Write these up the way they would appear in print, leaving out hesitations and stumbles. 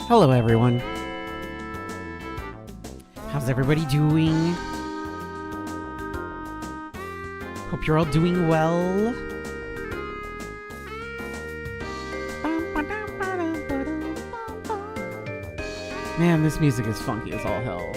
Hello, everyone. How's everybody doing? Hope you're all doing well. Man, this music is funky as all hell.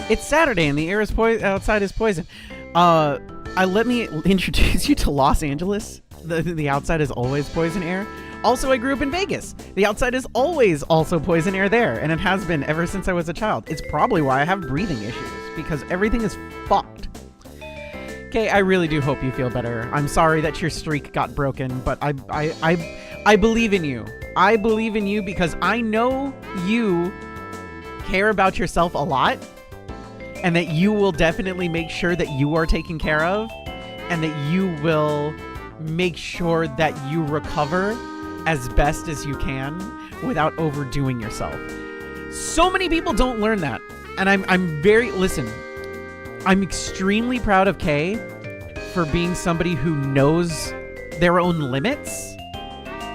It's Saturday and the air is outside is poison. Let me introduce you to Los Angeles. The outside is always poison air. Also, I grew up in Vegas. The outside is always also poison air there, and it has been ever since I was a child. It's probably why I have breathing issues, because everything is fucked. Okay, I really do hope you feel better. I'm sorry that your streak got broken, but I believe in you. I believe in you because I know you care about yourself a lot, and that you will definitely make sure that you are taken care of, and that you will make sure that you recover as best as you can without overdoing yourself. So many people don't learn that, and I'm extremely proud of Kay for being somebody who knows their own limits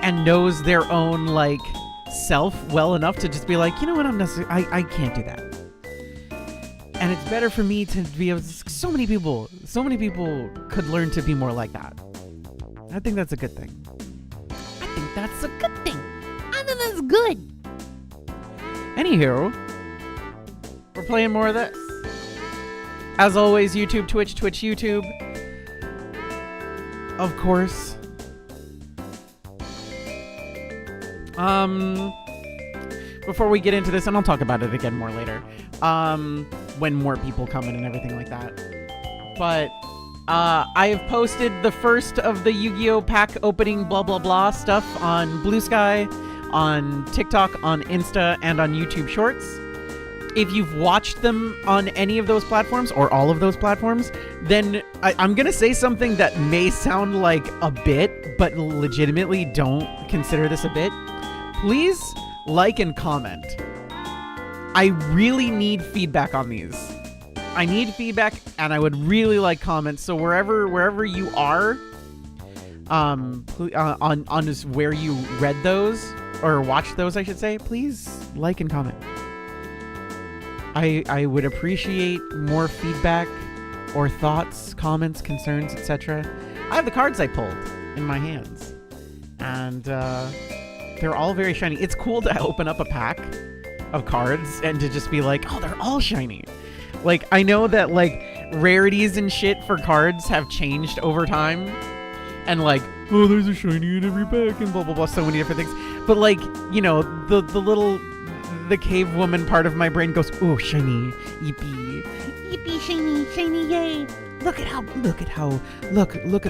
and knows their own self well enough to just be like, you know what, I can't do that. And it's better for me to be able to, so many people could learn to be more like that. I think that's a good thing. I think that's good. Anywho, we're playing more of this. As always, YouTube, Twitch, YouTube. Of course. Before we get into this, and I'll talk about it again more later, when more people come in and everything like that. But I have posted the first of the Yu-Gi-Oh! Pack opening blah blah blah stuff on Blue Sky, on TikTok, on Insta, and on YouTube Shorts. If you've watched them on any of those platforms, or all of those platforms, then I'm going to say something that may sound like a bit, but legitimately don't consider this a bit. Please like and comment. I really need feedback on these. I need feedback, and I would really like comments. So wherever you are, on just where you read those or watched those, I should say, please like and comment. I would appreciate more feedback or thoughts, comments, concerns, etc. I have the cards I pulled in my hands, and they're all very shiny. It's cool to open up a pack of cards and to just be like, oh, they're all shiny. I know that rarities and shit for cards have changed over time, and oh, there's a shiny in every pack and blah blah blah, so many different things. But the cave woman part of my brain goes, oh, shiny, yippee, shiny, yay! Look at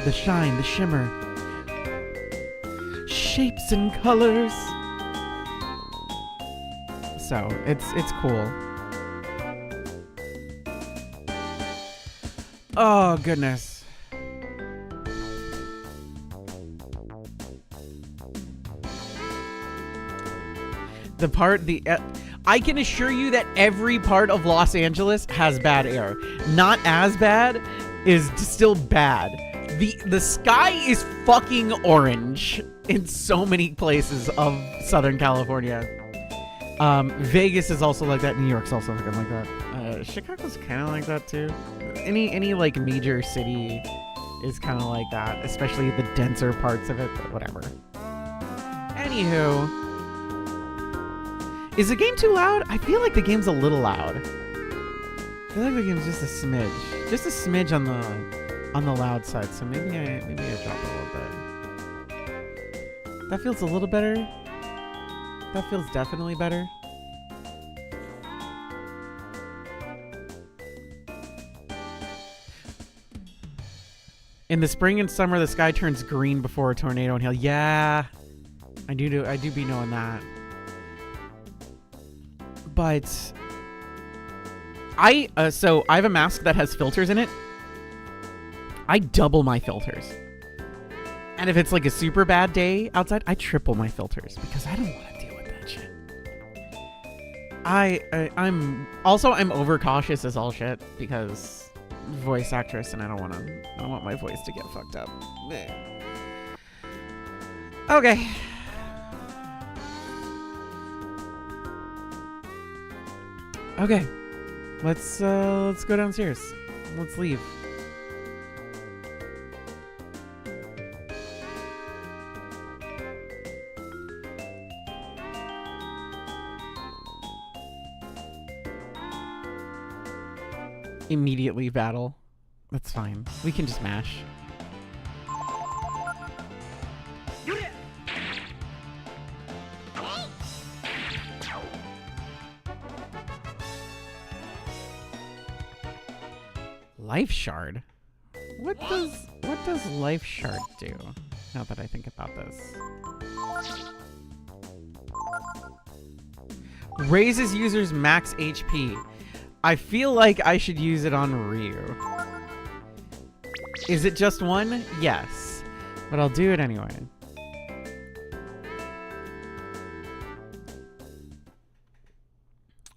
the shine, the shimmer, shapes and colors. So it's cool. Oh goodness. I can assure you that every part of Los Angeles has bad air. Not as bad, is still bad. The sky is fucking orange in so many places of Southern California. Vegas is also like that. New York's also looking like that. Chicago's kind of like that too. Any major city is kind of like that, especially the denser parts of it, but whatever. Anywho, is the game too loud? I feel like the game's a little loud. I feel like the game's just a smidge on the loud side. So maybe I drop it a little bit. That feels a little better. That feels definitely better. In the spring and summer, the sky turns green before a tornado and hail. Yeah, I do be knowing that. But so I have a mask that has filters in it. I double my filters. And if it's a super bad day outside, I triple my filters because I don't want to deal with that shit. I'm overcautious as all shit because voice actress, and I don't want my voice to get fucked up. Okay. Okay. Let's go downstairs. Let's leave. Immediately battle. That's fine. We can just mash. Life shard? What does life shard do? Now that I think about this. Raises users max HP. I feel like I should use it on Ryu. Is it just one? Yes. But I'll do it anyway.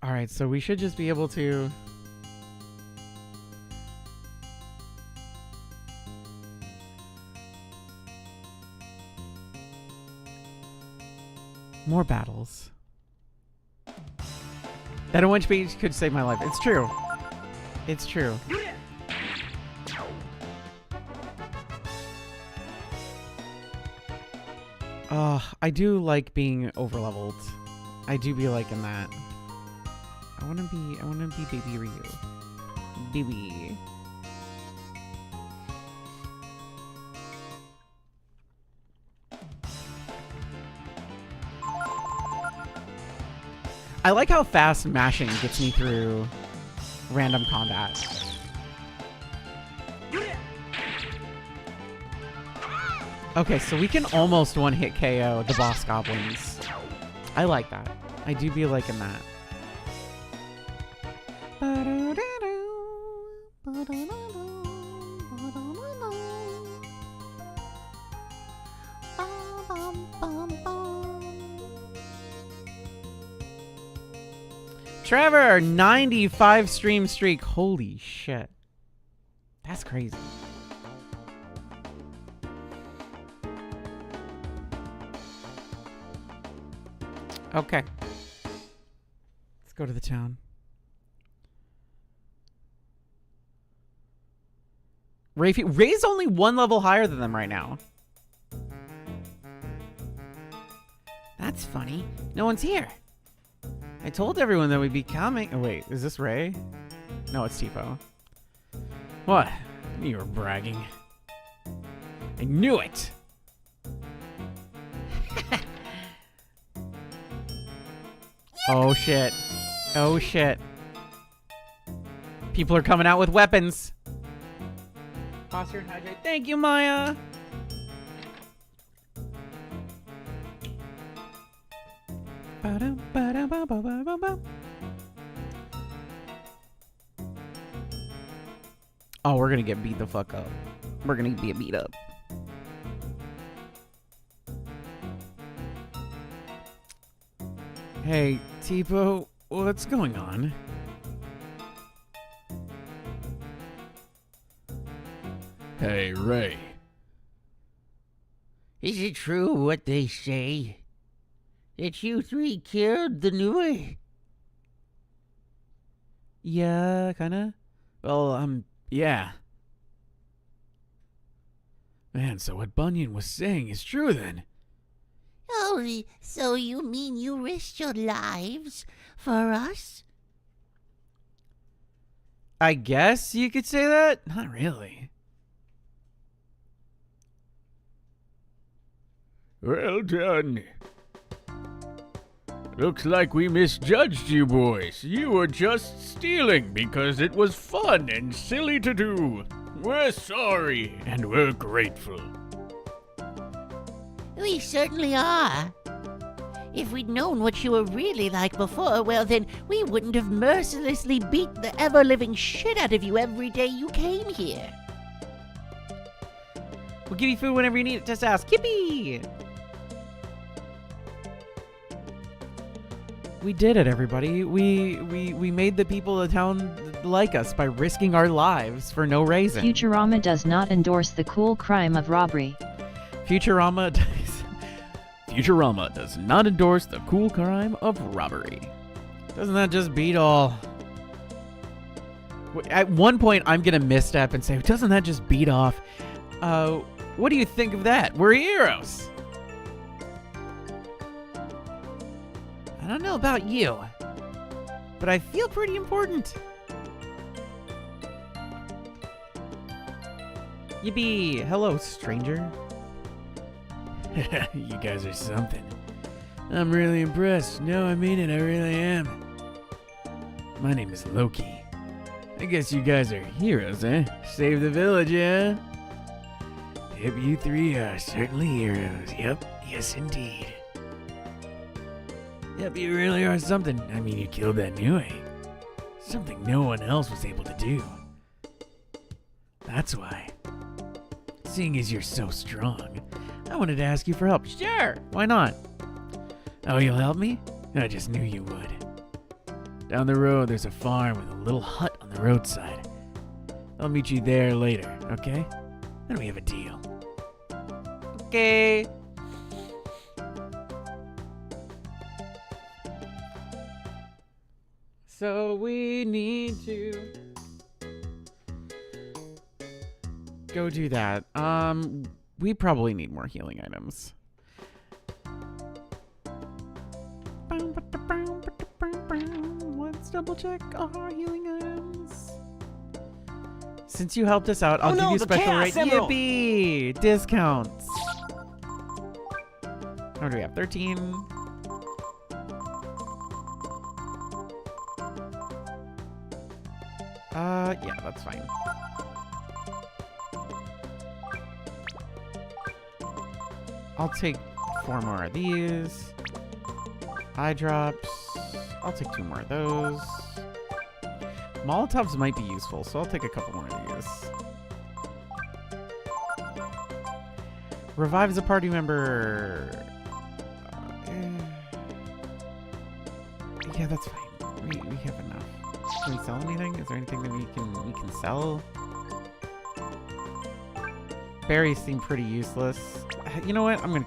Alright, so we should just be able to... More battles. That one speech could save my life. It's true. It's true. I do like being overleveled. I do be liking that. I wanna be baby Ryu. Baby. I like how fast mashing gets me through random combat. Okay, so we can almost one-hit KO the boss goblins. I like that. I do be liking that. Trevor, 95 stream streak. Holy shit. That's crazy. Okay. Let's go to the town. Ray's only one level higher than them right now. That's funny. No one's here. I told everyone that we'd be coming. Oh, wait. Is this Ray? No, it's Tipo. What? You were bragging. I knew it! Oh, shit. Oh, shit. People are coming out with weapons. Posture and hydrate. Thank you, Maya! Oh, we're gonna get beat the fuck up. We're gonna get beat up. Hey, Tipo, what's going on? Hey, Ray. Is it true what they say? That you three killed the Nui? Yeah, kinda. Well, yeah. Man, so what Bunyan was saying is true then. Oh, so you mean you risked your lives for us? I guess you could say that? Not really. Well done. Looks like we misjudged you boys. You were just stealing because it was fun and silly to do. We're sorry and we're grateful. We certainly are. If we'd known what you were really like before, well then, we wouldn't have mercilessly beat the ever-living shit out of you every day you came here. We'll give you food whenever you need it. Just ask. Yippee! We did it, everybody. We made the people of the town like us by risking our lives for no reason. Futurama does not endorse the cool crime of robbery. Futurama does not endorse the cool crime of robbery. Doesn't that just beat all? At one point, I'm gonna misstep and say, doesn't that just beat off? What do you think of that? We're heroes. I don't know about you, but I feel pretty important. Yippee! Hello, stranger. You guys are something. I'm really impressed. No, I mean it. I really am. My name is Loki. I guess you guys are heroes, eh? Save the village, yeah? Yep, you three are certainly heroes. Yep, yes indeed. Yep, you really are something. I mean, you killed that Nue. Something no one else was able to do. That's why. Seeing as you're so strong, I wanted to ask you for help. Sure, why not? Oh, you'll help me? I just knew you would. Down the road, there's a farm with a little hut on the roadside. I'll meet you there later, okay? Then we have a deal. Okay. So we need to go do that. We probably need more healing items. Let's double check our healing items. Since you helped us out, I'll give you special rate. Yippee! Discounts. What do we have? 13. Yeah, that's fine. I'll take 4 more of these. Eye drops. I'll take 2 more of those. Molotovs might be useful, so I'll take a couple more of these. Revives a party member. Yeah, that's fine. We have enough. Can we sell anything? Is there anything that we can sell? Berries seem pretty useless. You know what? I'm gonna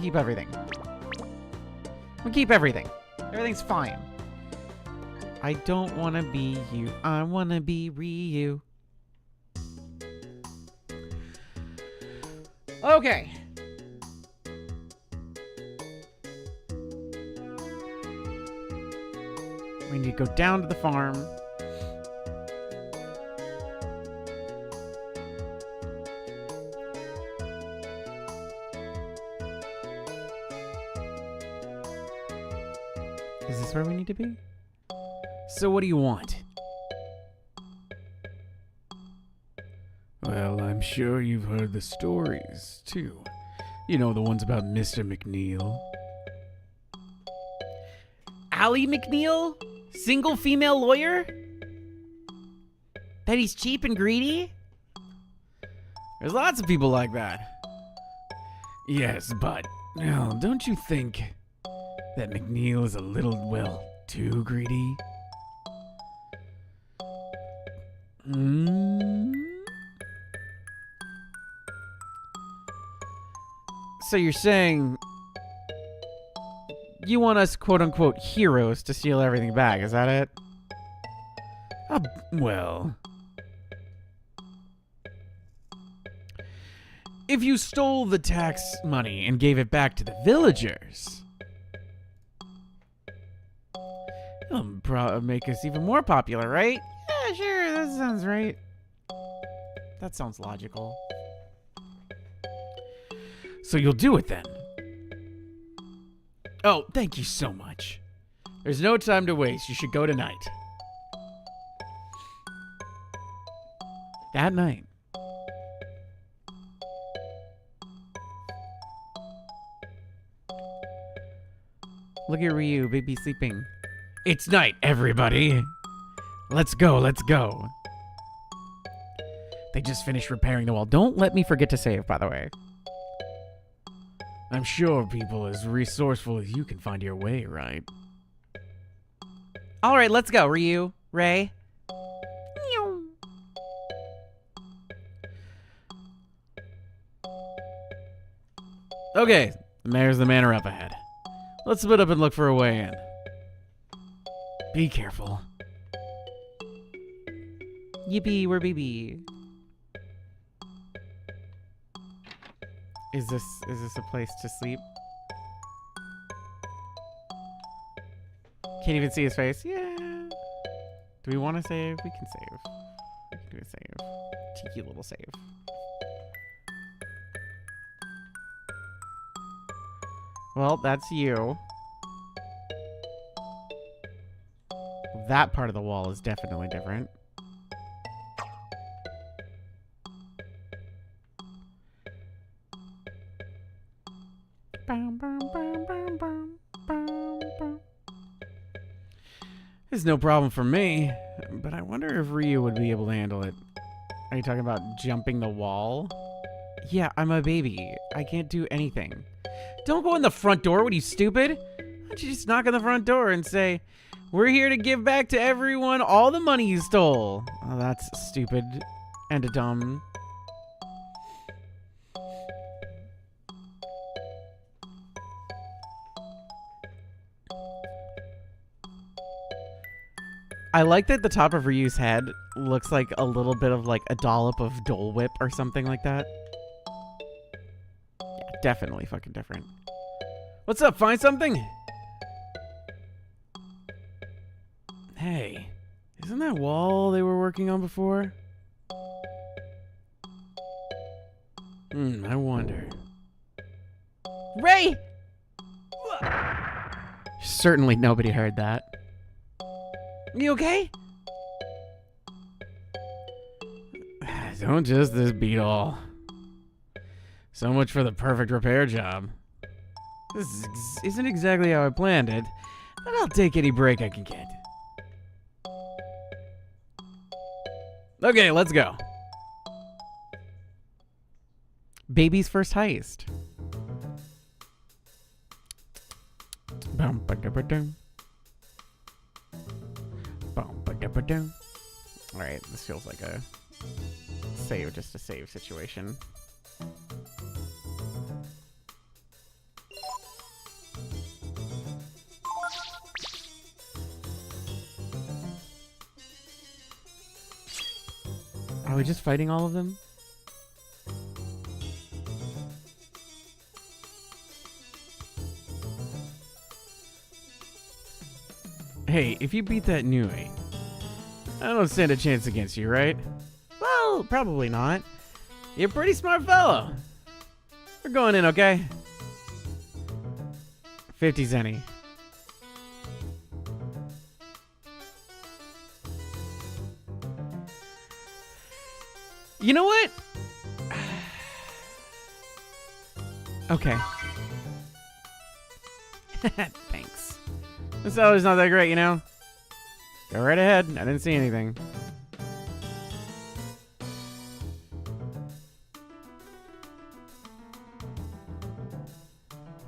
keep everything. I'm gonna keep everything. Everything's fine. I don't wanna be you. I wanna be Ryu. Okay. We need to go down to the farm. Is this where we need to be? So what do you want? Well, I'm sure you've heard the stories, too. You know, the ones about Mr. McNeil. Allie McNeil? Single female lawyer? That he's cheap and greedy? There's lots of people like that. Yes, but, well, don't you think that McNeil is a little, well, too greedy? So you're saying you want us, quote-unquote, heroes to steal everything back, is that it? Well, if you stole the tax money and gave it back to the villagers, it'll make us even more popular, right? Yeah, sure, that sounds right. That sounds logical. so you'll do it then? Oh, thank you so much. There's no time to waste. You should go tonight. That night. Look at Ryu, baby sleeping. It's night, everybody. Let's go, let's go. They just finished repairing the wall. Don't let me forget to save, by the way. I'm sure people as resourceful as you can find your way, right? All right, let's go, Ryu. Ray. Okay, there's the manor up ahead. Let's split up and look for a way in. Be careful. Yippee, we're BB. Is this a place to sleep? Can't even see his face. Yeah. Do we want to save? We can save. We can do a save. Cheeky little save. Well, that's you. That part of the wall is definitely different. It's no problem for me, but I wonder if Ryu would be able to handle it. Are you talking about jumping the wall? Yeah, I'm a baby. I can't do anything. Don't go in the front door. What are you, stupid? Why don't you just knock on the front door and say, "We're here to give back to everyone all the money you stole"? Oh, that's stupid and dumb. I like that the top of Ryu's head looks like a little bit of like a dollop of Dole Whip or something like that. Yeah, definitely fucking different. What's up? Find something? Hey, isn't that wall they were working on before? I wonder. Ray! Certainly nobody heard that. You okay? Don't just this beat all. So much for the perfect repair job. This isn't exactly how I planned it, but I'll take any break I can get. Okay, let's go. Baby's first heist. Alright, this feels like a save, just a save situation. Are we just fighting all of them? Hey, if you beat that Nui, I don't stand a chance against you, right? Well, probably not. You're a pretty smart fellow. We're going in, okay? 50 zenny. You know what? Okay. Thanks. This salary's not that great, you know? Go right ahead. I didn't see anything.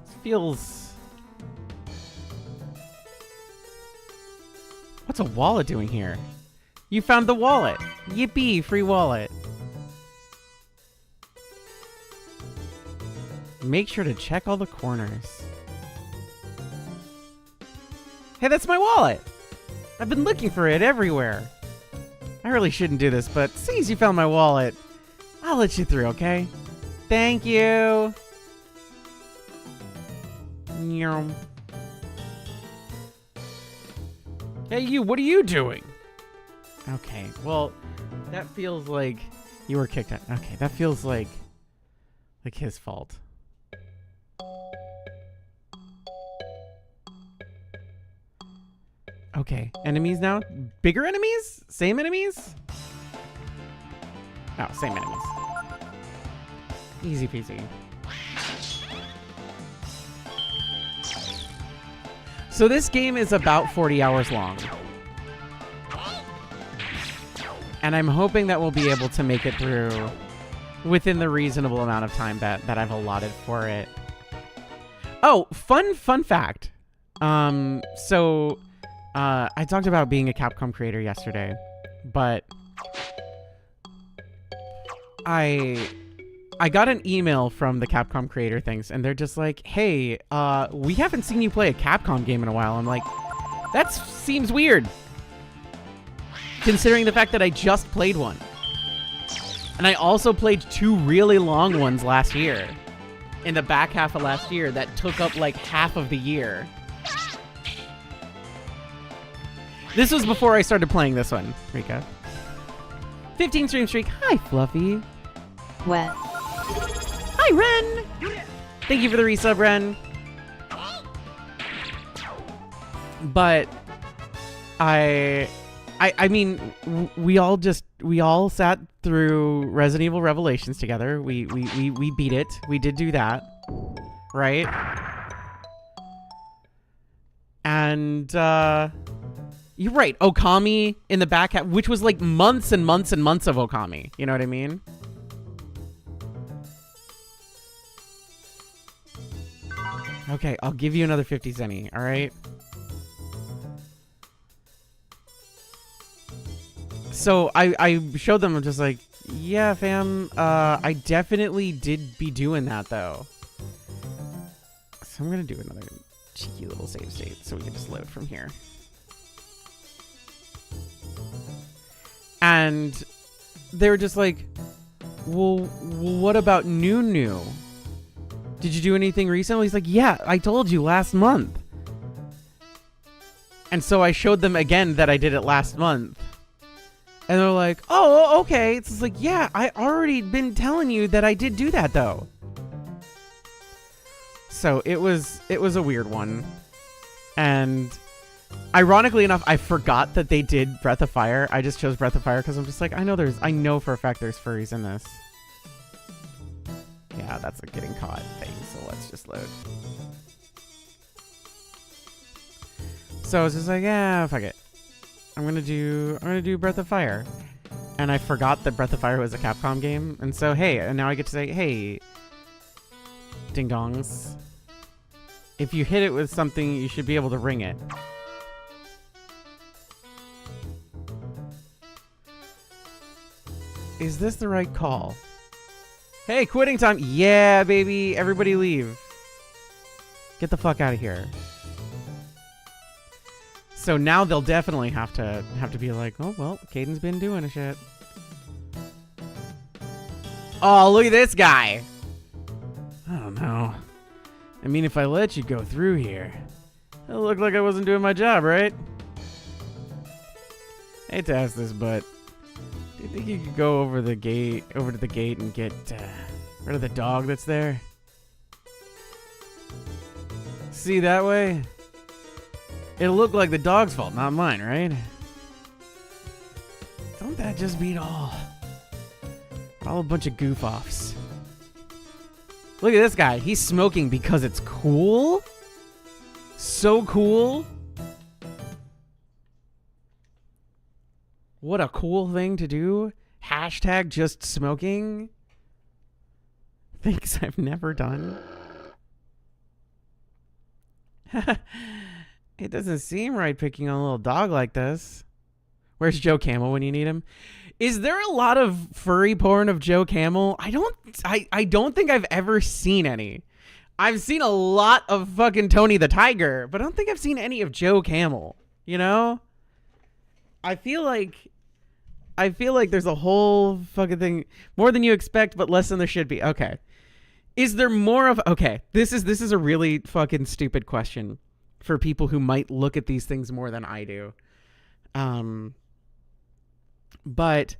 This feels... What's a wallet doing here? You found the wallet. Yippee, free wallet. Make sure to check all the corners. Hey, that's my wallet. I've been looking for it everywhere. I really shouldn't do this, but since you found my wallet, I'll let you through, okay? Thank you. Meow. Hey, you, what are you doing? Okay, well, that feels like you were kicked out. Okay, that feels like his fault. Okay, enemies now? Bigger enemies? Same enemies? Oh, same enemies. Easy peasy. So this game is about 40 hours long. And I'm hoping that we'll be able to make it through within the reasonable amount of time that I've allotted for it. Oh, fun fact. So I talked about being a Capcom creator yesterday, but I got an email from the Capcom creator things, and they're just like, hey, we haven't seen you play a Capcom game in a while. I'm like, that seems weird, considering the fact that I just played one. And I also played 2 really long ones last year, in the back half of last year, that took up like half of the year. This was before I started playing this one, Rika. 15 stream streak. Hi, Fluffy. Wet. Hi, Ren. Thank you for the resub, Ren. But I mean, we all sat through Resident Evil Revelations together. We beat it. We did do that, right? And you're right. Okami in the back half, which was like months and months and months of Okami. You know what I mean? Okay, I'll give you another 50 zenny, all right? So I showed them, I'm just like, yeah, fam, I definitely did be doing that, though. So I'm going to do another cheeky little save state so we can just load from here. And they were just like, well, what about Nunu? Did you do anything recently? He's like, yeah, I told you last month. And so I showed them again that I did it last month. And they're like, oh, okay. It's just like, yeah, I already been telling you that I did do that, though. So it was a weird one. And ironically enough, I forgot that they did Breath of Fire. I just chose Breath of Fire because I'm just like, I know for a fact there's furries in this. Yeah, that's a getting caught thing, so let's just load. So I was just like, yeah, fuck it. I'm gonna do Breath of Fire. And I forgot that Breath of Fire was a Capcom game. And so hey, and now I get to say, hey, ding dongs. If you hit it with something, you should be able to ring it. Is this the right call? Hey, quitting time. Yeah, baby. Everybody leave. Get the fuck out of here. So now they'll definitely have to be like, oh, well, Kdin's been doing a shit. Oh, look at this guy. I don't know. I mean, if I let you go through here, it'll look like I wasn't doing my job, right? I hate to ask this, but do you think you could go over to the gate and get rid of the dog that's there? See that way? It'll look like the dog's fault, not mine, right? Don't that just beat all? All a bunch of goof-offs. Look at this guy. He's smoking because it's cool. So cool. What a cool thing to do. Hashtag just smoking. Things I've never done. It doesn't seem right picking on a little dog like this. Where's Joe Camel when you need him? Is there a lot of furry porn of Joe Camel? I don't think I've ever seen any. I've seen a lot of fucking Tony the Tiger, but I don't think I've seen any of Joe Camel. You know? I feel like there's a whole fucking thing, more than you expect, but less than there should be. Okay. Is there more of... Okay, this is a really fucking stupid question for people who might look at these things more than I do. But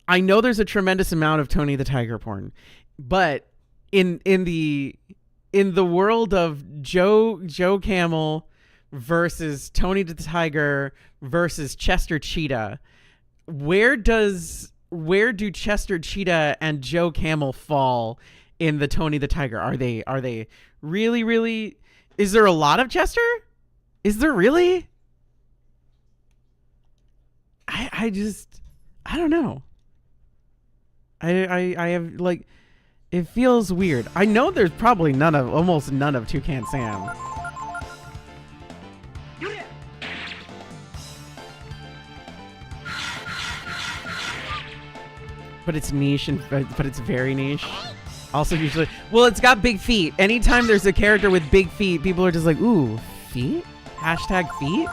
I know there's a tremendous amount of Tony the Tiger porn, but in the world of Joe Camel versus Tony the Tiger versus Chester Cheetah, where do Chester Cheetah and Joe Camel fall in the Tony the Tiger? Are they really? Is there a lot of Chester? Is there really? I don't know. I have, like, it feels weird. I know there's probably almost none of Toucan Sam. But it's niche, but it's very niche. Also, usually, well, it's got big feet. Anytime there's a character with big feet, people are just like, ooh, feet? Hashtag feet?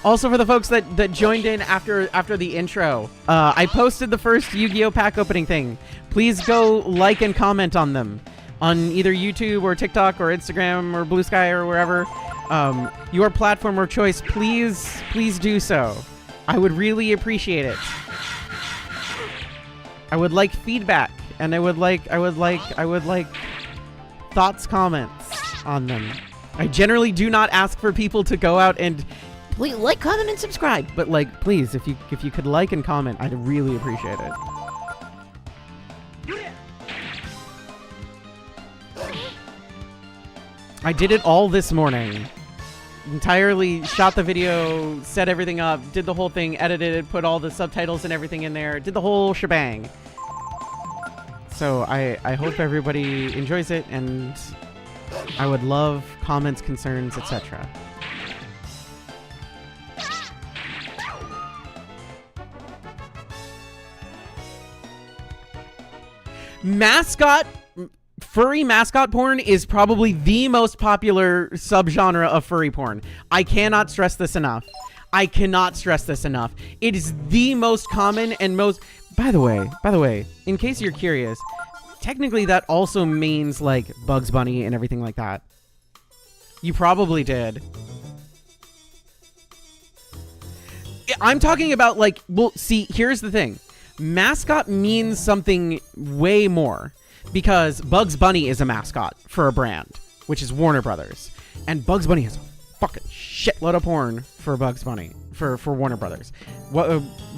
Also, for the folks that joined in after the intro, I posted the first Yu-Gi-Oh! Pack opening thing. Please go like and comment on them on either YouTube or TikTok or Instagram or Blue Sky or wherever. Your platform of choice, please do so. I would really appreciate it. I would like feedback, and I would like thoughts, comments on them. I generally do not ask for people to go out and please like, comment, and subscribe. But like, please, if you could like and comment, I'd really appreciate it. I did it all this morning. Entirely shot the video, set everything up, did the whole thing, edited it, put all the subtitles and everything in there, did the whole shebang. So I hope everybody enjoys it, and I would love comments, concerns, etc. Furry mascot porn is probably the most popular subgenre of furry porn. I cannot stress this enough. It is the most common and most... By the way, in case you're curious, technically that also means like Bugs Bunny and everything like that. You probably did. I'm talking about like, well, see, here's the thing. Mascot means something way more, because Bugs Bunny is a mascot for a brand, which is Warner Brothers, and Bugs Bunny has a fucking shitload of porn for Bugs Bunny for Warner Brothers.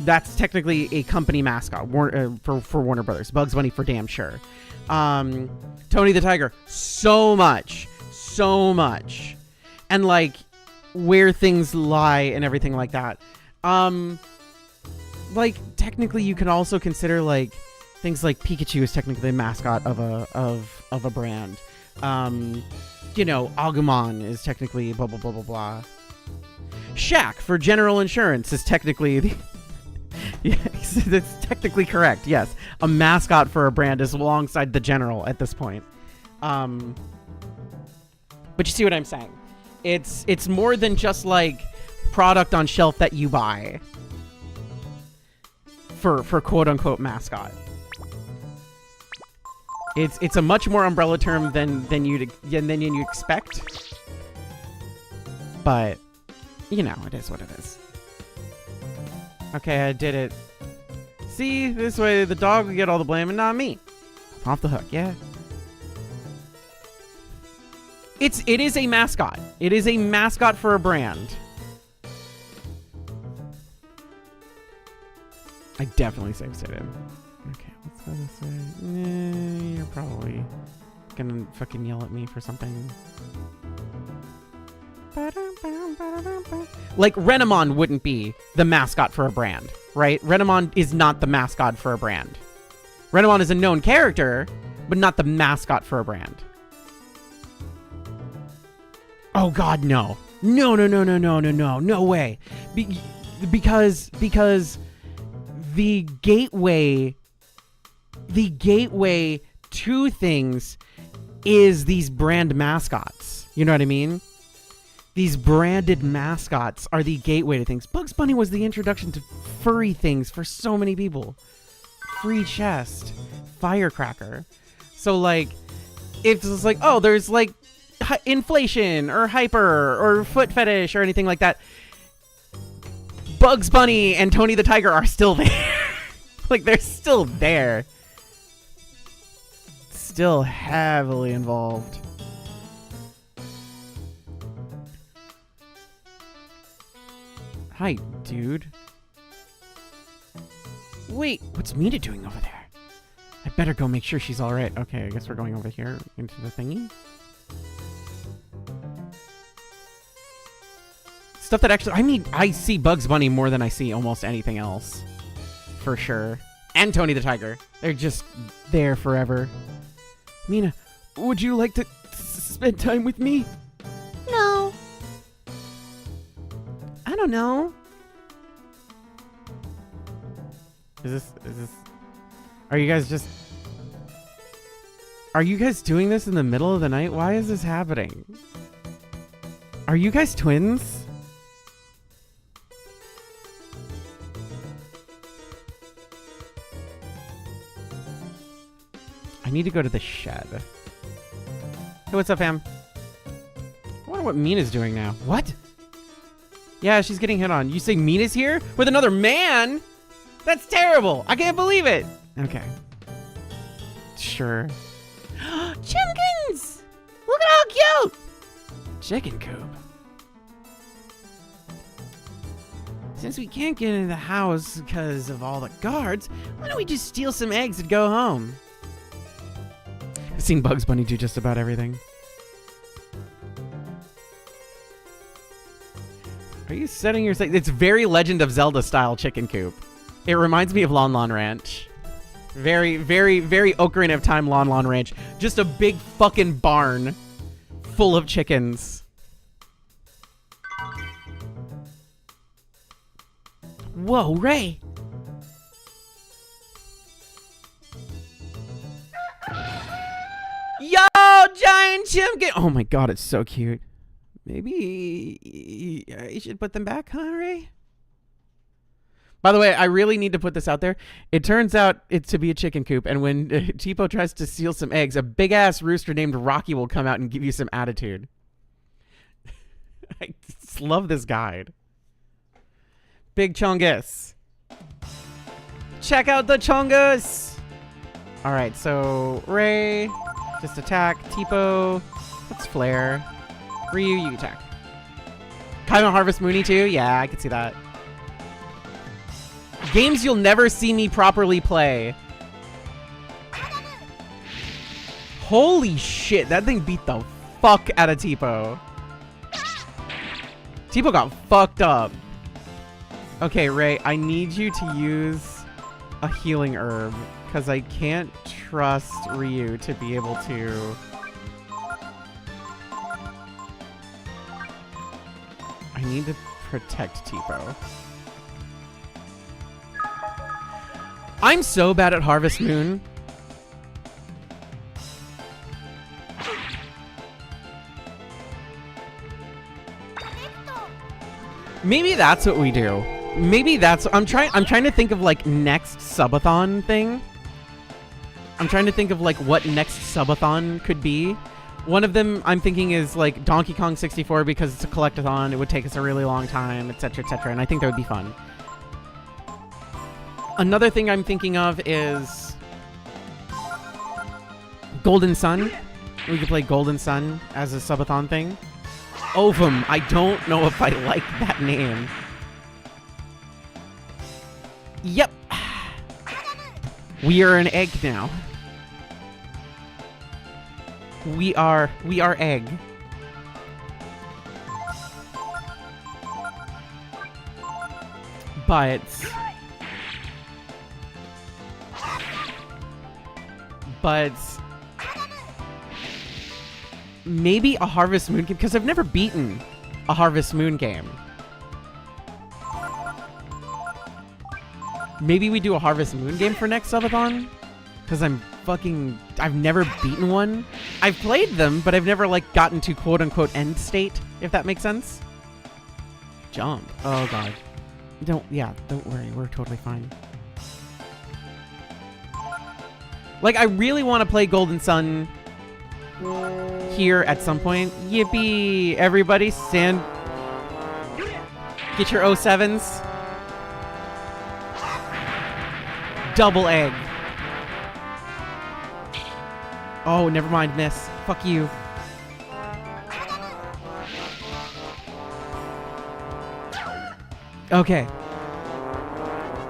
That's technically a company mascot for Warner Brothers. Bugs Bunny for damn sure. Tony the Tiger, so much, and like where things lie and everything like that. Like technically you can also consider like things like Pikachu is technically a mascot of a brand. You know, Agumon is technically blah blah blah blah blah. Shaq for General Insurance is technically the yes, that's technically correct. Yes, a mascot for a brand is alongside the General at this point. But you see what I'm saying? It's more than just like product on shelf that you buy for quote unquote mascot. It's a much more umbrella term than you expect. But you know, it is what it is. Okay, I did it. See, this way the dog will get all the blame and not me. I'm off the hook, yeah. It is a mascot. It is a mascot for a brand. I definitely saved it in. Okay, let's go this way. You're probably gonna fucking yell at me for something. Like, Renamon wouldn't be the mascot for a brand, right? Renamon is not the mascot for a brand. Renamon is a known character, but not the mascot for a brand. Oh god, no. No way. Because the gateway to things is these brand mascots. You know what I mean? These branded mascots are the gateway to things. Bugs Bunny was the introduction to furry things for so many people. Free chest, firecracker. So like, if it's like, oh, there's like inflation or hyper or foot fetish or anything like that, Bugs Bunny and Tony the Tiger are still there. Like, they're still there. Still heavily involved. Hi, dude. Wait, what's Mina doing over there? I better go make sure she's alright. Okay, I guess we're going over here into the thingy. stuff that actually, I see Bugs Bunny more than I see almost anything else. For sure. And Tony the Tiger. They're just there forever. Mina, would you like to spend time with me? No. I don't know. Are you guys doing this in the middle of the night? Why is this happening? Are you guys twins? I need to go to the shed. Hey, what's up, fam? I wonder what Mina's doing now. What? Yeah, she's getting hit on. You say Mina's here? With another man? That's terrible. I can't believe it. Okay. Sure. Chimkins! Look at how cute! Chicken coop. Since we can't get into the house because of all the guards, why don't we just steal some eggs and go home? I've seen Bugs Bunny do just about everything. Are you setting your sight? It's very Legend of Zelda style chicken coop. It reminds me of Lon Lon Ranch. Very, very, very Ocarina of Time Lon Lon Ranch. Just a big fucking barn full of chickens. Whoa, Ray. Yo, giant chimkin. Oh my god, it's so cute. Maybe you should put them back, huh, Ray? By the way, I really need to put this out there. It turns out it to be a chicken coop, and when Tipo tries to steal some eggs, a big-ass rooster named Rocky will come out and give you some attitude. I just love this guide. Big Chungus. Check out the Chungus! Alright, so Ray, just attack. Tipo, let's flare. Ryu, you attack. Kind of Harvest Mooney too? Yeah, I could see that. Games you'll never see me properly play. Holy shit, that thing beat the fuck out of Tipo. Tipo got fucked up. Okay, Ray, I need you to use a healing herb, because I can't trust Ryu to be able to... I need to protect Tipo. I'm so bad at Harvest Moon. Maybe that's what we do. Maybe that's I'm trying to think of like next subathon thing. I'm trying to think of like what next subathon could be. One of them I'm thinking is like Donkey Kong 64 because it's a collectathon. It would take us a really long time, etc., etc., and I think that would be fun. Another thing I'm thinking of is Golden Sun. We could play Golden Sun as a subathon thing. Ovum. I don't know if I like that name. Yep. We are an egg now. We are egg. But maybe a Harvest Moon game, because I've never beaten a Harvest Moon game. Maybe we do a Harvest Moon game for next subathon, because I've never beaten one. I've played them, but I've never like gotten to quote unquote end state, if that makes sense. Jump. Oh god. Don't worry, we're totally fine. Like, I really want to play Golden Sun here at some point. Yippee! Everybody, stand. Get your 07s. Double egg. Oh, never mind, miss. Fuck you. Okay.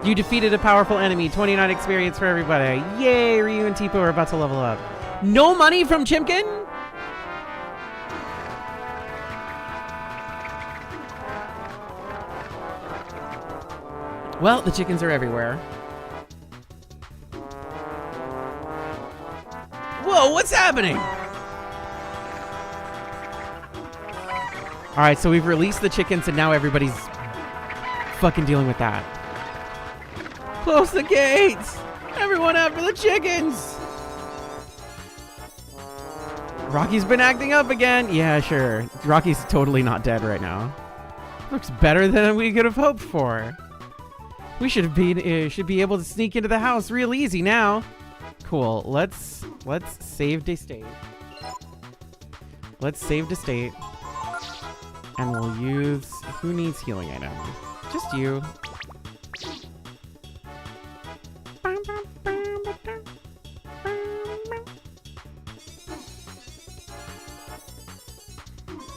You defeated a powerful enemy. 29 experience for everybody. Yay, Ryu and Tipo are about to level up. No money from Chimkin? Well, the chickens are everywhere. Whoa, what's happening? All right, so we've released the chickens, and now everybody's fucking dealing with that. Close the gates! Everyone after the chickens! Rocky's been acting up again. Yeah, sure. Rocky's totally not dead right now. Looks better than we could have hoped for. We should be able to sneak into the house real easy now. Cool. Let's save the state. Let's save the state. And we'll use... Who needs healing item? Just you.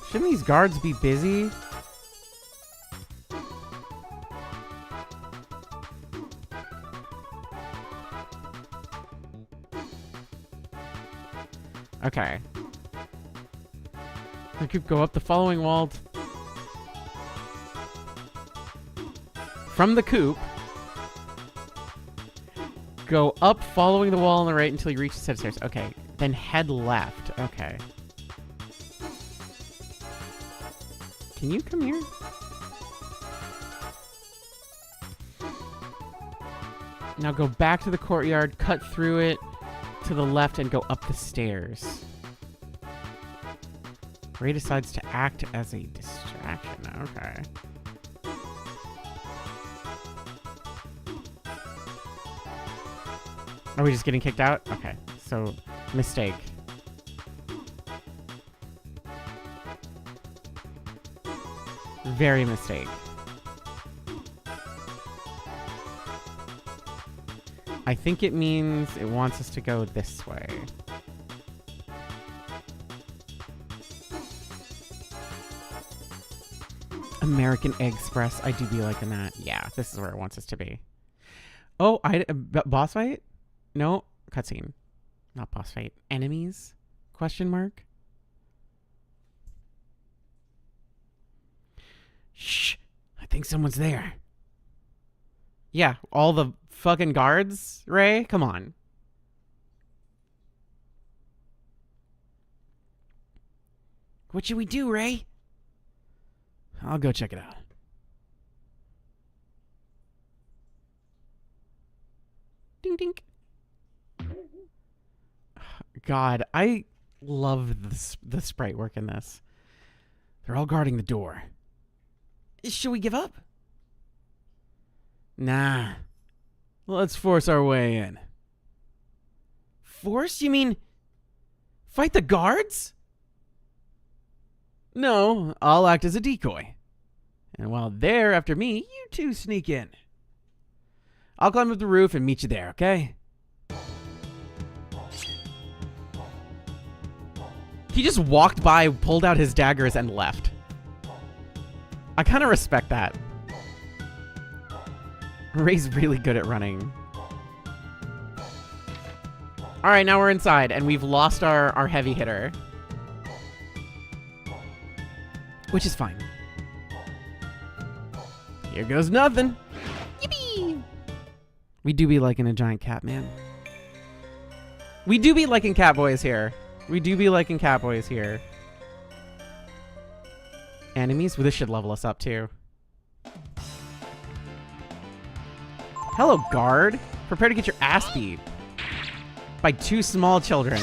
Shouldn't these guards be busy? Okay. We could go up the following wall. From the coop. Go up following the wall on the right until you reach the set of stairs. Okay. Then head left. Okay. Can you come here? Now go back to the courtyard, cut through it to the left, and go up the stairs. Ray decides to act as a distraction. Okay. Are we just getting kicked out? Okay. So, mistake. Very mistake. I think it means it wants us to go this way. American Express. I do be liking that. Yeah, this is where it wants us to be. Oh, boss fight? No, cutscene. Not boss fight. Enemies? Question mark? Shh! I think someone's there. Yeah, all the fucking guards, Ray? Come on. What should we do, Ray? I'll go check it out. Ding ding. God, I love the sprite work in this. They're all guarding the door. Should we give up? Nah. Let's force our way in. Force? You mean fight the guards? No, I'll act as a decoy. And while they're after me, you two sneak in. I'll climb up the roof and meet you there, okay? He just walked by, pulled out his daggers, and left. I kind of respect that. Ray's really good at running. Alright, now we're inside, and we've lost our heavy hitter. Which is fine. Here goes nothing. Yippee! We do be liking a giant cat, man. We do be liking Catboys here. We do be liking Catboys here. Enemies? Well, this should level us up, too. Hello, guard. Prepare to get your ass beat by two small children.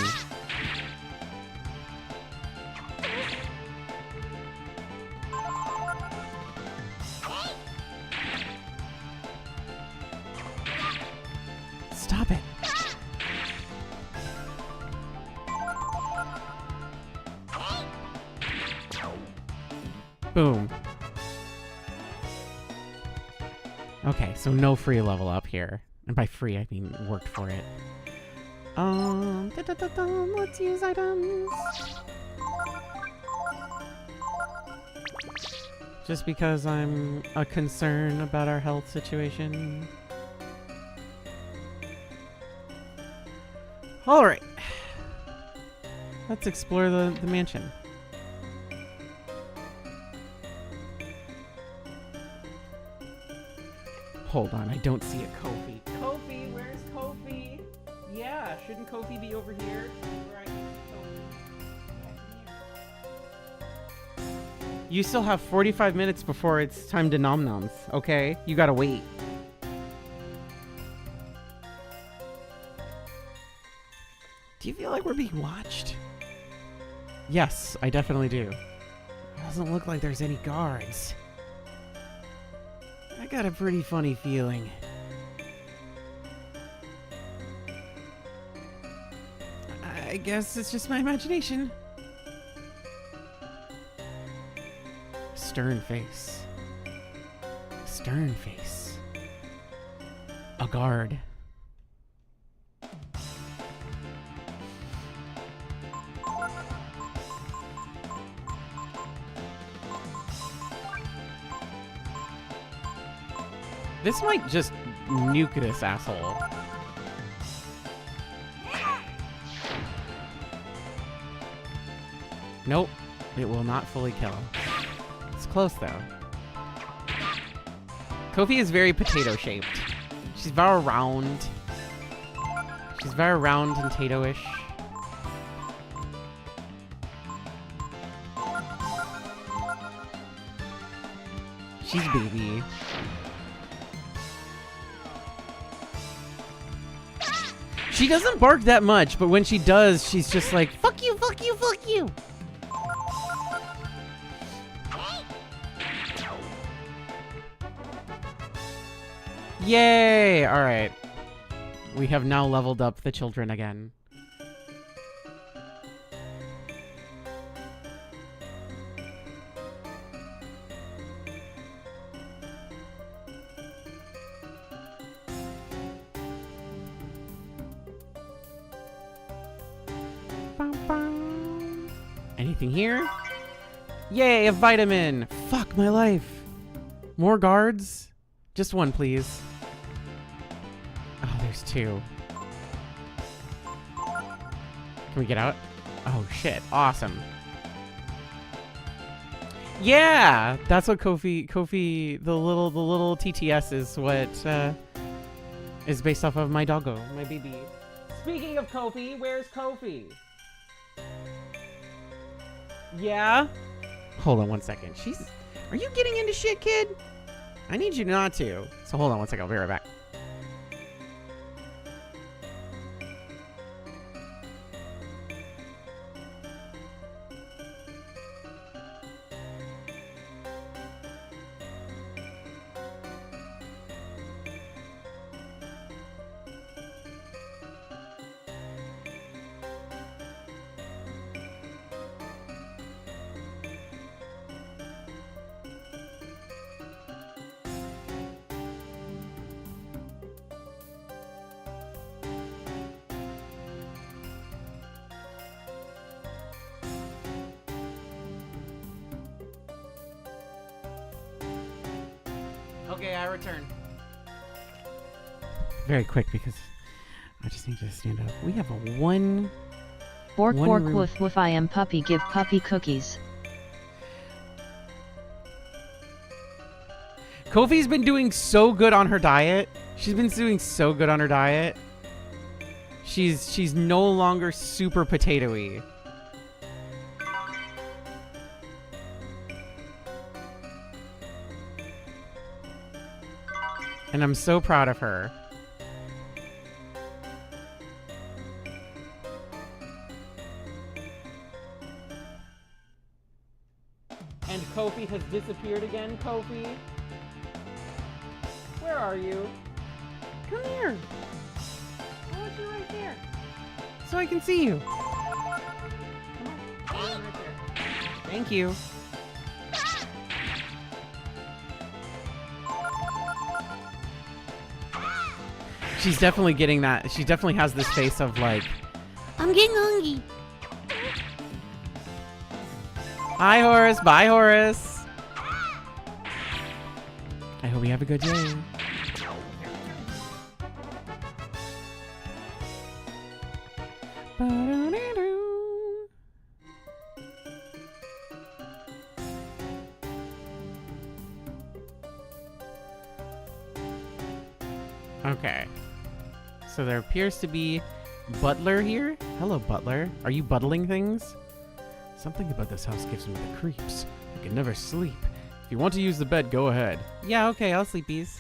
Stop it. Boom. Okay, so no free level up here. And by free, I mean worked for it. Let's use items. Just because I'm a concern about our health situation. Alright. Let's explore the mansion. Hold on, I don't see a Kofi. Kofi, where's Kofi? Yeah, shouldn't Kofi be over here? Where I can see Kofi? Yeah, come here. You still have 45 minutes before it's time to nom noms, okay? You gotta wait. Do you feel like we're being watched? Yes, I definitely do. It doesn't look like there's any guards. I got a pretty funny feeling. I guess it's just my imagination. Stern face. Stern face. A guard. This might just nuke this asshole. Nope, it will not fully kill. It's close though. Kofi is very potato-shaped. She's very round. She's very round and potato-ish. She's baby. She doesn't bark that much, but when she does, she's just like, fuck you, fuck you, fuck you. Yay! All right. We have now leveled up the children again. Anything here? Yay, a vitamin! Fuck my life. More guards? Just one, please. Oh, there's two. Can we get out? Oh shit, awesome. Yeah! That's what Kofi, the little TTS is what, is based off of my doggo, my baby. Speaking of Kofi, where's Kofi? Yeah? Hold on one second. Are you getting into shit, kid? I need you not to. So hold on one second. I'll be right back. Okay, I return. Very quick because I just need to stand up. We have a one Bork One bork room. woof woof I am puppy give puppy cookies. Kofi's been doing so good on her diet. She's been doing so good on her diet. She's no longer super potato-y. And I'm so proud of her. And Kofi has disappeared again. Kofi, where are you? Come here. I want you right there, so I can see you. Come on. Right there. Thank you. She's definitely getting that. She definitely has this face of like, I'm getting hungry. hi Horace, bye Horace. I hope you have a good day. Ba-da-da-doo. Okay. So there appears to be Butler here. Hello, Butler. Are you buttling things? Something about this house gives me the creeps. I can never sleep. If you want to use the bed, go ahead. Yeah, okay, I'll sleepies.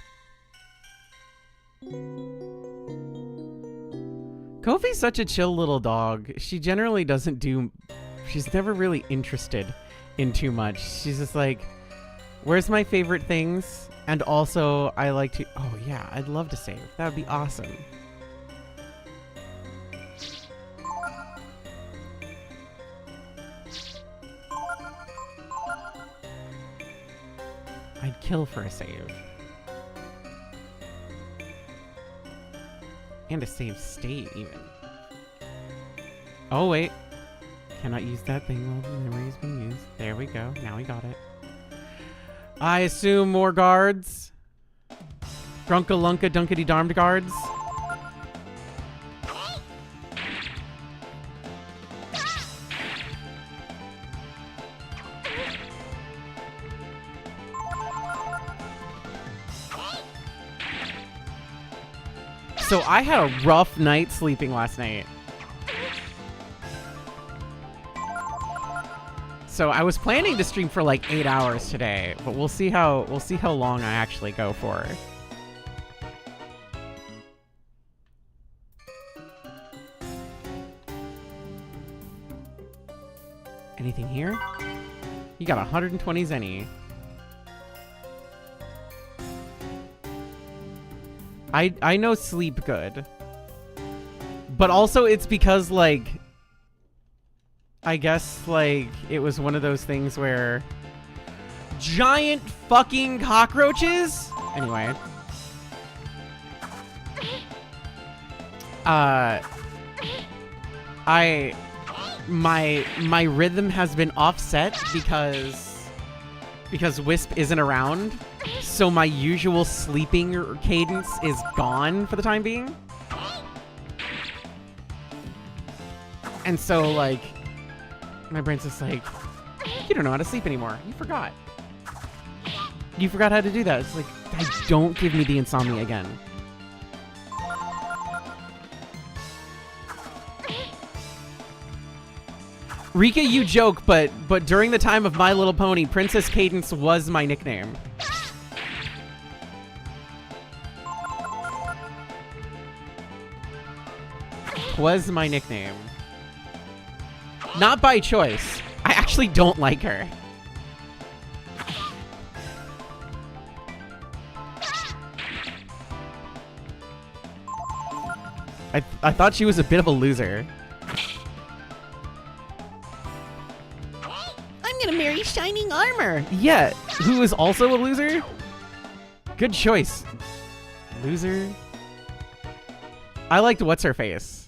Kofi's such a chill little dog. She generally doesn't do... She's never really interested in too much. She's just like, where's my favorite things? And also, I like to... Oh, yeah, I'd love to save. That would be awesome. I'd kill for a save. And a save state, even. Oh, wait. Cannot use that thing while the memory's been used. There we go. Now we got it. I assume more guards. Drunka Lunka Dunkety Darmed guards. So I had a rough night sleeping last night. So I was planning to stream for like 8 hours today, but we'll see how long I actually go for. Anything here? You got 120 zenny. I know sleep good. But also it's because, like, I guess, like, it was one of those things where giant fucking cockroaches? Anyway. My rhythm has been offset because Wisp isn't around. So my usual sleeping cadence is gone for the time being. And so, like, my brain's just like, you don't know how to sleep anymore. You forgot. You forgot how to do that. It's like, don't give me the insomnia again. Rika, you joke, but during the time of My Little Pony, Princess Cadence was my nickname. Was my nickname. Not by choice. I actually don't like her. I thought she was a bit of a loser. I'm gonna marry Shining Armor. Yeah, who is also a loser? Good choice. Loser. I liked what's-her-face.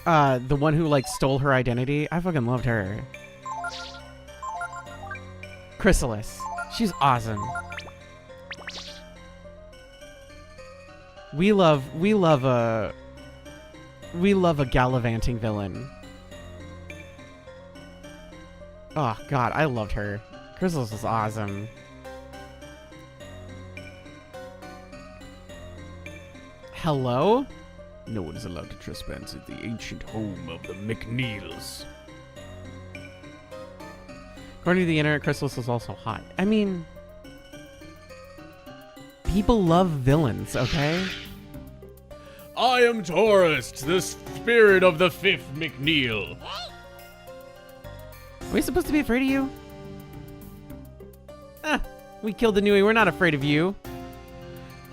The one who, like, stole her identity. I fucking loved her. Chrysalis. She's awesome. We love a gallivanting villain. Oh god, I loved her. Chrysalis was awesome. Hello? No one is allowed to trespass at the ancient home of the McNeils. According to the internet, Chrysalis is also hot. I mean, people love villains, okay? I am Taurus, the spirit of the fifth McNeil. Are we supposed to be afraid of you? Ah, we killed the Nui. We're not afraid of you.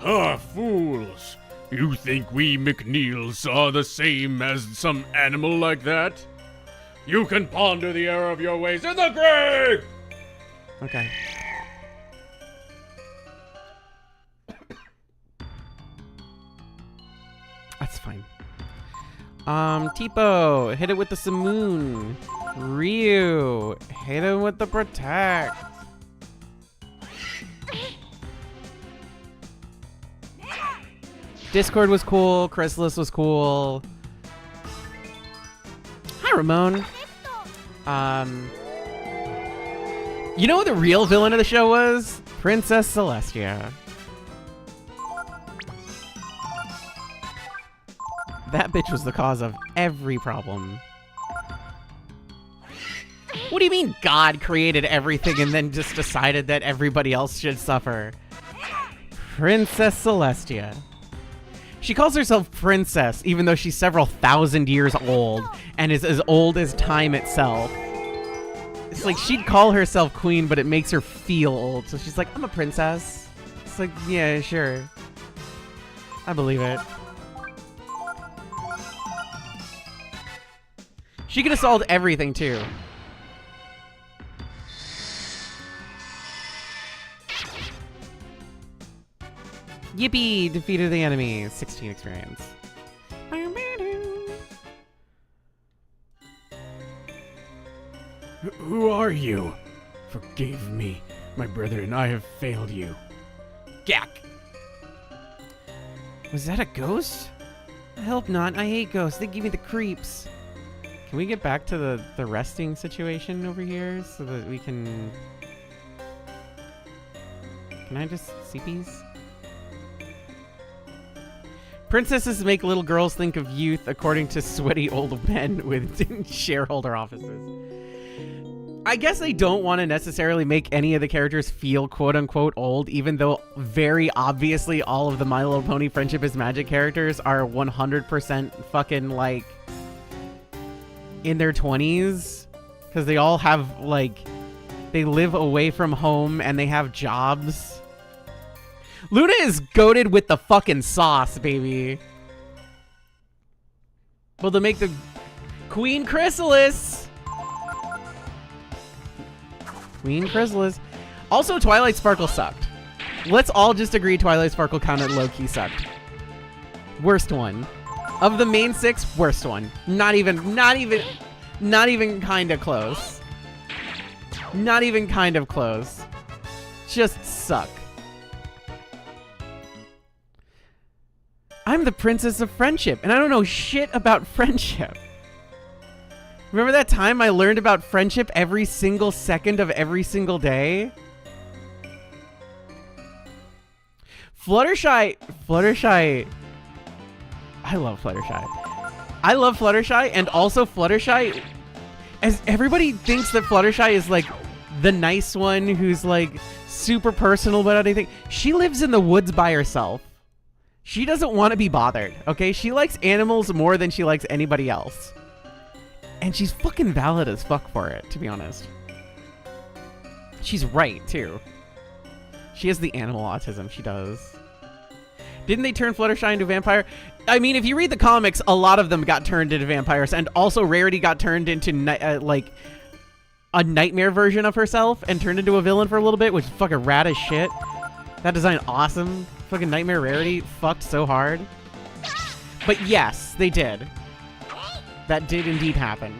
Ah, fools. You think we McNeils are the same as some animal like that? You can ponder the error of your ways in the grave! Okay. That's fine. Tipo, hit it with the Simoon. Ryu, hit him with the Protect. Discord was cool. Chrysalis was cool. Hi, Ramon. You know what the real villain of the show was? Princess Celestia. That bitch was the cause of every problem. What do you mean God created everything and then just decided that everybody else should suffer? Princess Celestia. She calls herself princess, even though she's several thousand years old and is as old as time itself. It's like she'd call herself queen, but it makes her feel old. So she's like, I'm a princess. It's like, yeah, sure. I believe it. She could have solved everything, too. Yippee! Defeated the enemy. 16 experience. Who are you? Forgive me. My brother and I have failed you. Gak! Was that a ghost? I hope not. I hate ghosts. They give me the creeps. Can we get back to the resting situation over here so that we can... Can I just CPs? Princesses make little girls think of youth, according to sweaty old men with shareholder offices. I guess they don't want to necessarily make any of the characters feel quote-unquote old, even though very obviously all of the My Little Pony Friendship is Magic characters are 100% fucking, like, in their 20s. Because they all have, like, they live away from home and they have jobs. Luna is goated with the fucking sauce, baby. Well, to make the Queen Chrysalis. Queen Chrysalis. Also, Twilight Sparkle sucked. Let's all just agree Twilight Sparkle kind of low-key sucked. Worst one. Of the main 6, worst one. Not even kind of close. Not even kind of close. Just suck. I'm the princess of friendship, and I don't know shit about friendship. Remember that time I learned about friendship every single second of every single day? Fluttershy. I love Fluttershy, and also Fluttershy, as everybody thinks that Fluttershy is like the nice one who's like super personal about anything. She lives in the woods by herself. She doesn't want to be bothered, okay? She likes animals more than she likes anybody else. And she's fucking valid as fuck for it, to be honest. She's right, too. She has the animal autism, she does. Didn't they turn Fluttershy into a vampire? I mean, if you read the comics, a lot of them got turned into vampires. And also Rarity got turned into, like, a nightmare version of herself and turned into a villain for a little bit, which is fucking rad as shit. That design awesome. Fucking Nightmare Rarity fucked so hard. But yes, they did. That did indeed happen.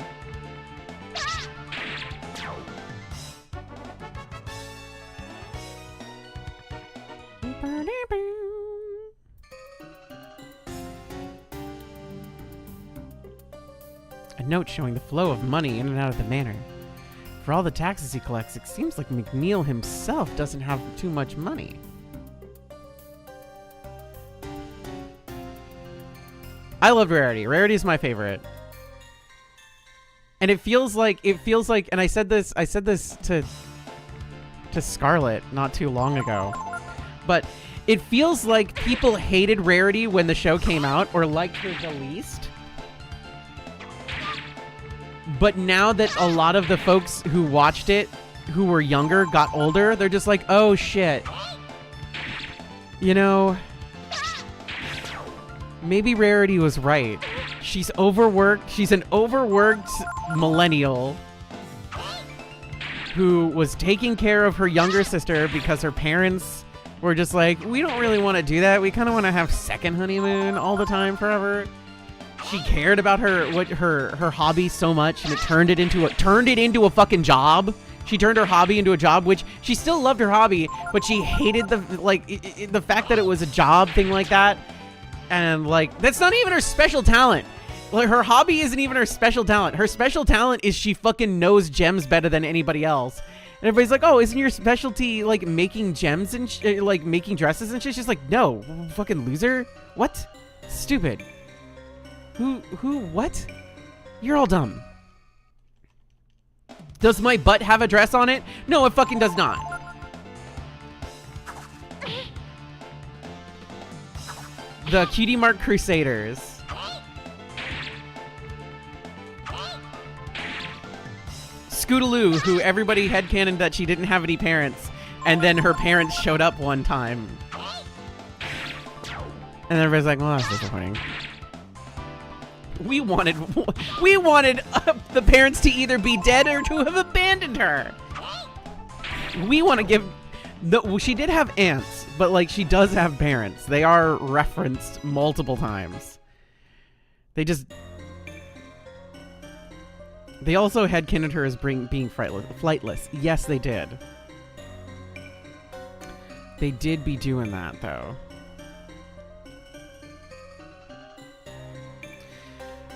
A note showing the flow of money in and out of the manor. For all the taxes he collects, it seems like McNeil himself doesn't have too much money. I loved Rarity. Rarity is my favorite. And it feels like, and I said this to Scarlett not too long ago, but it feels like people hated Rarity when the show came out, or liked her the least. But now that a lot of the folks who watched it, who were younger, got older, they're just like, oh shit. You know, maybe Rarity was right. She's overworked. She's an overworked millennial who was taking care of her younger sister because her parents were just like, we don't really want to do that. We kind of want to have second honeymoon all the time forever. She cared about her hobby so much, and it turned it into a fucking job. She turned her hobby into a job, which she still loved her hobby, but she hated the fact that it was a job thing like that. And like, that's not even her special talent. Like, her hobby isn't even her special talent. Her special talent is she fucking knows gems better than anybody else. And everybody's like, oh, isn't your specialty like making gems and like making dresses and shit? She's like, no, fucking loser. What? Stupid. What? You're all dumb. Does my butt have a dress on it? No, it fucking does not. The Cutie Mark Crusaders. Scootaloo, who everybody headcanoned that she didn't have any parents, and then her parents showed up one time. And everybody's like, well, that's disappointing. We wanted the parents to either be dead or to have abandoned her. We want to give... No, she did have aunts, but like she does have parents. They are referenced multiple times. They also headcanoned her as being flightless. Yes, they did. They did be doing that, though.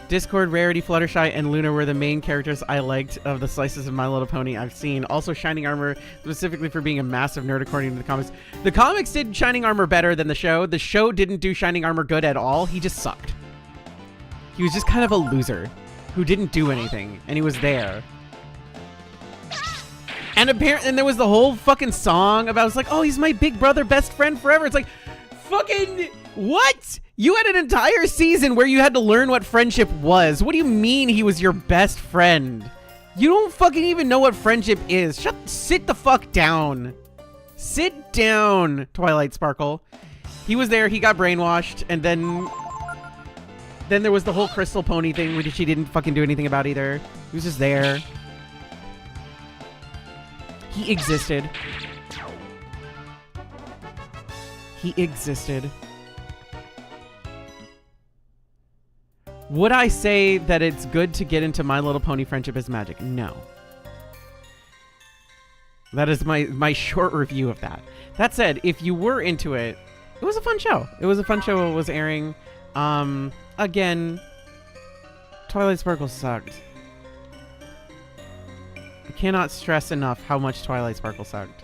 Discord, Rarity, Fluttershy, and Luna were the main characters I liked of the slices of My Little Pony I've seen. Also, Shining Armor, specifically for being a massive nerd according to the comics. The comics did Shining Armor better than the show. The show didn't do Shining Armor good at all. He just sucked. He was just kind of a loser who didn't do anything, and he was there. And apparently, and there was the whole fucking song about, it's like, oh, he's my big brother, best friend forever. It's like, fucking, what? You had an entire season where you had to learn what friendship was. What do you mean he was your best friend? You don't fucking even know what friendship is. Sit the fuck down. Sit down, Twilight Sparkle. He was there, he got brainwashed, and then there was the whole Crystal Pony thing, which she didn't fucking do anything about either. He was just there. He existed. He existed. Would I say that it's good to get into My Little Pony Friendship is Magic? No. That is my short review of that. That said, if you were into it, it was a fun show. It was a fun show. It was airing. Again, Twilight Sparkle sucked. I cannot stress enough how much Twilight Sparkle sucked.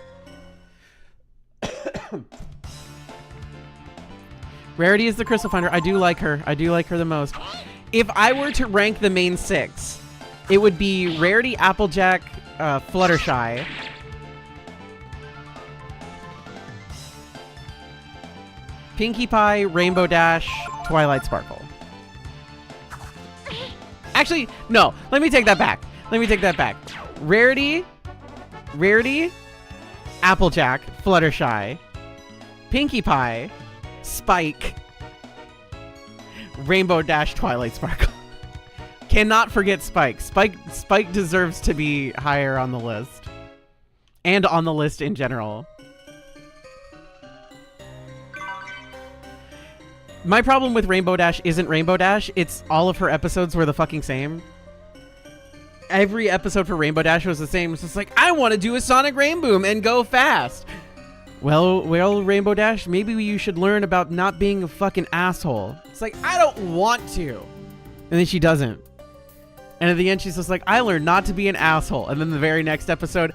Rarity is the Crystal Finder. I do like her. I do like her the most. If I were to rank the main six, it would be Rarity, Applejack, Fluttershy, Pinkie Pie, Rainbow Dash, Twilight Sparkle. Actually, no. Let me take that back. Rarity, Applejack, Fluttershy, Pinkie Pie, Spike, Rainbow Dash, Twilight Sparkle. Cannot forget Spike. Spike deserves to be higher on the list. And on the list in general. My problem with Rainbow Dash isn't Rainbow Dash. It's all of her episodes were the fucking same. Every episode for Rainbow Dash was the same. It's just like, I want to do a Sonic Rainboom and go fast. Well, Rainbow Dash, maybe you should learn about not being a fucking asshole. It's like, I don't want to. And then she doesn't. And at the end, she's just like, I learned not to be an asshole. And then the very next episode,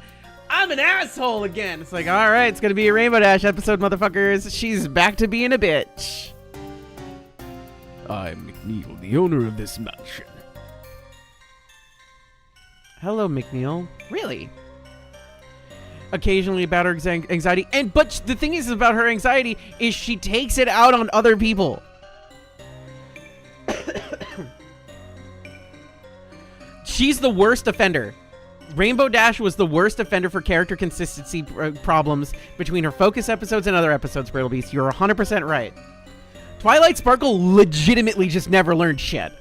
I'm an asshole again. It's like, all right, it's going to be a Rainbow Dash episode, motherfuckers. She's back to being a bitch. I'm McNeil, the owner of this mansion. Hello, McNeil. Really? Occasionally about her anxiety. But the thing is about her anxiety is she takes it out on other people. She's the worst offender. Rainbow Dash was the worst offender for character consistency problems between her focus episodes and other episodes, Brittle Beast. You're 100% right. Twilight Sparkle legitimately just never learned shit.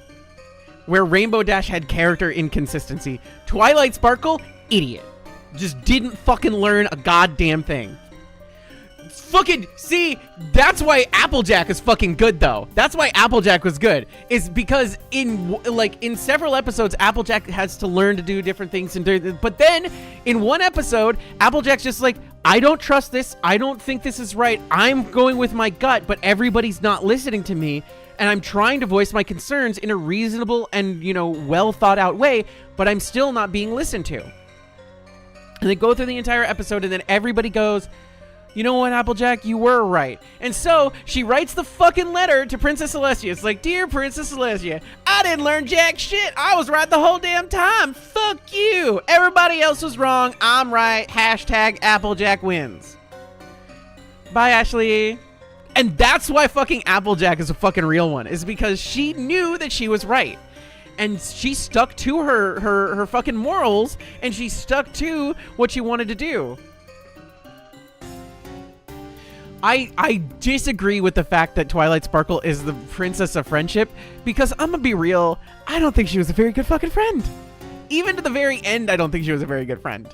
Where Rainbow Dash had character inconsistency. Twilight Sparkle, idiot. Just didn't fucking learn a goddamn thing. Fucking, see, that's why Applejack is fucking good, though. That's why Applejack was good. Is because in several episodes, Applejack has to learn to do different things. But then, in one episode, Applejack's just like, I don't trust this. I don't think this is right. I'm going with my gut, but everybody's not listening to me. And I'm trying to voice my concerns in a reasonable and, well thought out way, but I'm still not being listened to. And they go through the entire episode, and then everybody goes, you know what, Applejack, you were right. And so she writes the fucking letter to Princess Celestia. It's like, dear Princess Celestia, I didn't learn jack shit. I was right the whole damn time. Fuck you. Everybody else was wrong. I'm right. Hashtag Applejack wins. Bye, Ashley. And that's why fucking Applejack is a fucking real one, is because she knew that she was right. And she stuck to her fucking morals, and she stuck to what she wanted to do. I disagree with the fact that Twilight Sparkle is the princess of friendship, because I'm gonna be real, I don't think she was a very good fucking friend. Even to the very end, I don't think she was a very good friend.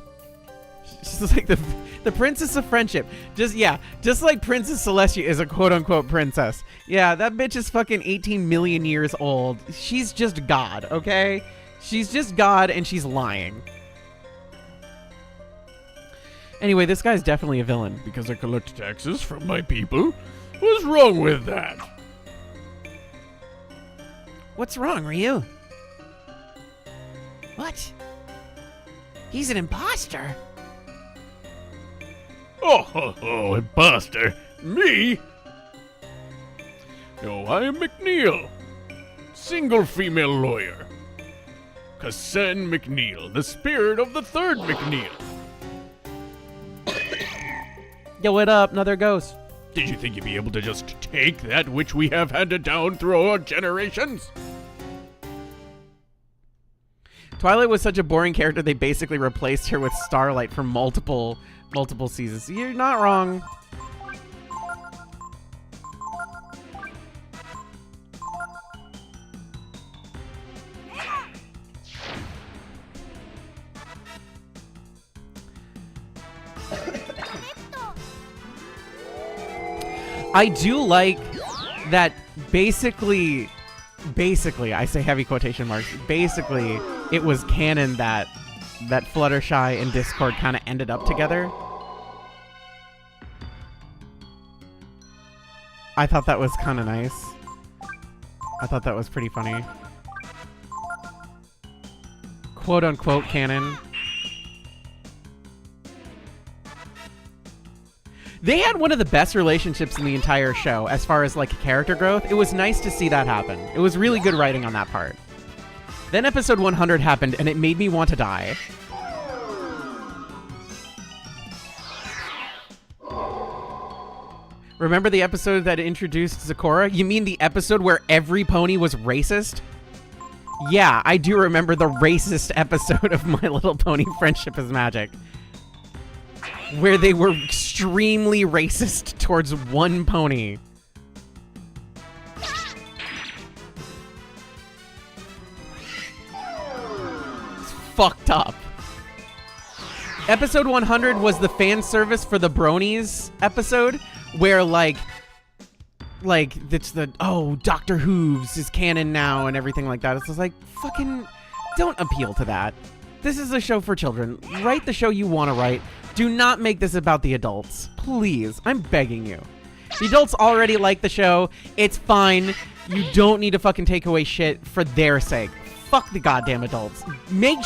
She's like the princess of friendship. Just like Princess Celestia is a quote-unquote princess. Yeah, that bitch is fucking 18 million years old. She's just God, okay? She's just God, and she's lying. Anyway, this guy's definitely a villain. Because I collect taxes from my people? What's wrong with that? What's wrong, Ryu? What? He's an imposter. Oh, imposter. Me? No, I am McNeil. Single female lawyer. Cassen McNeil, the spirit of the third McNeil. Yo, what up? Another ghost. Did you think you'd be able to just take that which we have handed down through our generations? Twilight was such a boring character, they basically replaced her with Starlight for multiple seasons. You're not wrong. I do like that basically, I say heavy quotation marks, basically, it was canon that Fluttershy and Discord kind of ended up together. I thought that was kind of nice. I thought that was pretty funny. Quote-unquote canon. They had one of the best relationships in the entire show as far as like character growth. It was nice to see that happen. It was really good writing on that part. Then episode 100 happened and it made me want to die. Remember the episode that introduced Zecora? You mean the episode where every pony was racist? Yeah, I do remember the racist episode of My Little Pony Friendship is Magic, where they were extremely racist towards one pony. It's fucked up. Episode 100 was the fan service for the Bronies episode, where like it's the, oh, Dr. Hooves is canon now and everything like that. It's just like, fucking don't appeal to that. This is a show for children. Write the show you want to write. Do not make this about the adults. Please, I'm begging you. The adults already like the show. It's fine. You don't need to fucking take away shit for their sake. Fuck the goddamn adults. Make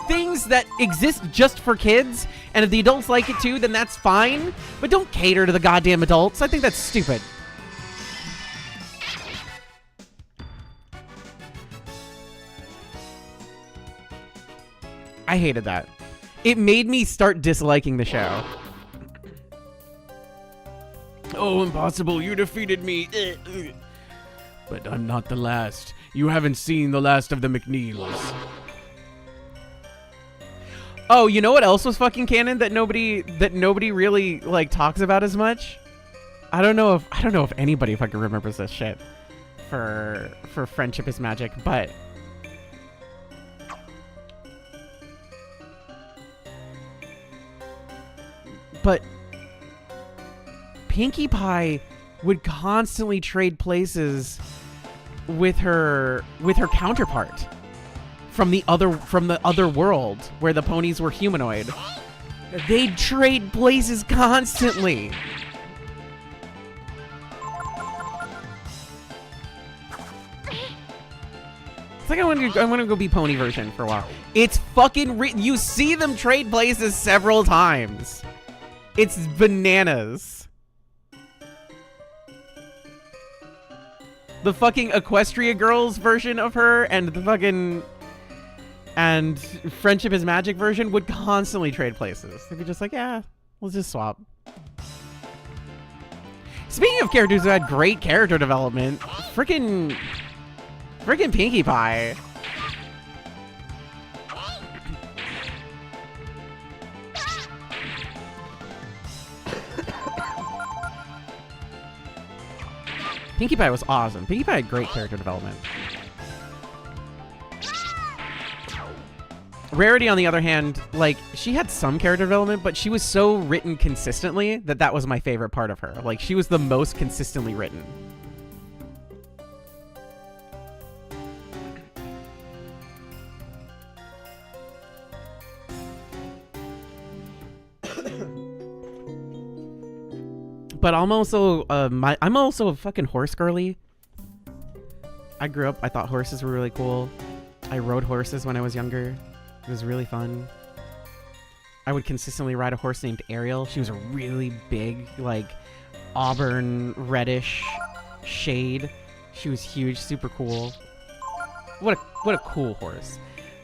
things that exist just for kids, and if the adults like it too, then that's fine. But don't cater to the goddamn adults. I think that's stupid. I hated that. It made me start disliking the show. Oh, impossible, you defeated me. But I'm not the last. You haven't seen the last of the McNeils. Oh, you know what else was fucking canon that nobody really like talks about as much? I don't know if anybody fucking remembers this shit for Friendship is Magic, but Pinkie Pie would constantly trade places with her counterpart from the other world where the ponies were humanoid. They'd trade places constantly. It's like I want to go be pony version for a while. It's fucking you see them trade places several times. It's bananas. The fucking Equestria Girls version of her and the fucking and Friendship is Magic version would constantly trade places. They'd be just like, yeah, let's just swap. Speaking of characters who had great character development, freaking Pinkie Pie. Pinkie Pie was awesome. Pinkie Pie had great character development. Rarity, on the other hand, like, she had some character development, but she was so written consistently that that was my favorite part of her. Like, she was the most consistently written. But I'm also I'm also a fucking horse girly. I grew up, I thought horses were really cool. I rode horses when I was younger. It was really fun. I would consistently ride a horse named Ariel. She was a really big, like, auburn reddish shade. She was huge, super cool. What a cool horse.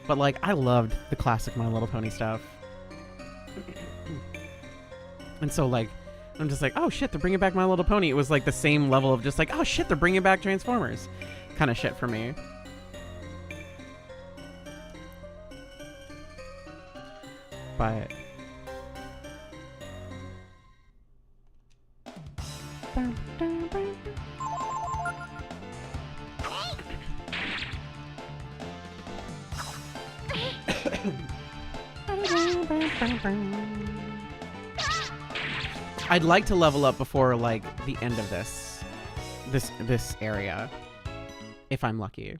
But like, I loved the classic My Little Pony stuff. And so like, I'm just like, oh shit, they're bringing back My Little Pony. It was like the same level of just like, oh shit, they're bringing back Transformers kind of shit for me. But I'd like to level up before like the end of this area, if I'm lucky.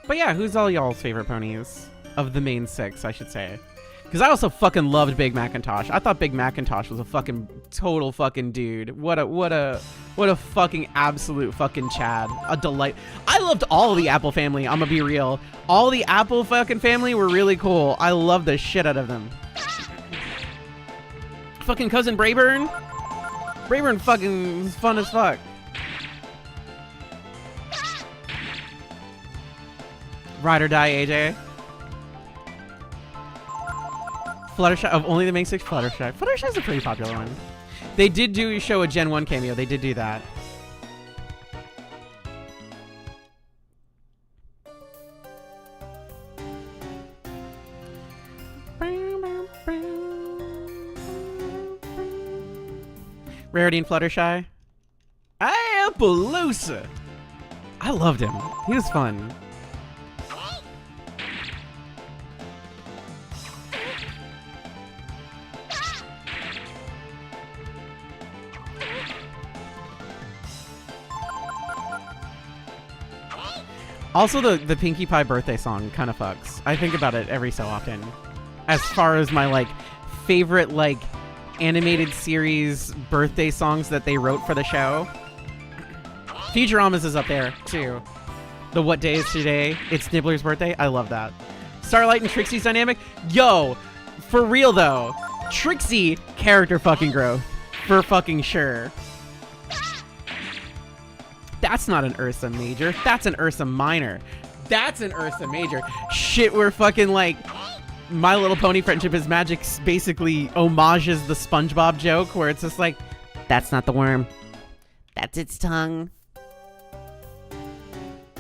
But yeah, who's all y'all's favorite ponies? Of the main 6, I should say. Because I also fucking loved Big Macintosh. I thought Big Macintosh was a fucking total fucking dude. What a fucking absolute fucking Chad. A delight. I loved all of the Apple family, I'm gonna be real. All the Apple fucking family were really cool. I loved the shit out of them. Fucking cousin Brayburn. Brayburn fucking was fun as fuck. Ride or Die AJ. Fluttershy, of only the main 6, Fluttershy. Fluttershy's a pretty popular one. They did show a Gen 1 cameo. They did do that. Rarity and Fluttershy. Appaloosa. I loved him. He was fun. Also, the Pinkie Pie birthday song kind of fucks. I think about it every so often. As far as my, like, favorite, like, animated series birthday songs that they wrote for the show. Futurama's is up there, too. The What Day Is Today? It's Nibbler's birthday. I love that. Starlight and Trixie's dynamic. Yo, for real, though. Trixie, character fucking growth. For fucking sure. That's not an Ursa Major. That's an Ursa Minor. That's an Ursa Major. Shit, we're fucking like... My Little Pony Friendship is Magic basically homages the SpongeBob joke where it's just like, that's not the worm. That's its tongue.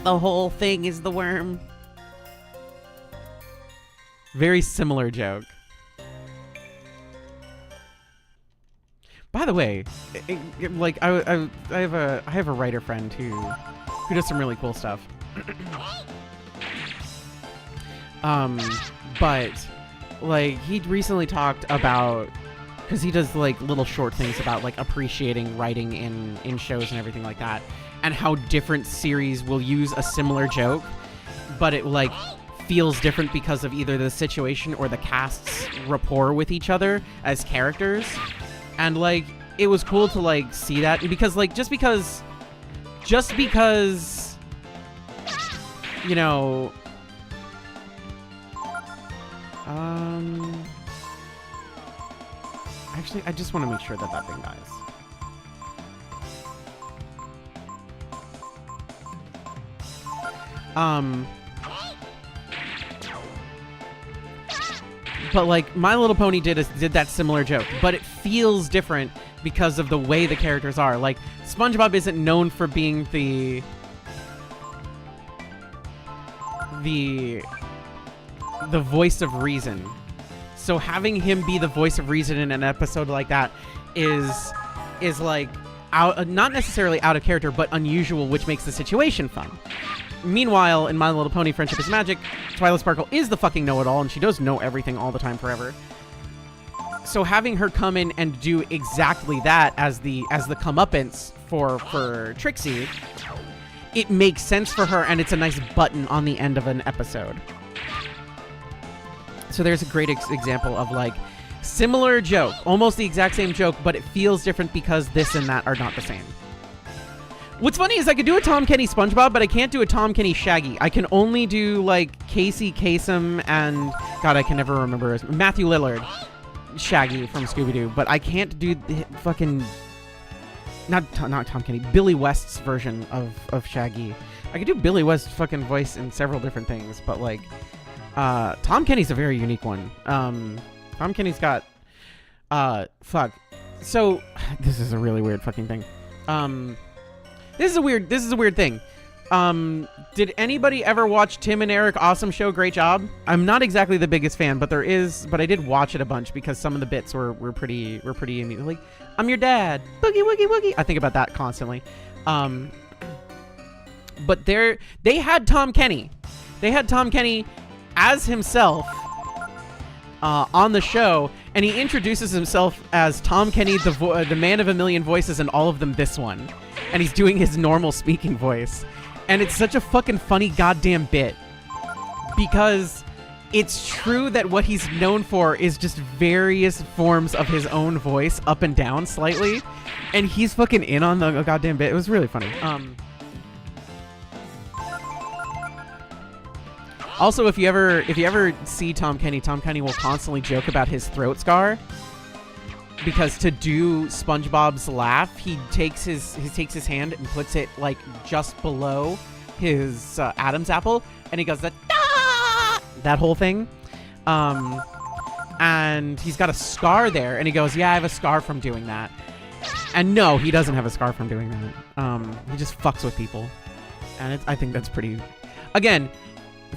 The whole thing is the worm. Very similar joke. By the way, like I have a writer friend who does some really cool stuff. But like he recently talked about, because he does like little short things about like appreciating writing in shows and everything like that, and how different series will use a similar joke, but it like feels different because of either the situation or the cast's rapport with each other as characters. And like it was cool to like see that, because like just because you know, Actually, I just want to make sure that that thing dies. But like My Little Pony did that similar joke, but it feels different because of the way the characters are. Like SpongeBob isn't known for being the voice of reason. So having him be the voice of reason in an episode like that is like not necessarily out of character, but unusual, which makes the situation fun. Meanwhile, in My Little Pony Friendship is Magic, Twyla Sparkle is the fucking know-it-all, and she does know everything all the time forever. So having her come in and do exactly that as the comeuppance for Trixie, it makes sense for her, and it's a nice button on the end of an episode. So there's a great example of like similar joke, almost the exact same joke, but it feels different because this and that are not the same. What's funny is I could do a Tom Kenny SpongeBob, but I can't do a Tom Kenny Shaggy. I can only do like Casey Kasem and God, I can never remember his Matthew Lillard Shaggy from Scooby-Doo, but I can't do the fucking not Tom Kenny, Billy West's version of Shaggy. I could do Billy West's fucking voice in several different things, but like Tom Kenny's a very unique one. Tom Kenny's got fuck. So this is a really weird fucking thing. This is a weird thing. Did anybody ever watch Tim and Eric Awesome Show? Great job. I'm not exactly the biggest fan, but I did watch it a bunch because some of the bits were pretty like, I'm your dad. Boogie woogie woogie. I think about that constantly. But they had Tom Kenny. They had Tom Kenny as himself on the show, and he introduces himself as Tom Kenny, the man of a million voices, and all of them this one. And he's doing his normal speaking voice. And it's such a fucking funny goddamn bit. Because it's true that what he's known for is just various forms of his own voice, up and down slightly. And he's fucking in on the goddamn bit. It was really funny. Also, if you ever see Tom Kenny will constantly joke about his throat scar. Because to do SpongeBob's laugh, he takes his hand and puts it like just below his Adam's apple, and he goes that whole thing, and he's got a scar there, and he goes, "Yeah, I have a scar from doing that." And no, he doesn't have a scar from doing that. He just fucks with people, and I think that's pretty. Again,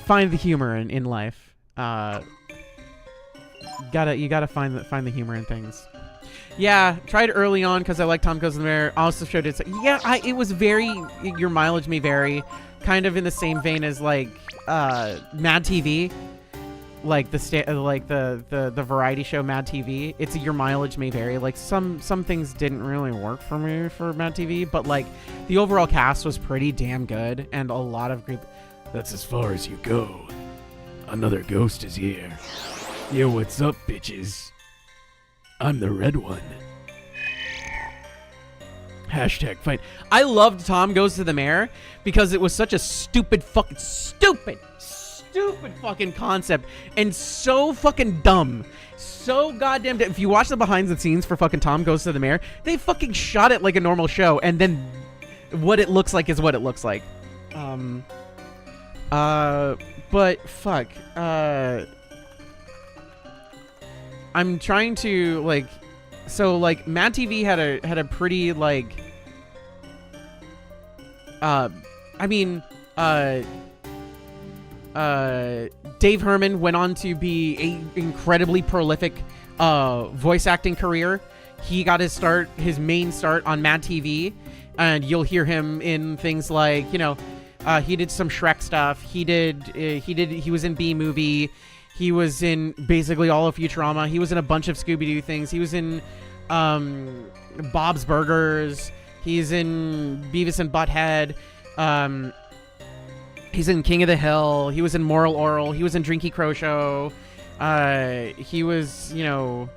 find the humor in life. You gotta find the humor in things. Yeah, tried early on because I like Tom Goes to the Mayor. Also showed it. Yeah, it was very. Your mileage may vary, kind of in the same vein as like Mad TV, like the variety show Mad TV. It's your mileage may vary. Like some things didn't really work for me for Mad TV, but like the overall cast was pretty damn good, and a lot of group. That's as far as you go. Another ghost is here. Yo, what's up, bitches? I'm the red one. Hashtag fight. I loved Tom Goes to the Mayor because it was such a stupid fucking concept and so fucking dumb. So goddamn dumb. If you watch the behind the scenes for fucking Tom Goes to the Mayor, they fucking shot it like a normal show, and then what it looks like is what it looks like. But fuck. I'm trying to like, so like Mad TV had a pretty like, Dave Herman went on to be a incredibly prolific voice acting career. He got his main start on Mad TV, and you'll hear him in things like, you know, he did some Shrek stuff. He was in B Movie. He was in basically all of Futurama. He was in a bunch of Scooby-Doo things. He was in Bob's Burgers. He's in Beavis and Butthead. He's in King of the Hill. He was in Moral Oral. He was in Drinky Crow Show. He was, you know,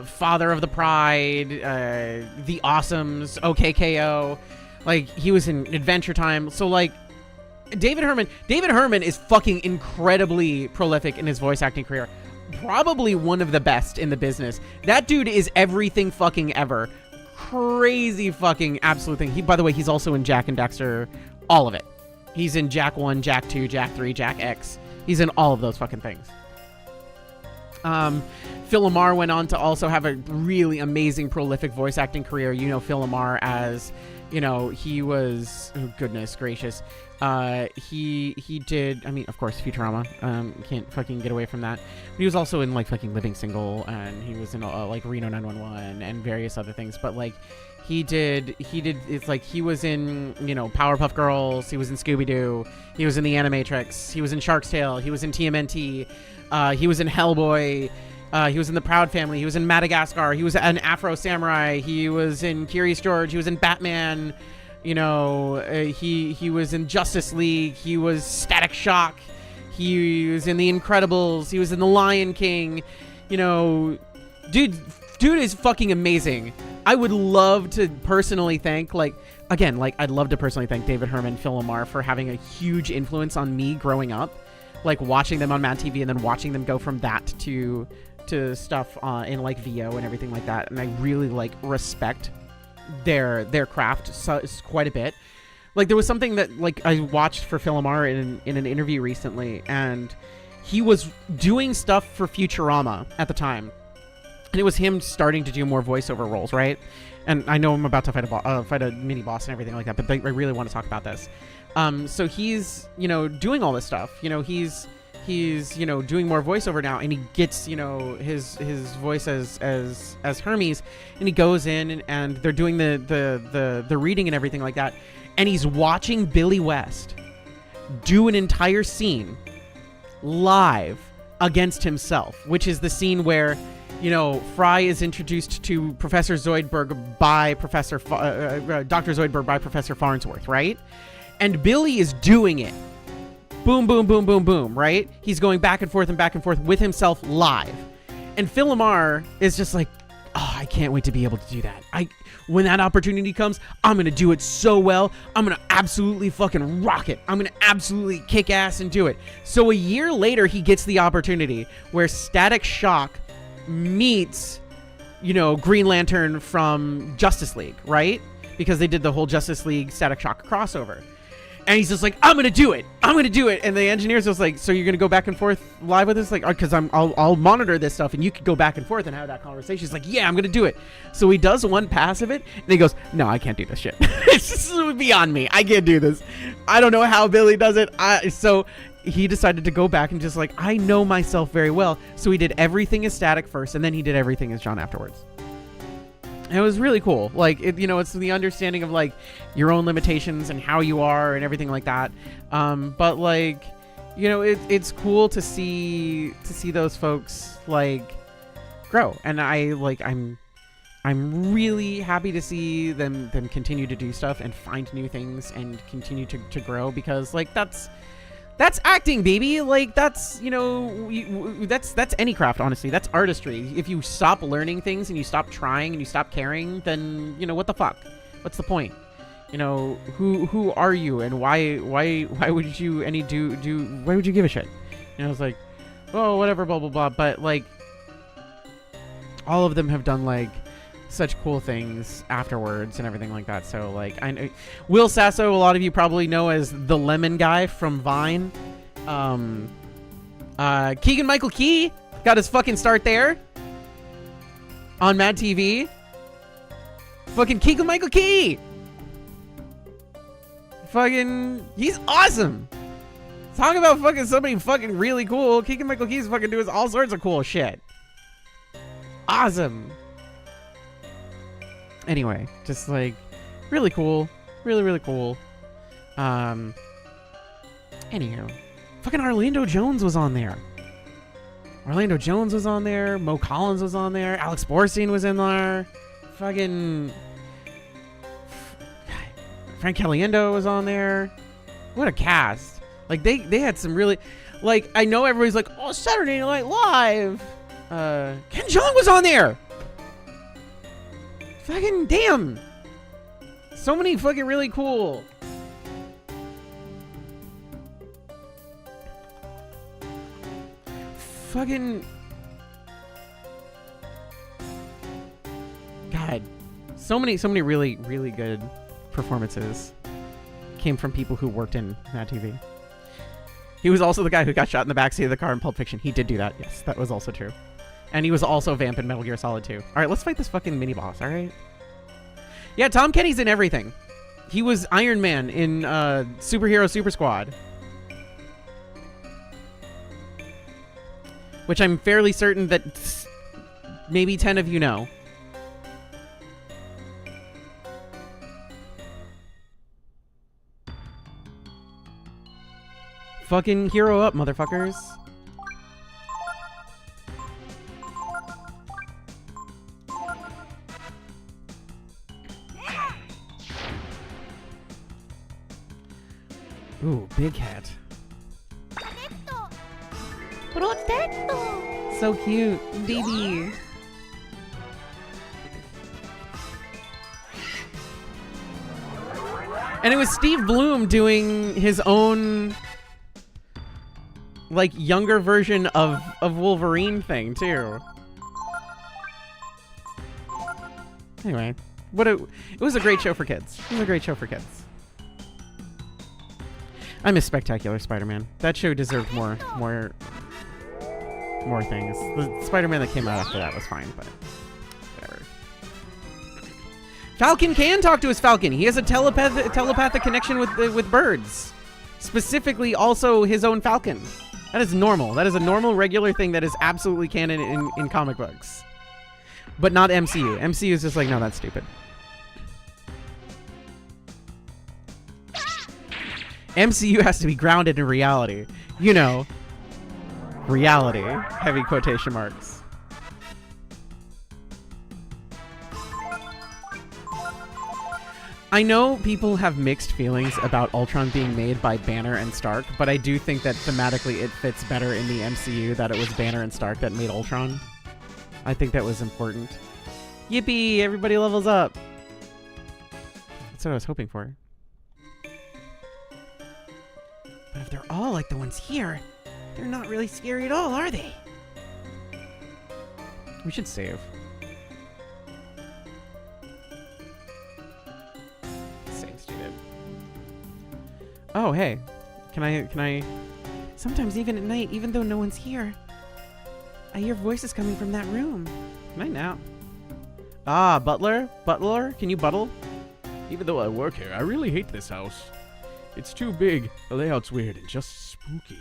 Father of the Pride, The Awesomes, OKKO. Like, he was in Adventure Time. So, like, David Herman is fucking incredibly prolific in his voice acting career. probably one of the best in the business. That dude is everything fucking ever. Crazy fucking absolute thing. He, by the way, he's also in Jack and Dexter, all of it. He's in Jack 1, Jack 2, Jack 3, Jack X. He's in all of those fucking things. Phil Lamar went on to also have a really amazing, prolific voice acting career. You know Phil Lamar as, you know, he was, oh, goodness gracious. He did, I mean, of course, Futurama. Can't fucking get away from that. But he was also in, like, fucking Living Single, and he was in, like, Reno 911 and various other things. But, like, he did, it's like he was in, you know, Powerpuff Girls. He was in Scooby-Doo. He was in The Animatrix. He was in Shark's Tale. He was in TMNT. He was in Hellboy. He was in The Proud Family. He was in Madagascar. He was an Afro Samurai. He was in Curious George. He was in Batman. You know, he was in Justice League. He was Static Shock. He was in The Incredibles. He was in The Lion King. You know, dude is fucking amazing. I would love to personally thank, like, again, like, I'd love to personally thank David Herman, Phil Lamar for having a huge influence on me growing up. Like, watching them on Mad TV and then watching them go from that to stuff in, like, VO and everything like that. And I really, like, respect their craft quite a bit. Like, there was something that, like, I watched for Phil Lamar in an interview recently, and he was doing stuff for Futurama at the time. And it was him starting to do more voiceover roles, right? And I know I'm about to fight a mini boss and everything like that, but I really want to talk about this. So he's, you know, doing all this stuff. You know, he's you know, doing more voiceover now, and he gets, you know, his voice as Hermes, and he goes in and they're doing the reading and everything like that, and he's watching Billy West do an entire scene live against himself, which is the scene where, you know, Fry is introduced to Professor Zoidberg by Dr. Zoidberg by Professor Farnsworth, right? And Billy is doing it. Boom, boom, boom, boom, boom, right? He's going back and forth with himself live. And Phil Lamar is just like, oh, I can't wait to be able to do that. When that opportunity comes, I'm going to do it so well. I'm going to absolutely fucking rock it. I'm going to absolutely kick ass and do it. So a year later, he gets the opportunity where Static Shock meets, you know, Green Lantern from Justice League, right? Because they did the whole Justice League Static Shock crossover. And he's just like, I'm gonna do it. And the engineers was like, so you're gonna go back and forth live with us? Like, because I'll monitor this stuff, and you could go back and forth and have that conversation. He's like, yeah, I'm gonna do it. So he does one pass of it, and he goes, no, I can't do this shit. It's just beyond me. I can't do this. I don't know how Billy does it. So he decided to go back and just like, I know myself very well. So he did everything as Static first, and then he did everything as John afterwards. And it was really cool. Like, you know, it's the understanding of, like, your own limitations and how you are and everything like that. But, like, you know, it's cool to see those folks, like, grow. And I'm really happy to see them continue to do stuff and find new things and continue to grow, because, like, that's acting, baby. Like, that's, you know, that's any craft, honestly. That's artistry. If you stop learning things and you stop trying and you stop caring, then, you know, what the fuck? What's the point? You know, who are you, and why would you why would you give a shit? You know, it's like, oh, whatever, blah blah blah. But, like, all of them have done, like, such cool things afterwards and everything like that. So, like, I know Will Sasso, a lot of you probably know as the Lemon Guy from Vine. Keegan Michael Key got his fucking start there on Mad TV. Fucking Keegan Michael Key, fucking, he's awesome. Talk about fucking somebody fucking really cool. Keegan Michael Key's fucking doing all sorts of cool shit. Awesome. Anyway, just, like, really cool. Really, really cool. Anywho. Fucking Orlando Jones was on there. Mo Collins was on there. Alex Borstein was in there. Fucking Frank Caliendo was on there. What a cast. Like, they had some really, like, I know everybody's like, oh, Saturday Night Live. Ken Jeong was on there. Fucking damn. So many fucking really cool. Fucking God, so many really, really good performances came from people who worked in Mad TV. He was also the guy who got shot in the backseat of the car in Pulp Fiction. He did do that. Yes, that was also true. And he was also Vamp in Metal Gear Solid 2. All right, let's fight this fucking mini boss. All right. Yeah, Tom Kenny's in everything. He was Iron Man in Superhero Super Squad, which I'm fairly certain that maybe 10 of you know. Fucking hero up, motherfuckers. Ooh, big hat. Protetto. So cute, baby. And it was Steve Bloom doing his own, like, younger version of Wolverine thing too. Anyway, it was a great show for kids. It was a great show for kids. I miss Spectacular Spider-Man. That show deserved more things. The Spider-Man that came out after that was fine, but whatever. Falcon can talk to his Falcon. He has a telepathic connection with birds. Specifically, also his own Falcon. That is normal. That is a normal, regular thing that is absolutely canon in comic books. But not MCU. MCU is just like, no, that's stupid. MCU has to be grounded in reality. You know, reality. Heavy quotation marks. I know people have mixed feelings about Ultron being made by Banner and Stark, but I do think that thematically it fits better in the MCU that it was Banner and Stark that made Ultron. I think that was important. Yippee! Everybody levels up! That's what I was hoping for. But if they're all like the ones here, they're not really scary at all, are they? We should save. Save, stupid. Oh, hey. Can I... Sometimes even at night, even though no one's here, I hear voices coming from that room. Night now. Ah, Butler? Butler? Can you buttle? Even though I work here, I really hate this house. It's too big, the layout's weird, and just spooky.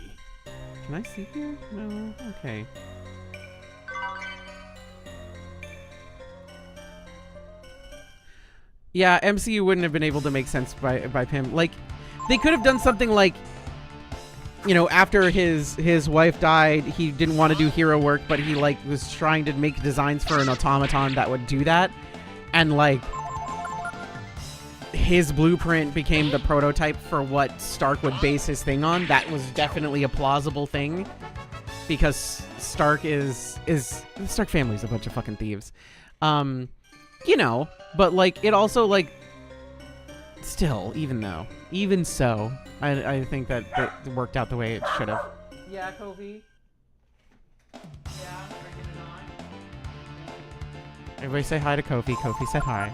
Can I sleep here? No? Okay. Yeah, MCU wouldn't have been able to make sense by Pym. Like, they could have done something like, you know, after his wife died, he didn't want to do hero work, but he, like, was trying to make designs for an automaton that would do that. And, like, his blueprint became the prototype for what Stark would base his thing on. That was definitely a plausible thing, because Stark the Stark family is a bunch of fucking thieves. You know, but like it also like still, even so, I think that it worked out the way it should have. Yeah, Kofi. Yeah, bringing it on. Everybody say hi to Kofi. Kofi said hi.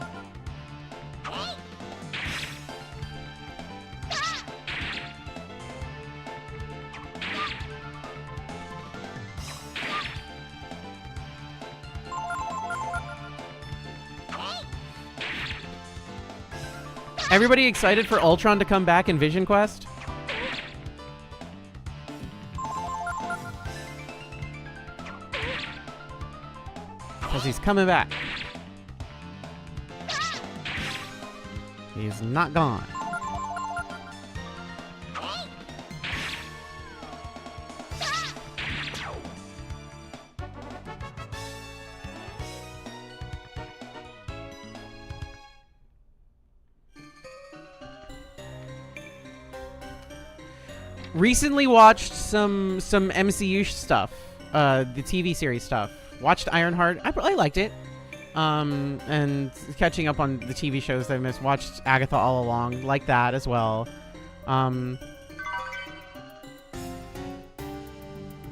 Everybody excited for Ultron to come back in Vision Quest? Because he's coming back. He's not gone. Recently watched some MCU stuff, the TV series stuff. Watched Ironheart. I liked it. And catching up on the TV shows that I missed. Watched Agatha All Along. Like that as well.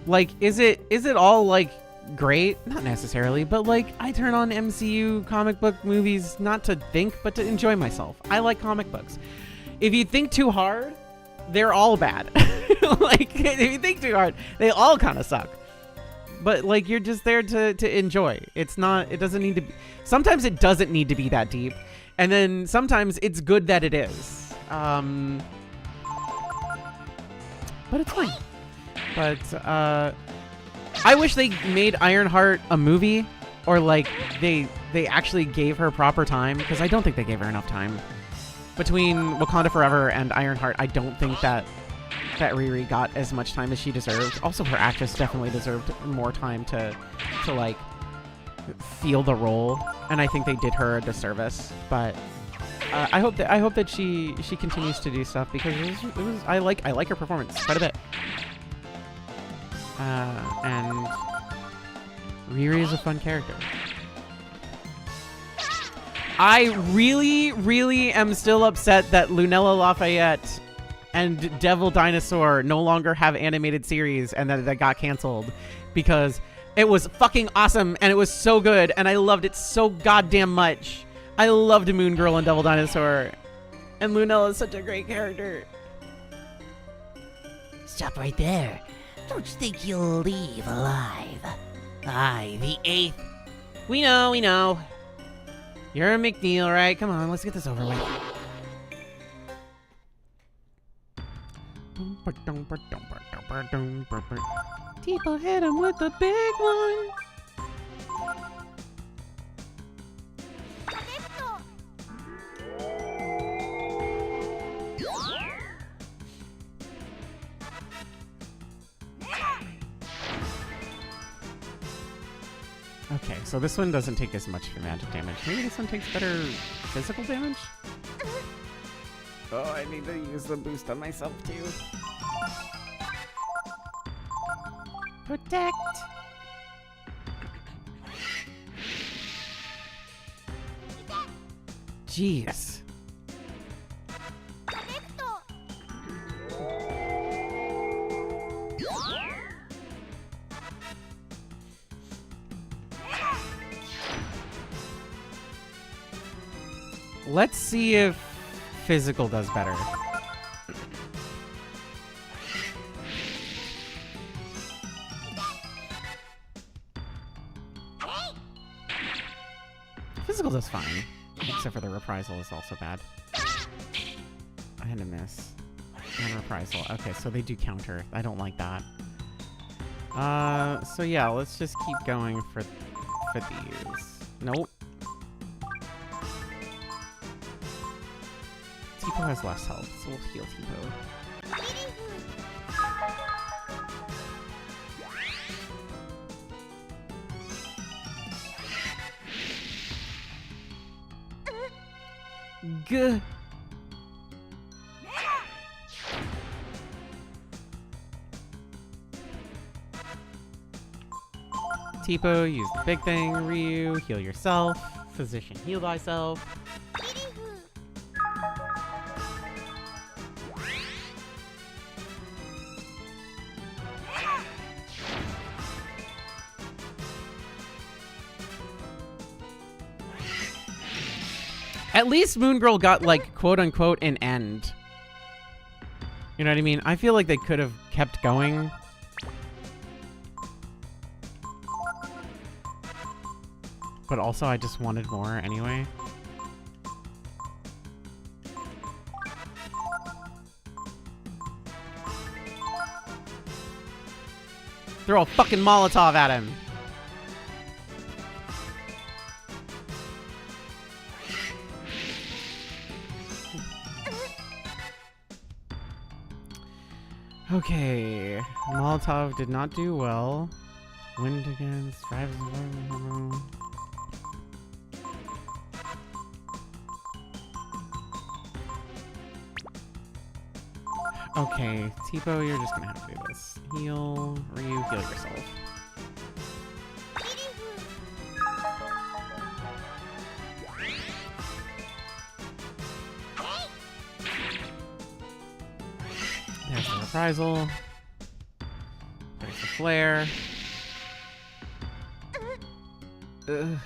Like, is it all like great, not necessarily, but like I turn on MCU comic book movies not to think, but to enjoy myself. I like comic books. If you think too hard, they're all bad. Like if you think too hard, they all kind of suck. But like you're just there to enjoy. It's not. It doesn't need to be. Sometimes it doesn't need to be that deep, and then sometimes it's good that it is. But it's fine. But I wish they made Ironheart a movie, or like they actually gave her proper time, because I don't think they gave her enough time. Between Wakanda Forever and Ironheart, I don't think that Riri got as much time as she deserved. Also, her actress definitely deserved more time to like feel the role, and I think they did her a disservice. But I hope that she continues to do stuff, because it was I like her performance quite a bit. And Riri is a fun character. I really, really am still upset that Lunella Lafayette and Devil Dinosaur no longer have animated series, and that got canceled, because it was fucking awesome and it was so good and I loved it so goddamn much. I loved Moon Girl and Devil Dinosaur, and Lunella is such a great character. Stop right there. Don't you think you'll leave alive? I, the 8th. We know. You're a McNeil, right? Come on, let's get this over with. Tipo hit him with the big one. Okay, so this one doesn't take as much magic damage. Maybe this one takes better physical damage? Oh, I need to use the boost on myself too. Protect! Jeez. Let's see if physical does better. Physical does fine, except for the reprisal is also bad. I had to miss. And reprisal. Okay, so they do counter. I don't like that. So yeah, let's just keep going for these. Nope. Tipo has less health, so we'll heal Tipo. Good. Tipo, use the big thing. Ryu, heal yourself. Physician, heal thyself. At least Moon Girl got, like, quote-unquote, an end. You know what I mean? I feel like they could have kept going. But also, I just wanted more anyway. Throw a fucking Molotov at him. Okay, Molotov did not do well. Wind against, drives. Okay, Tipo, you're just gonna have to do this. Heal, Ryu, heal yourself. There's the reprisal. There's the flare. Ugh.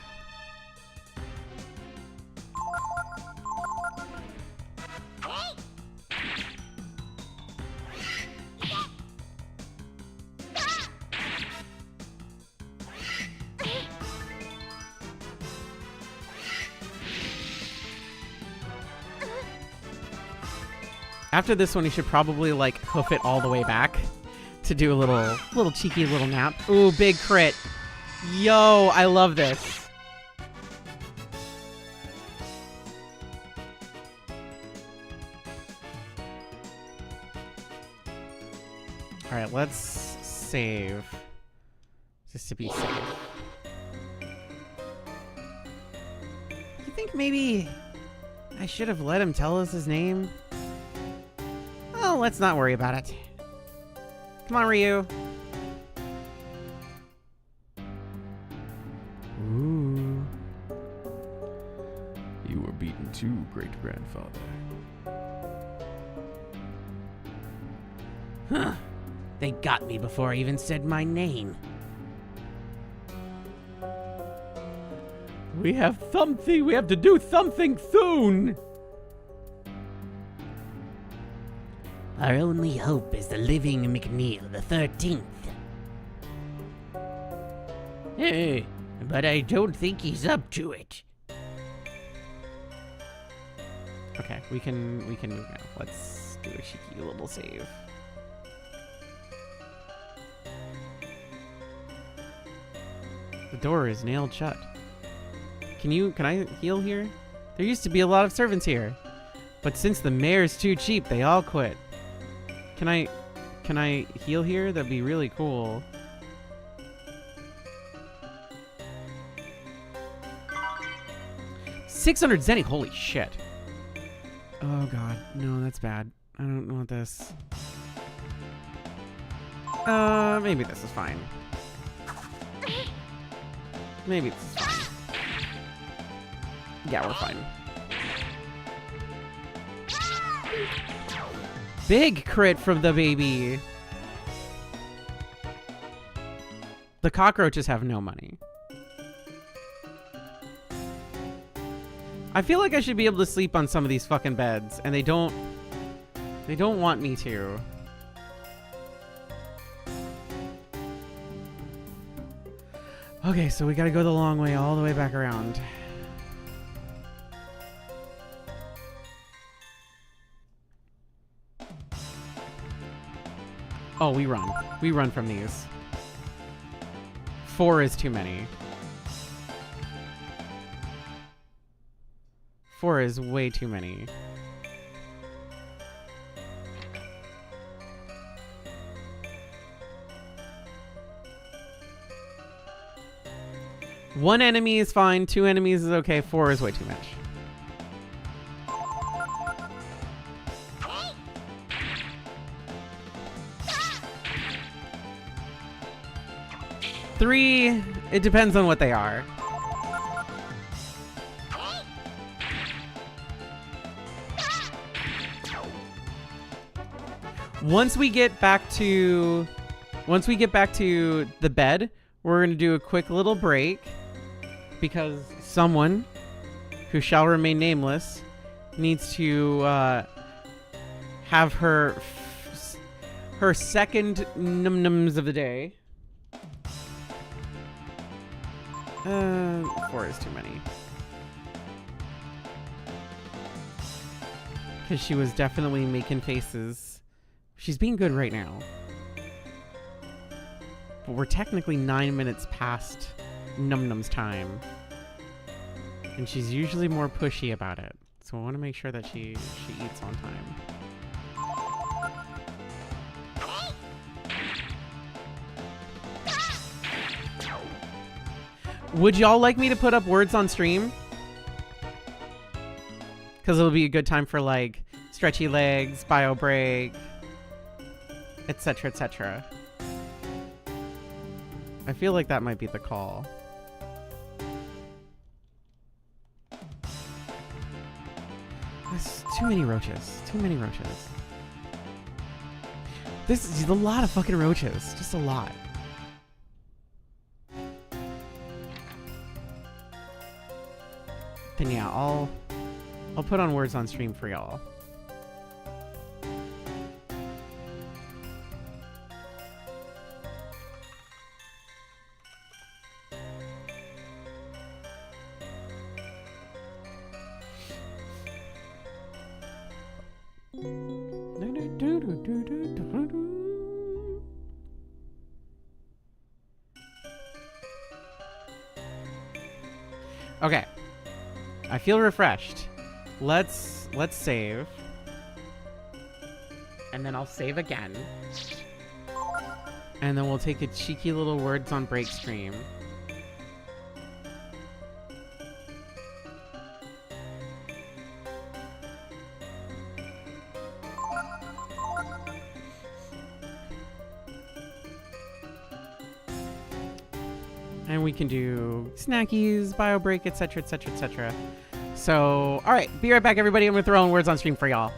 After this one, you should probably like hoof it all the way back to do a little cheeky little nap. Ooh, big crit. Yo, I love this. All right, let's save just to be safe. You think maybe I should have let him tell us his name? Oh, let's not worry about it. Come on, Ryu. Ooh. You were beaten too, great-grandfather. Huh. They got me before I even said my name. We have something. We have to do something soon. Our only hope is the living McNeil the 13th. Hey, but I don't think he's up to it. Okay, we can move now. Let's do a cheeky little save. The door is nailed shut. Can I heal here? There used to be a lot of servants here, but since the mayor's too cheap, they all quit. Can I heal here? That'd be really cool. $600 zenny. Holy shit. Oh god, no, that's bad. I don't want this. Maybe this is fine. Maybe this is fine. Yeah, we're fine. Big crit from the baby. The cockroaches have no money. I feel like I should be able to sleep on some of these fucking beds, and they don't want me to. Okay, so we gotta go the long way all the way back around. Oh, we run. We run from these. 4 is too many. 4 is way too many. One enemy is fine, 2 enemies is okay, 4 is way too much. Three, it depends on what they are. Once we get back to the bed, we're gonna do a quick little break because someone who shall remain nameless needs to have her second num-nums of the day. 4 is too many. Because she was definitely making faces. She's being good right now. But we're technically 9 minutes past Num-Num's time. And she's usually more pushy about it. So I want to make sure that she eats on time. Would y'all like me to put up words on stream? Because it'll be a good time for like stretchy legs, bio break, etc., etc. I feel like that might be the call. There's too many roaches. Too many roaches. This is a lot of fucking roaches. Just a lot. then yeah, I'll put on words on stream for y'all. Okay. I feel refreshed. Let's save. And then I'll save again. And then we'll take a cheeky little words on break stream. And we can do snackies, bio break, etc., etc., etc. So, all right, be right back, everybody. I'm gonna throw in words on stream for y'all.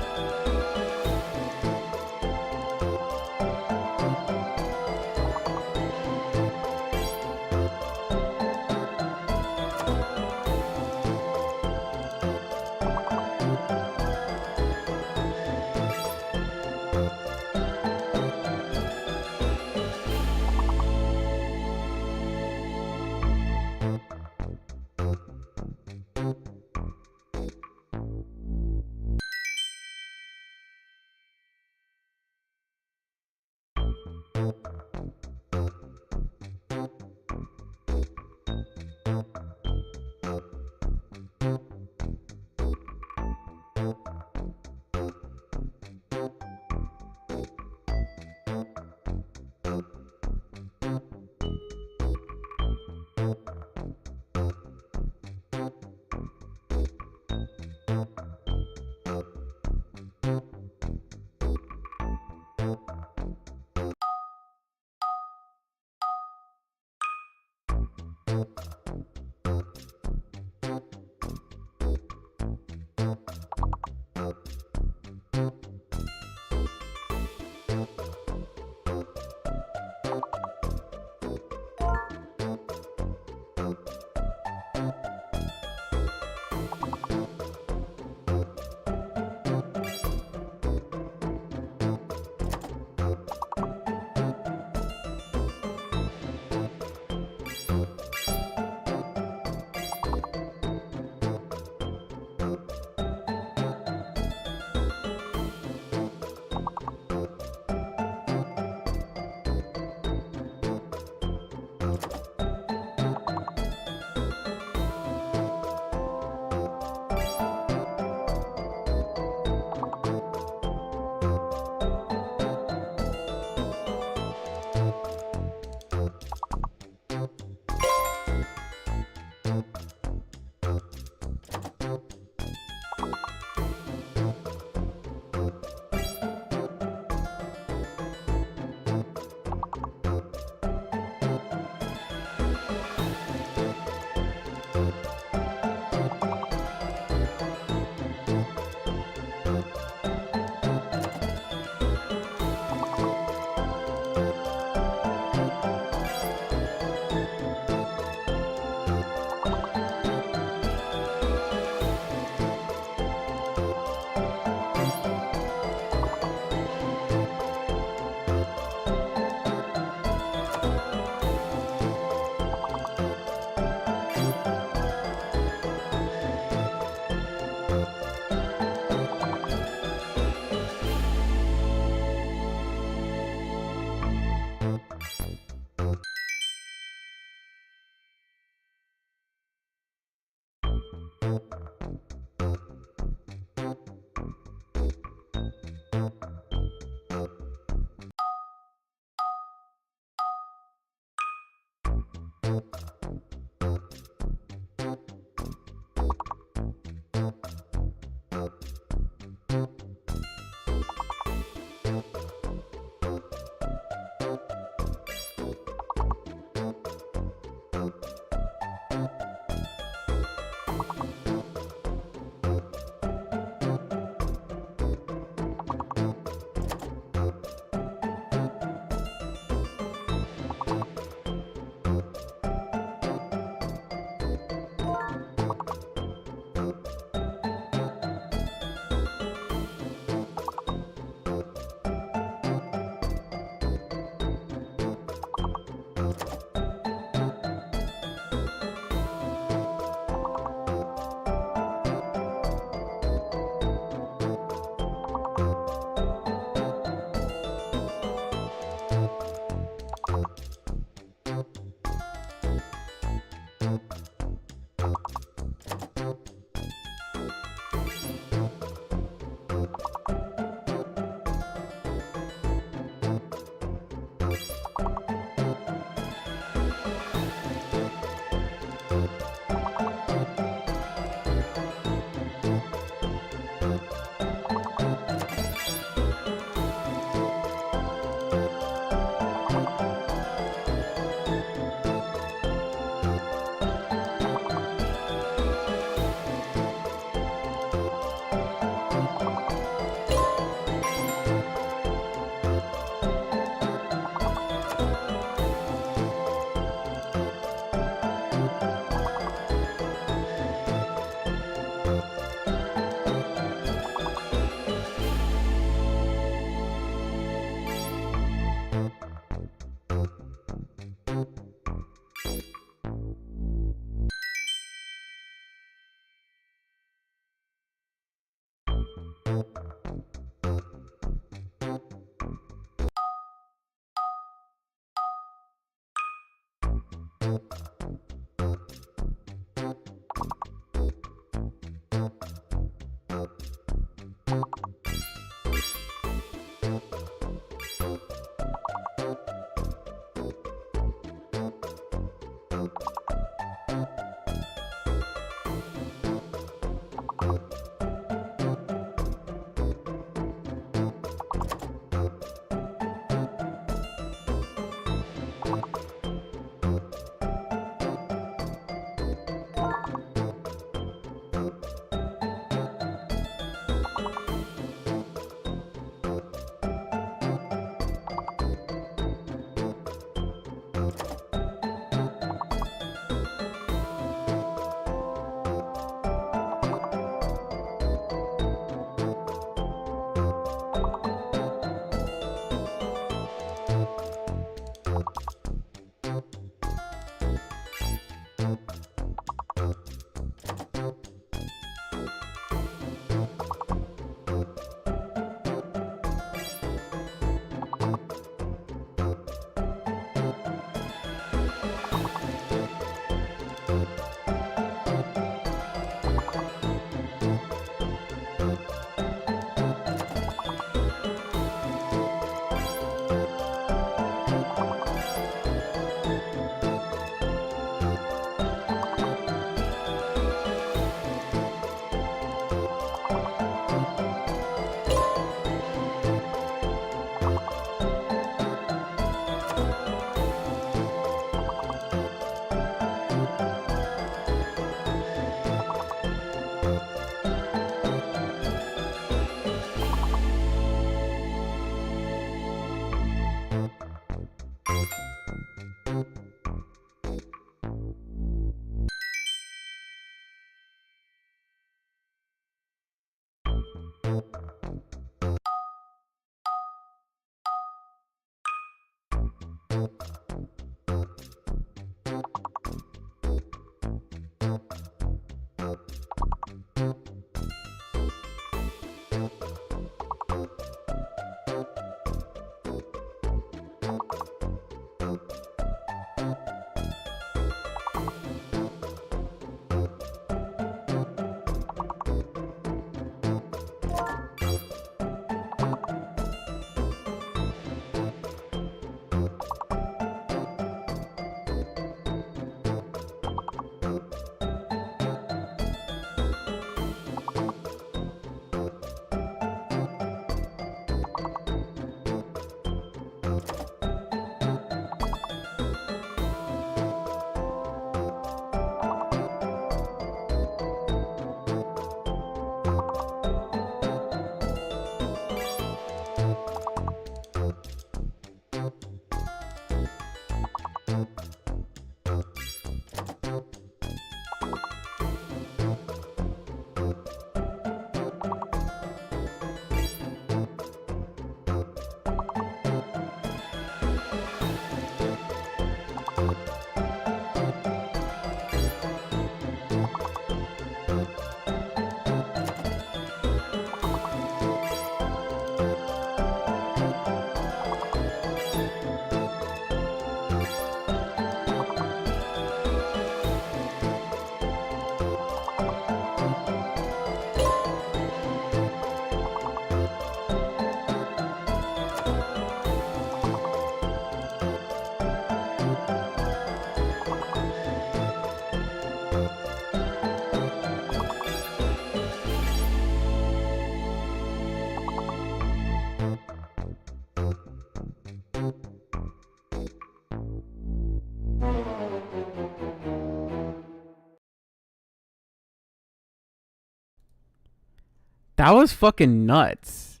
That was fucking nuts.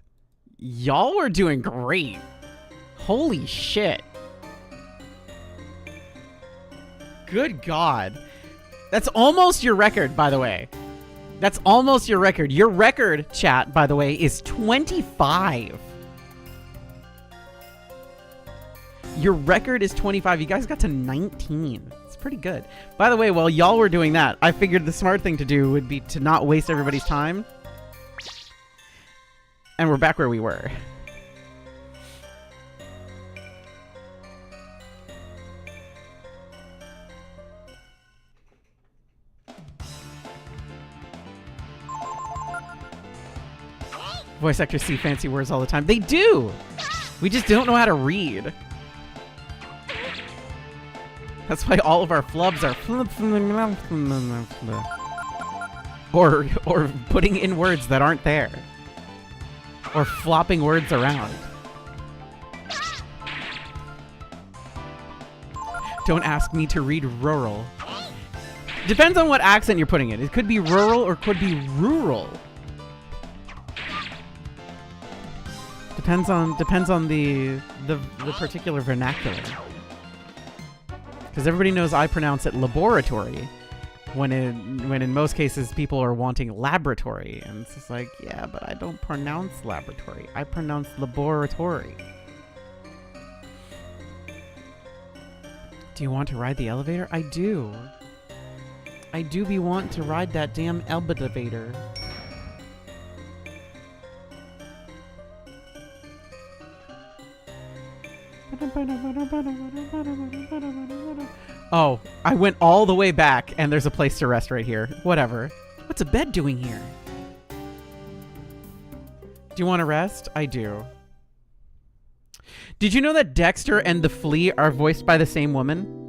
Y'all were doing great. Holy shit. Good God. That's almost your record, by the way. That's almost your record. Your record, chat, by the way, is 25. Your record is 25. You guys got to 19. It's pretty good. By the way, while y'all were doing that, I figured the smart thing to do would be to not waste everybody's time. And we're back where we were. Voice actors see fancy words all the time. They do! We just don't know how to read. That's why all of our flubs are or putting in words that aren't there. Or flopping words around. Don't ask me to read rural. Depends on what accent you're putting in. It could be rural or could be rural. Depends on the particular vernacular. Because everybody knows I pronounce it laboratory, when in most cases people are wanting laboratory, and it's just like, yeah, but I don't pronounce laboratory. I pronounce laboratory. Do you want to ride the elevator? I do. I do be want to ride that damn elevator. Oh, I went all the way back and there's a place to rest right here. Whatever. What's a bed doing here? Do you want to rest? I do. Did you know that Dexter and the Flea are voiced by the same woman?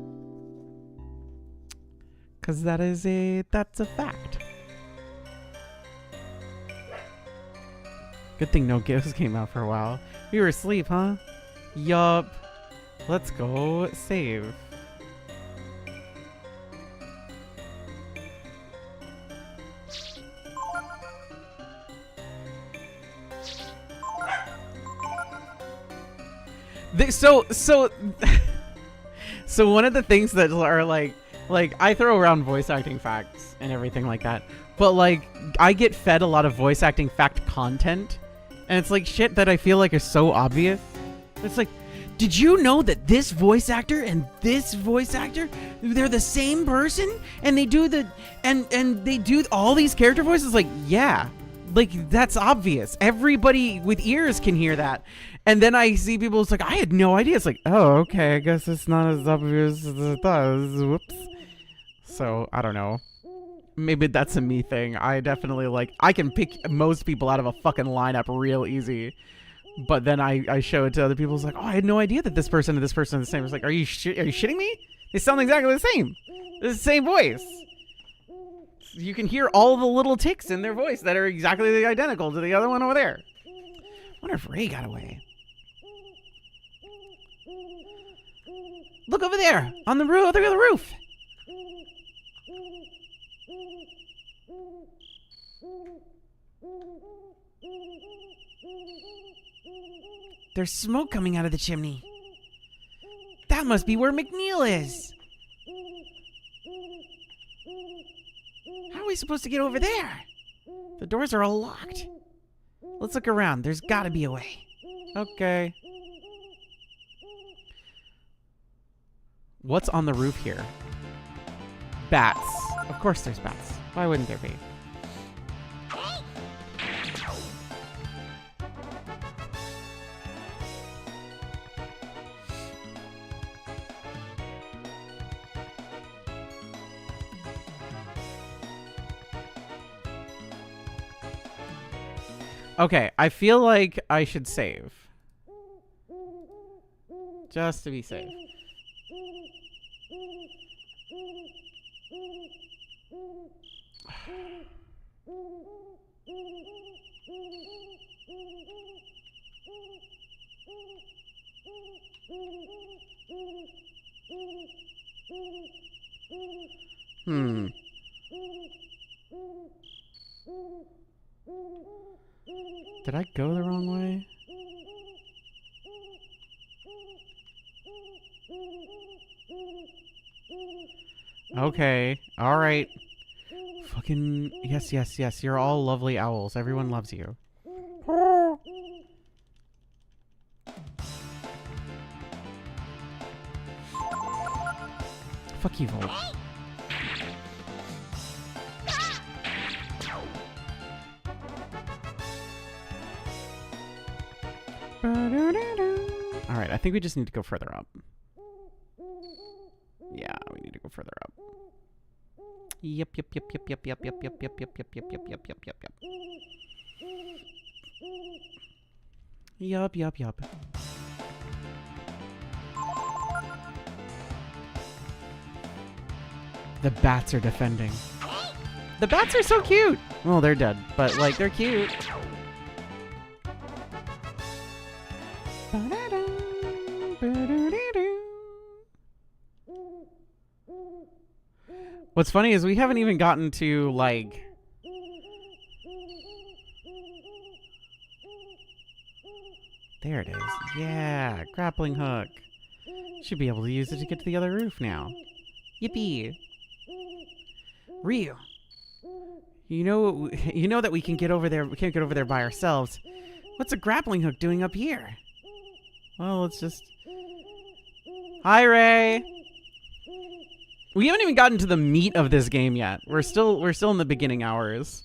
Because that's a fact. Good thing no gifts came out for a while. We were asleep, huh? Yup. Let's go save. So one of the things that are like I throw around voice acting facts and everything like that, but like I get fed a lot of voice acting fact content, and it's like shit that I feel like is so obvious. It's like, did you know that this voice actor and this voice actor, they're the same person, and they do they do all these character voices? Like, yeah, like that's obvious. Everybody with ears can hear that. And then I see people, it's like, I had no idea. It's like, oh, okay, I guess it's not as obvious as I thought. Whoops. So, I don't know. Maybe that's a me thing. I definitely, like, I can pick most people out of a fucking lineup real easy. But then I show it to other people. It's like, oh, I had no idea that this person and this person are the same. It's like, are you shitting me? They sound exactly the same. It's the same voice. You can hear all the little ticks in their voice that are exactly identical to the other one over there. I wonder if Ray got away. Look over there on the roof. Look at the roof. There's smoke coming out of the chimney. That must be where McNeil is. How are we supposed to get over there? The doors are all locked. Let's look around. There's gotta be a way. Okay. What's on the roof here? Bats. Of course there's bats. Why wouldn't there be? Okay, I feel like I should save. Just to be safe. Did I go the wrong way? Okay, alright. Fucking yes, yes, yes. You're all lovely owls. Everyone loves you. Fuck you, Volt. Alright, I think we just need to go further up. Yeah, we need to go further up. Yep, yep, yep, yep, yep, yep, yep, yep, yep, yep, yep, yep, yep, yep, yep, yep, yep. Yup, yup, yup. The bats are defending. The bats are so cute! Well, they're dead, but, like, they're cute. What's funny is we haven't even gotten to, like... There it is. Yeah, grappling hook. Should be able to use it to get to the other roof now. Yippee! Ryu, you know that we can get over there. We can't get over there by ourselves. What's a grappling hook doing up here? Well, let's just... Hi, Ray! We haven't even gotten to the meat of this game yet. We're still in the beginning hours.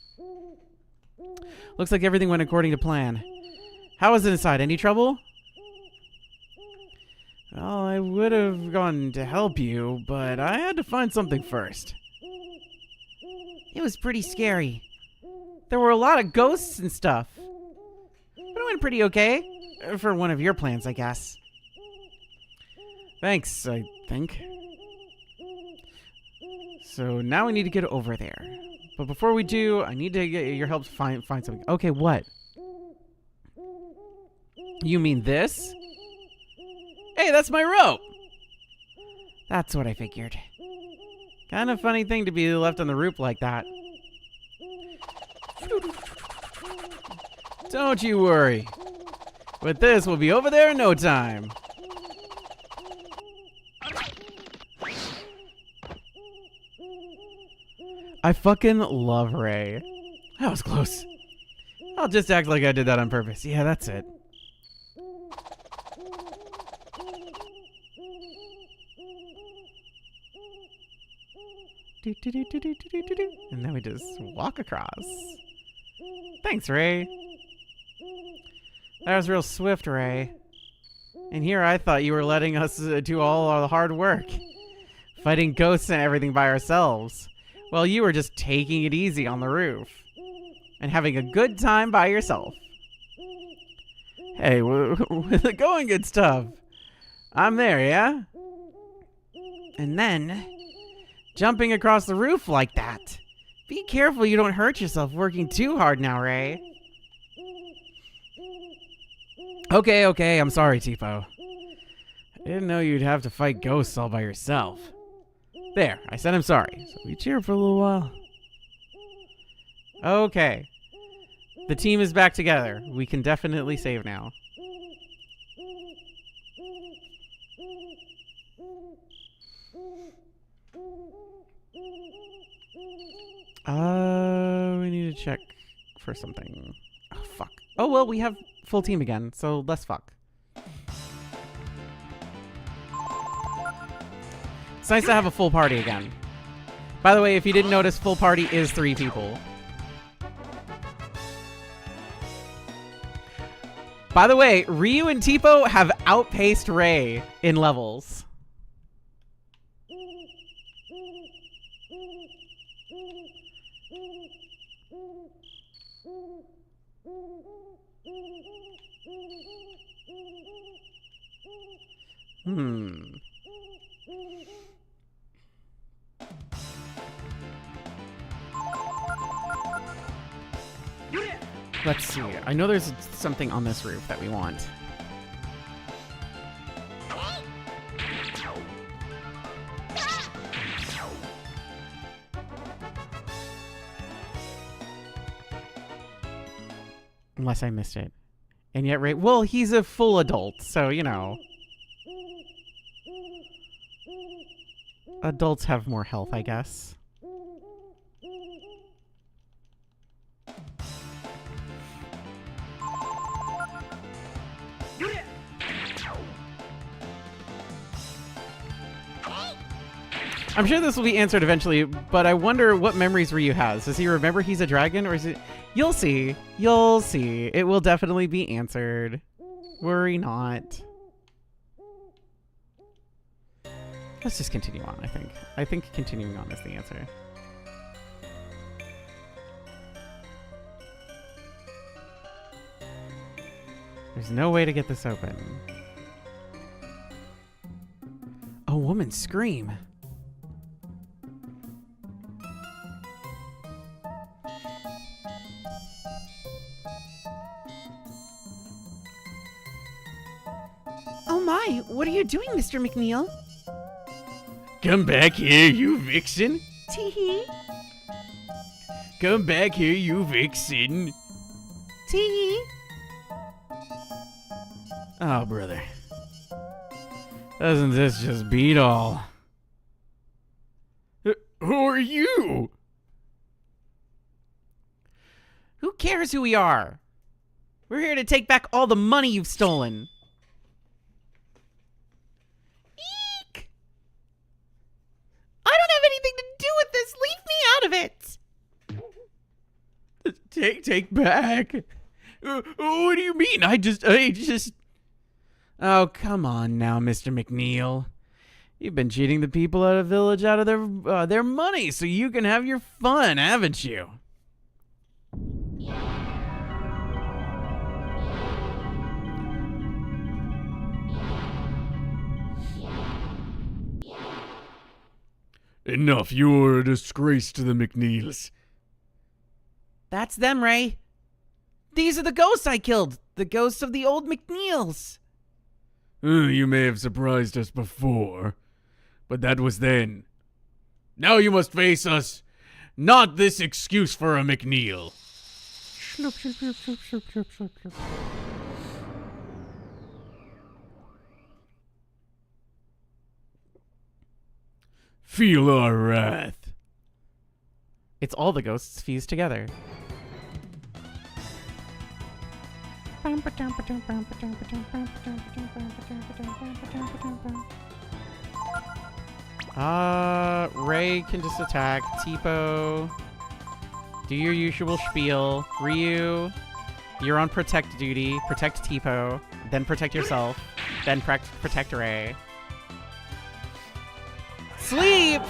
Looks like everything went according to plan. How was it inside? Any trouble? Well, I would have gone to help you, but I had to find something first. It was pretty scary. There were a lot of ghosts and stuff. But it went pretty okay. For one of your plans, I guess. Thanks, I think. So now we need to get over there. But before we do, I need to get your help to find something. Okay, what? You mean this? Hey, that's my rope! That's what I figured. Kind of funny thing to be left on the roof like that. Don't you worry. With this, we'll be over there in no time. I fucking love Ray. That was close. I'll just act like I did that on purpose. Yeah, that's it. And then we just walk across. Thanks, Ray. That was real swift, Ray. And here I thought you were letting us do all the hard work. Fighting ghosts and everything by ourselves. Well, you were just taking it easy on the roof. And having a good time by yourself. Hey, with the going good stuff. I'm there, yeah? And then, jumping across the roof like that. Be careful you don't hurt yourself working too hard now, Ray. Okay, I'm sorry, Tipo. I didn't know you'd have to fight ghosts all by yourself. There, I said I'm sorry. So we cheer for a little while. Okay. The team is back together. We can definitely save now. We need to check for something. Oh, fuck. Oh, well, we have full team again, so let's fuck. It's nice to have a full party again. By the way, if you didn't notice, full party is 3 people. By the way, Ryu and Tipo have outpaced Ray in levels. Let's see. I know there's something on this roof that we want. Unless I missed it. And yet, Ray, well, he's a full adult, so, you know. Adults have more health, I guess. I'm sure this will be answered eventually, but I wonder what memories Ryu has. Does he remember he's a dragon, or is it... You'll see. You'll see. It will definitely be answered. Worry not. Let's just continue on, I think. I think continuing on is the answer. There's no way to get this open. A woman scream. Oh my, what are you doing, Mr. McNeil? Come back here, you vixen. Tee-hee. Come back here, you vixen. Tee-hee. Oh, brother. Doesn't this just beat all? Who are you? Who cares who we are? We're here to take back all the money you've stolen. Eek! I Take back. What do you mean? I just. Oh, come on now, Mr. McNeil. You've been cheating the people out of village out of their money so you can have your fun, haven't you? Enough. You're a disgrace to the McNeils. That's them, Ray. These are the ghosts I killed. The ghosts of the old McNeils. You may have surprised us before, but that was then. Now you must face us. Not this excuse for a McNeil. Feel our wrath. It's all the ghosts fused together. Ray can just attack. Tipo, do your usual spiel. Ryu, you're on protect duty. Protect Tipo, then protect yourself, then protect Ray. Sleep!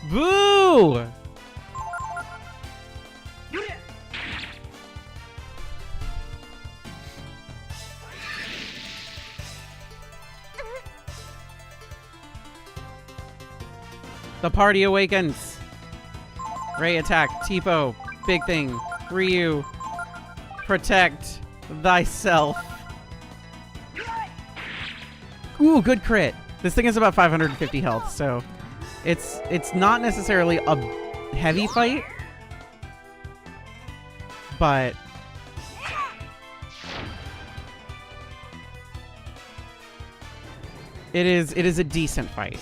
Boo! The party awakens. Ray attack. Tipo. Big thing. Ryu. Protect thyself. Ooh, good crit. This thing is about 550 health, so it's not necessarily a heavy fight, but it is a decent fight.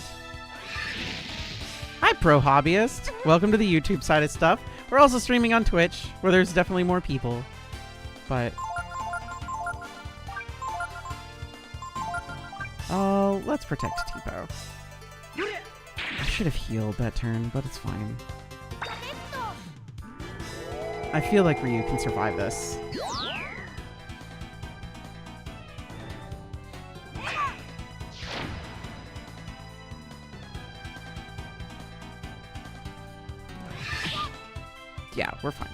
Hi, Pro Hobbyist. Welcome to the YouTube side of stuff. We're also streaming on Twitch, where there's definitely more people. But oh, let's protect Tipo. I should have healed that turn, but it's fine. I feel like Ryu can survive this. Yeah, we're fine.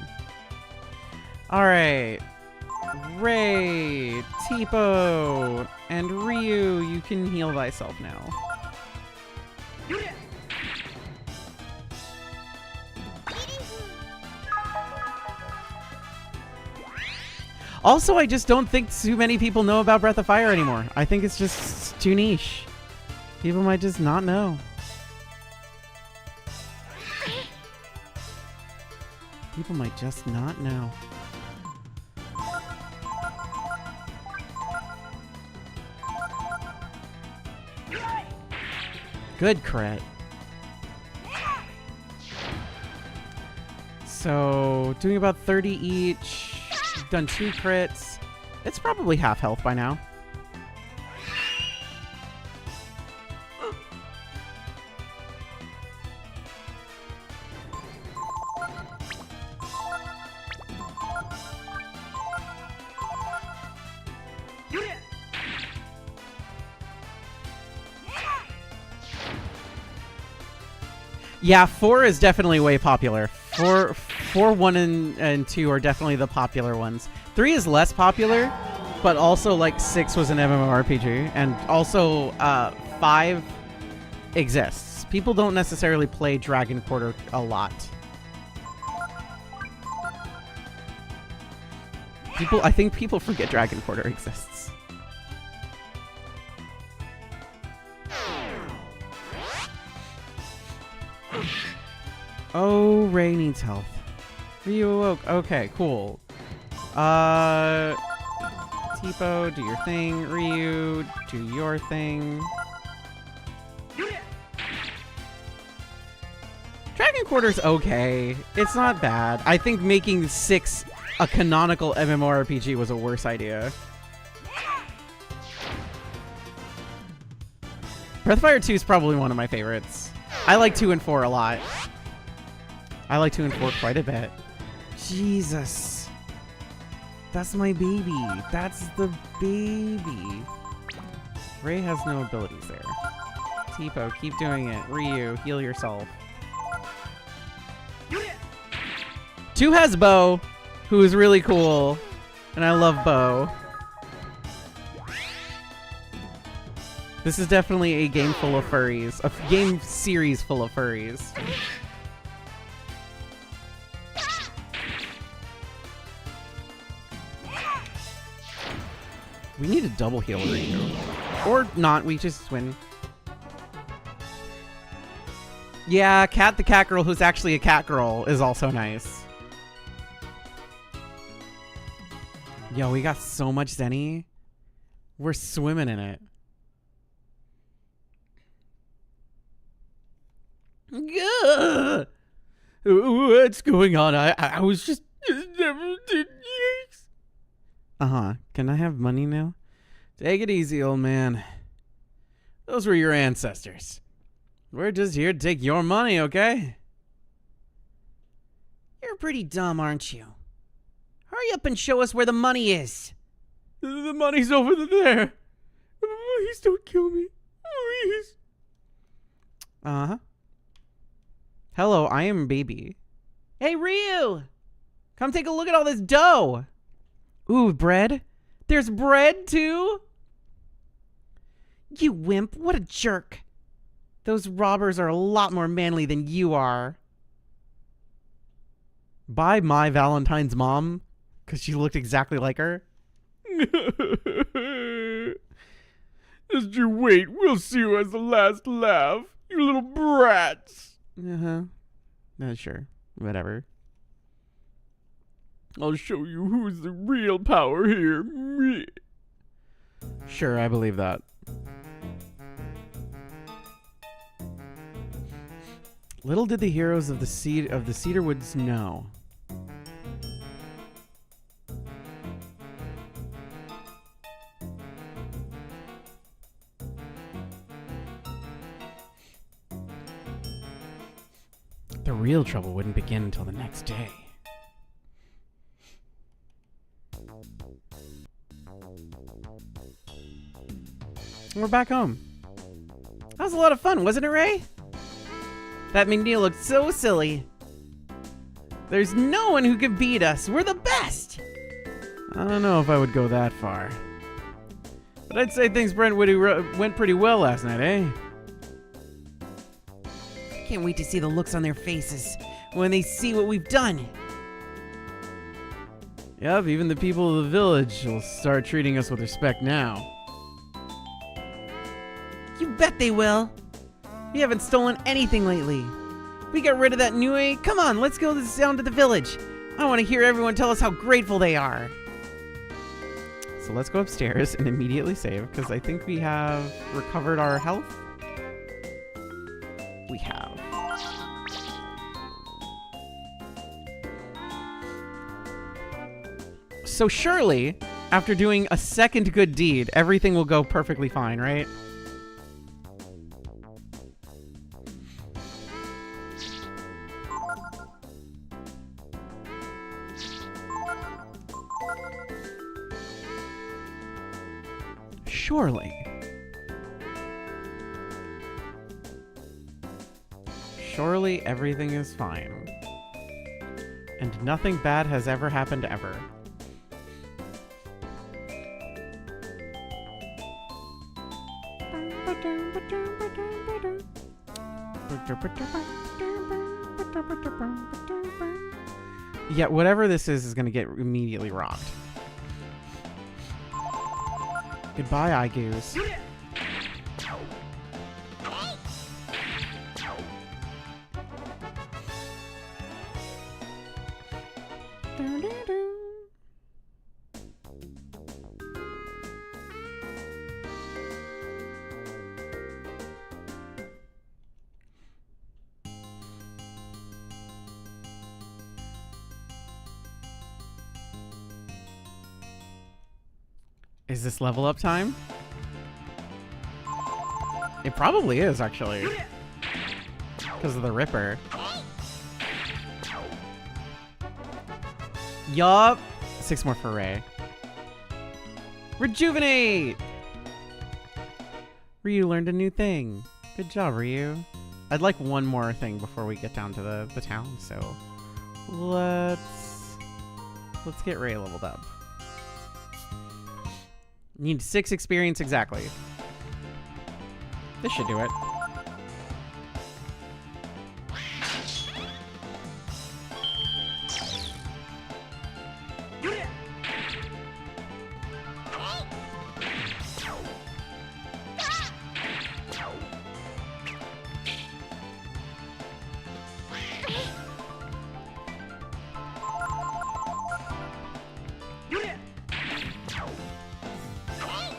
Alright. Ray, Tipo, and Ryu, you can heal thyself now. Also, I just don't think too many people know about Breath of Fire anymore. I think it's just too niche. People might just not know. People might just not know. Good crit. So, doing about 30 each. Done 2 crits. It's probably half health by now. Yeah, 4 is definitely way popular. 4, 1, and 2 are definitely the popular ones. 3 is less popular, but also like 6 was an MMORPG, and also 5 exists. People don't necessarily play Dragon Quarter a lot. I think people forget Dragon Quarter exists. Oh, Ray needs health. Ryu awoke. Okay, cool. Tipo, do your thing. Ryu, do your thing. Dragon Quarter's okay. It's not bad. I think making 6 a canonical MMORPG was a worse idea. Breath of Fire 2 is probably one of my favorites. I like 2 and 4 a lot. I like 2 and 4 quite a bit. Jesus. That's my baby. That's the baby. Ray has no abilities there. Tipo, keep doing it. Ryu, heal yourself. 2 has Bo, who is really cool. And I love Bo. This is definitely a game full of furries. A game series full of furries. We need a double heal Ryu. Or not, we just win. Yeah, Cat the cat girl who's actually a cat girl is also nice. Yo, we got so much Zenny. We're swimming in it. Gah! What's going on? I was just never did. Can I have money now? Take it easy, old man. Those were your ancestors. We're just here to take your money, okay? You're pretty dumb, aren't you? Hurry up and show us where the money is. The money's over there. Please don't kill me. Please. Hello, I am baby. Hey, Ryu! Come take a look at all this dough! Ooh, bread? There's bread, too? You wimp, what a jerk. Those robbers are a lot more manly than you are. By my Valentine's mom, because she looked exactly like her. Just you wait, we'll see who has the last laugh, you little brats. Sure. Whatever. I'll show you who's the real power here. Me. Sure, I believe that. Little did the heroes of the Cedar Woods know. The real trouble wouldn't begin until the next day. We're back home. That was a lot of fun, wasn't it, Ray? That McNeil looked so silly. There's no one who can beat us. We're the best. I don't know if I would go that far. But I'd say things went pretty well last night, eh? Can't wait to see the looks on their faces when they see what we've done. Yep, even the people of the village will start treating us with respect now. You bet they will. We haven't stolen anything lately. We got rid of that Nue. Come on, let's go down to the village. I want to hear everyone tell us how grateful they are. So let's go upstairs and immediately save, because I think we have recovered our health. We have. So surely, after doing a second good deed, everything will go perfectly fine, right? Surely. Surely everything is fine. And nothing bad has ever happened ever. Yeah, whatever this is going to get immediately rocked. Goodbye, iGoose. Is this level up time? It probably is, actually. Because of the Ripper. Yup. 6 more for Ray. Rejuvenate! Ryu learned a new thing. Good job, Ryu. I'd like one more thing before we get down to the town, so let's get Ray leveled up. Need 6 experience exactly. This should do it.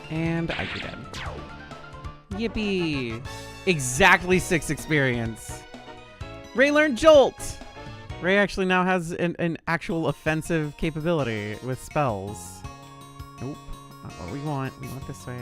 And I do dead. Yippee! Exactly 6 experience. Ray learned Jolt! Ray actually now has an actual offensive capability with spells. Nope. Not what we want. We want this way.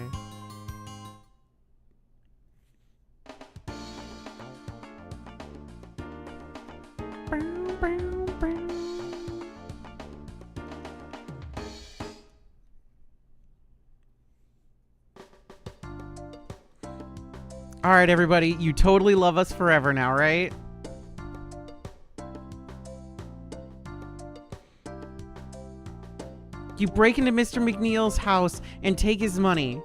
All right, everybody. You totally love us forever now, right? You break into Mr. McNeil's house and take his money,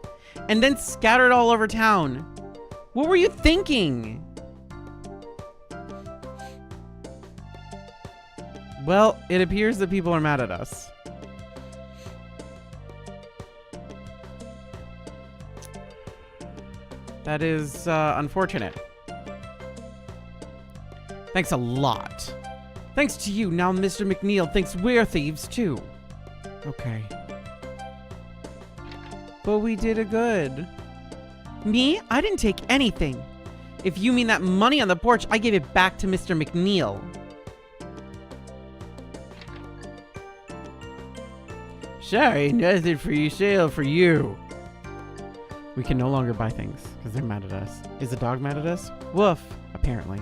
and then scatter it all over town. What were you thinking? Well, it appears that people are mad at us. That is unfortunate. Thanks a lot. Thanks to you, now Mr. McNeil thinks we're thieves too. Okay. But we did a good. Me? I didn't take anything. If you mean that money on the porch, I gave it back to Mr. McNeil. Sorry, nothing for you, sale for you. We can no longer buy things because they're mad at us. Is the dog mad at us? Woof, apparently.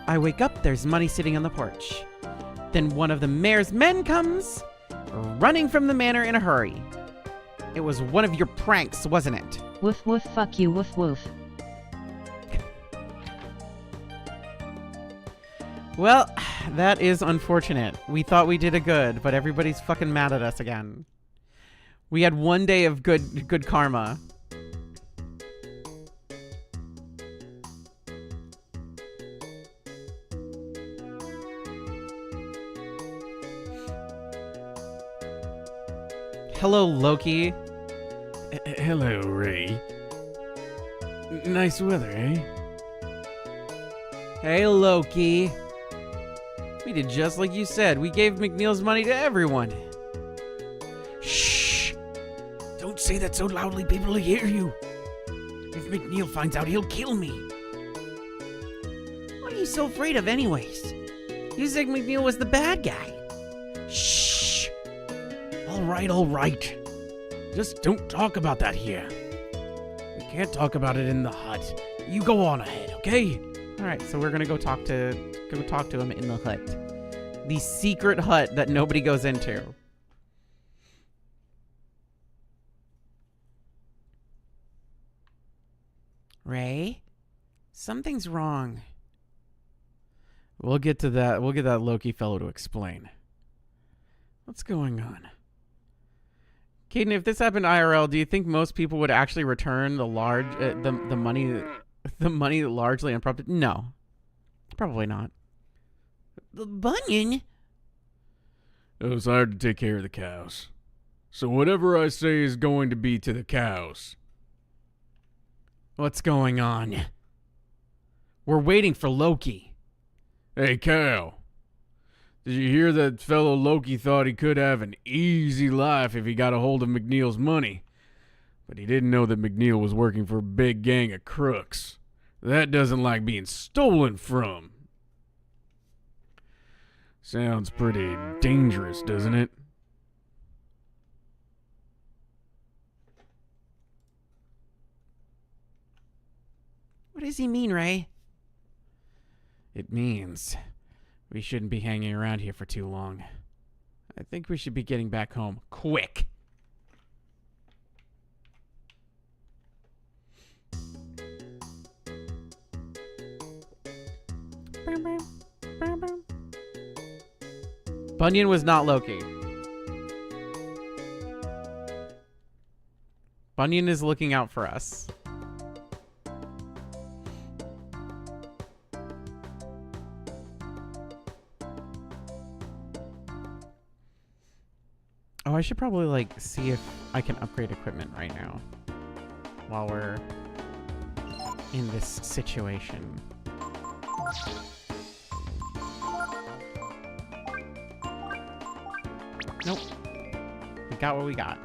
I wake up, there's money sitting on the porch. Then one of the mayor's men comes, running from the manor in a hurry. It was one of your pranks, wasn't it? Woof woof, fuck you, woof woof. Well, that is unfortunate. We thought we did a good, but everybody's fucking mad at us again. We had one day of good karma. Hello, Loki. Hello, Ray. Nice weather, eh? Hey, Loki. We did just like you said. We gave McNeil's money to everyone. Shh! Don't say that so loudly people will hear you. If McNeil finds out, he'll kill me. What are you so afraid of anyways? You said McNeil was the bad guy. Shh! All right. Just don't talk about that here. We can't talk about it in the hut. You go on ahead, okay? All right, so we're gonna go talk to him in the hut, the secret hut that nobody goes into. Ray, something's wrong. We'll get to that. We'll get that Loki fellow to explain. What's going on? Kdin, if this happened IRL, do you think most people would actually return the money largely unprompted? No, probably not. Bunyan? It was hard to take care of the cows. So whatever I say is going to be to the cows. What's going on? We're waiting for Loki. Hey, cow. Did you hear that fellow Loki thought he could have an easy life if he got a hold of McNeil's money? But he didn't know that McNeil was working for a big gang of crooks. That doesn't like being stolen from. Sounds pretty dangerous, doesn't it? What does he mean, Ray? It means we shouldn't be hanging around here for too long. I think we should be getting back home. Quick! Bunyan was not Loki. Bunyan is looking out for us. Oh, I should probably, like, see if I can upgrade equipment right now while we're in this situation. Nope. We got what we got.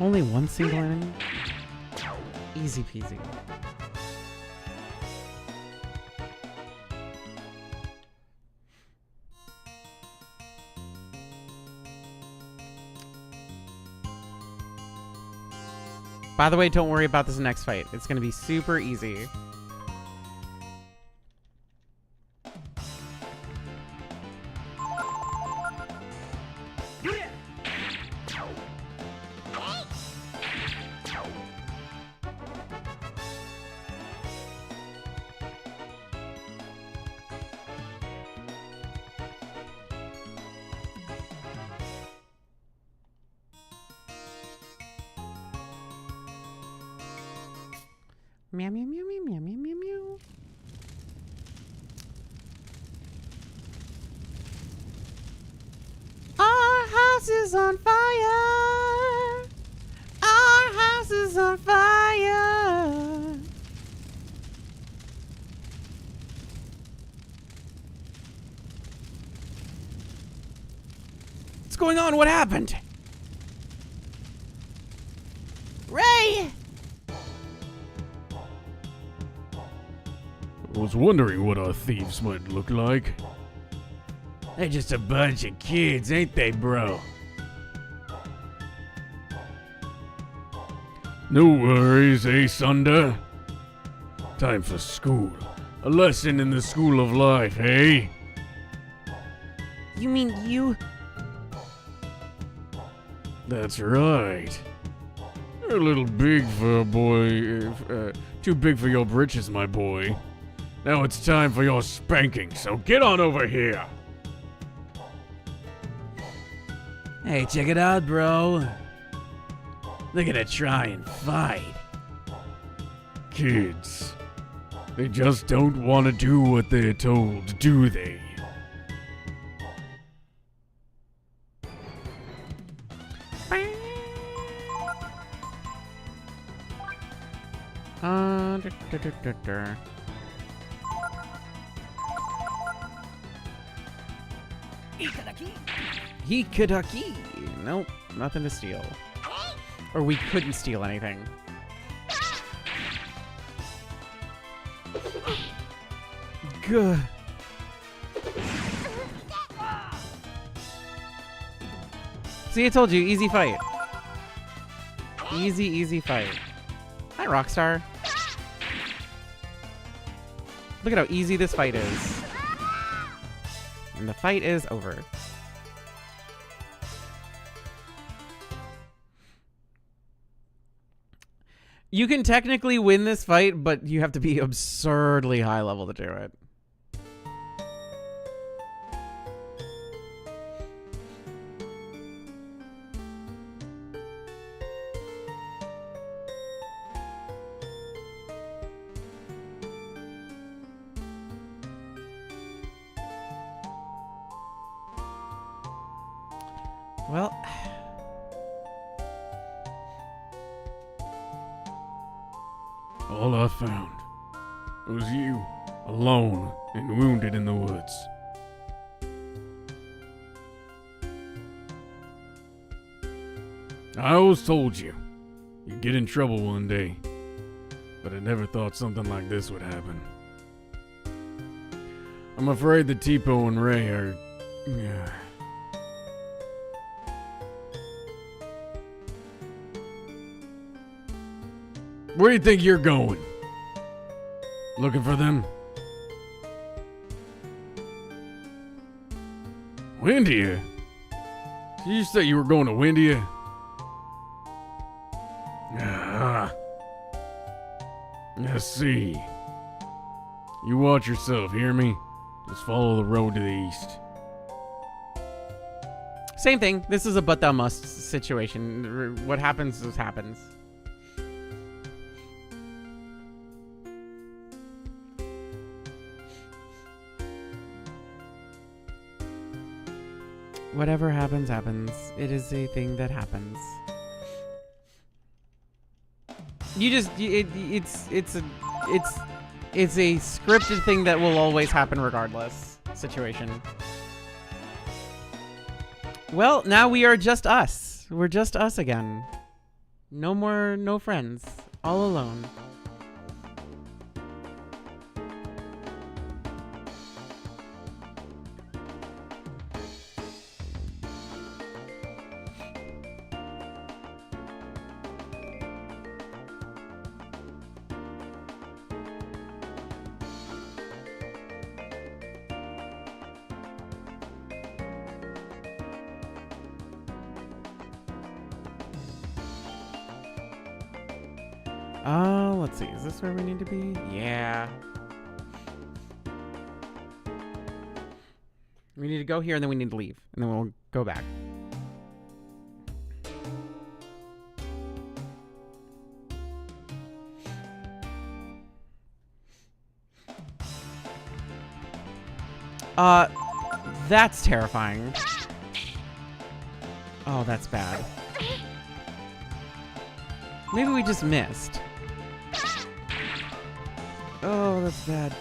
Only one single enemy? Easy peasy. By the way, don't worry about this next fight. It's going to be super easy. Meow, meow, meow, meow, meow, meow, meow, meow. Our house is on fire. Our house is on fire. What's going on? What happened? Ray! I was wondering what our thieves might look like. They're just a bunch of kids, ain't they, bro? No worries, eh, Sunder? Time for school. A lesson in the school of life, eh? You mean you? That's right. You're a little big for a boy. Too big for your britches, my boy. Now it's time for your spanking, so get on over here. Hey, check it out, bro. They're gonna try and fight. Kids. They just don't want to do what they're told, do they? Da, da, da, da, da. Hikadaki. Nope, nothing to steal. Or we couldn't steal anything. Good. See, I told you, easy fight. Easy, easy fight. Hi, Rockstar. Look at how easy this fight is. And the fight is over. You can technically win this fight, but you have to be absurdly high level to do it. Well, all I found was you, alone and wounded in the woods. I always told you, you'd get in trouble one day. but I never thought something like this would happen. I'm afraid that Tipo and Ray are... Where do you think you're going? Looking for them? Windia? Did you say you were going to Windia? I see. You watch yourself, hear me? Just follow the road to the east. Same thing. This is a but thou must situation. What happens is happens. Whatever happens, happens. It is a thing that happens. You just it's a scripted thing that will always happen regardless situation. Well, now we are just us. We're just us again. No friends. All alone. Let's see. Is this where we need to be? Yeah. We need to go here and then we need to leave. And then we'll go back. That's terrifying. Oh, that's bad. Maybe we just missed. Oh, that's bad.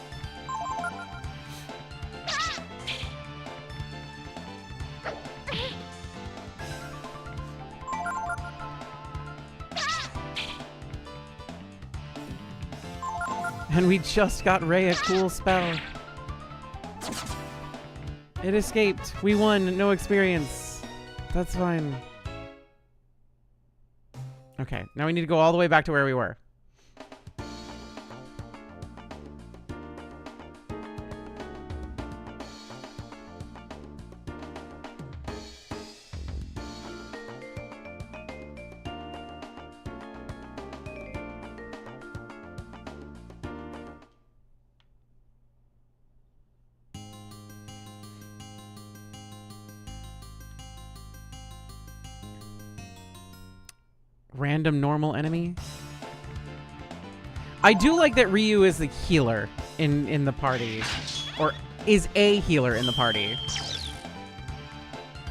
And we just got Ray a cool spell. It escaped. We won. No experience. That's fine. Okay, now we need to go all the way back to where we were. Random normal enemy. I do like that Ryu is the healer in the party, or is a healer in the party,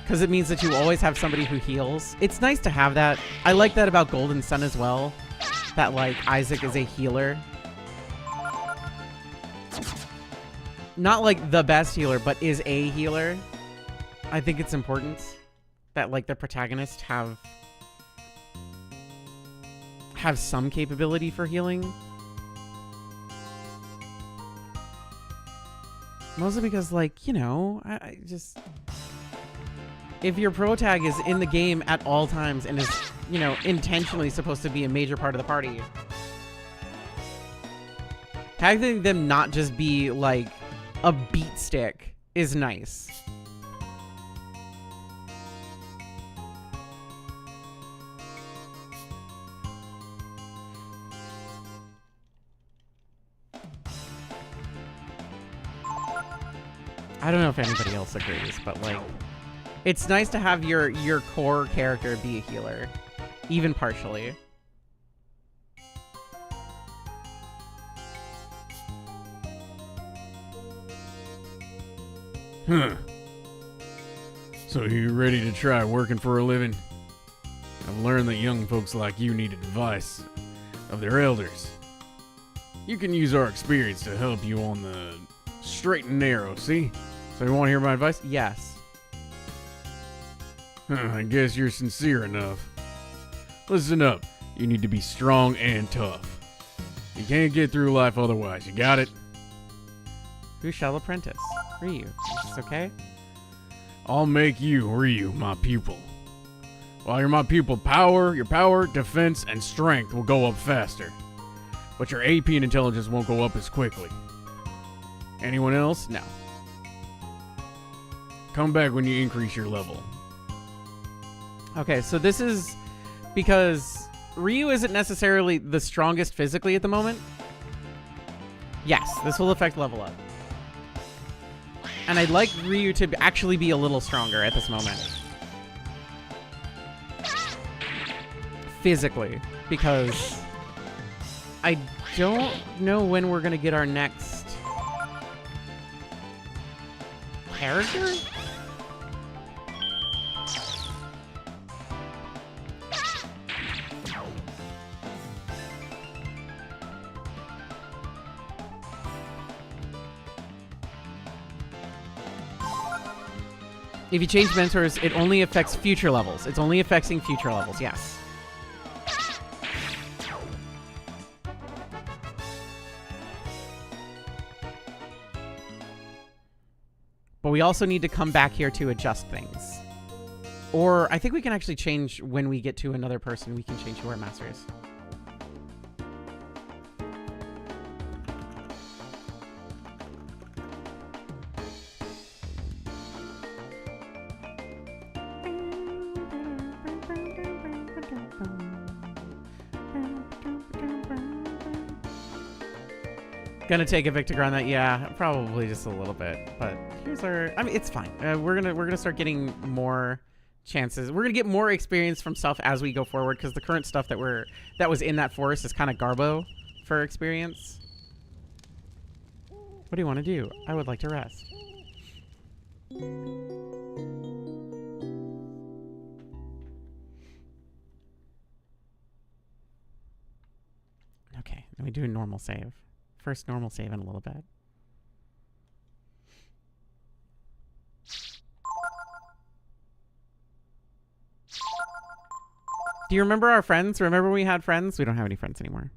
because it means that you always have somebody who heals. It's nice to have that. I like that about Golden Sun as well, that like Isaac is a healer. Not like the best healer, but is a healer. I think it's important that like the protagonist have some capability for healing. Mostly because, like, you know, I just... If your protag is in the game at all times and is, you know, intentionally supposed to be a major part of the party, having them not just be, like, a beat stick is nice. I don't know if anybody else agrees, but like, it's nice to have your core character be a healer, even partially. Huh. So you ready to try working for a living? I've learned that young folks like you need advice of their elders. You can use our experience to help you on the straight and narrow, see? So you want to hear my advice? Yes. I guess you're sincere enough. Listen up. You need to be strong and tough. You can't get through life otherwise. You got it? Who shall apprentice? Ryu. Is this okay? I'll make you, Ryu, my pupil. While you're my pupil, your power, defense, and strength will go up faster. But your AP and intelligence won't go up as quickly. Anyone else? No. Come back when you increase your level. Okay, so this is because Ryu isn't necessarily the strongest physically at the moment. Yes, this will affect level up. And I'd like Ryu to actually be a little stronger at this moment. Physically, because I don't know when we're gonna get our next character? If you change mentors, it only affects future levels. It's only affecting future levels, yes. But we also need to come back here to adjust things. Or I think we can actually change when we get to another person. We can change who our master is. Gonna take a Victor on that, yeah, probably just a little bit. But here's our, I mean, it's fine. We're gonna start getting more chances. We're gonna get more experience from stuff as we go forward, because the current stuff that was in that forest is kind of garbo for experience. What do you want to do? I would like to rest. Okay, let me do a normal save. First normal save in a little bit. Do you remember our friends? Remember we had friends? We don't have any friends anymore.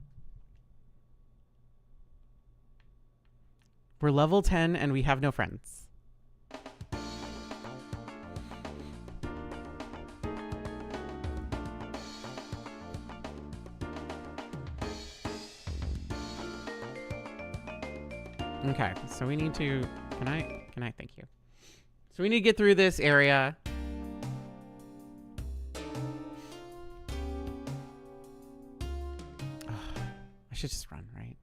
We're level 10 and we have no friends. Okay, so we need to, can I, thank you. So we need to get through this area. I should just run, right?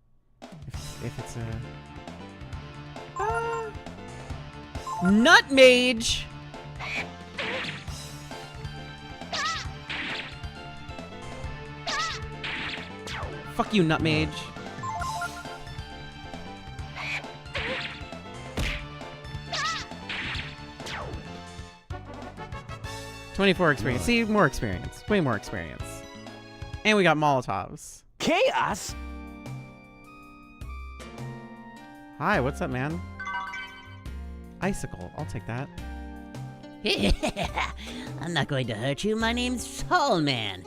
If it's a... Nut Mage! Fuck you, Nut Mage. $24 experience. See, more experience. Way more experience. And we got Molotovs. Chaos? Hi, what's up, man? Icicle. I'll take that. I'm not going to hurt you. My name's Soul Man.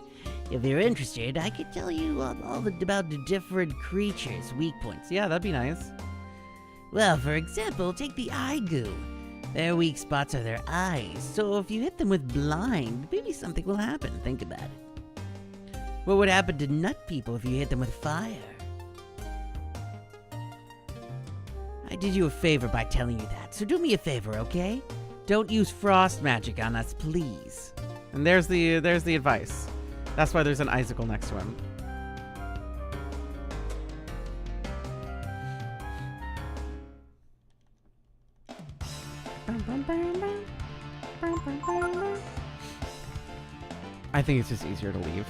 If you're interested, I could tell you about the different creatures' weak points. Yeah, that'd be nice. Well, for example, take the Aigu. Their weak spots are their eyes, so if you hit them with blind, maybe something will happen. Think about it. What would happen to nut people if you hit them with fire? I did you a favor by telling you that, so do me a favor, okay? Don't use frost magic on us, please. And there's the advice. That's why there's an icicle next to him. I think it's just easier to leave.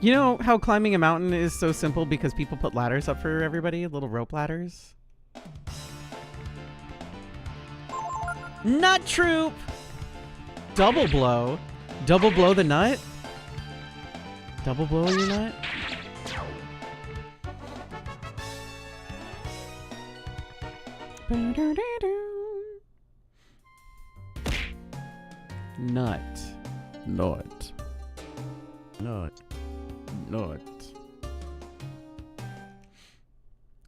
You know how climbing a mountain is so simple because people put ladders up for everybody? Little rope ladders? Nut Troop! Double blow? Double blow the nut? Double blow your nut? Nut. Nut. Nut. Nut.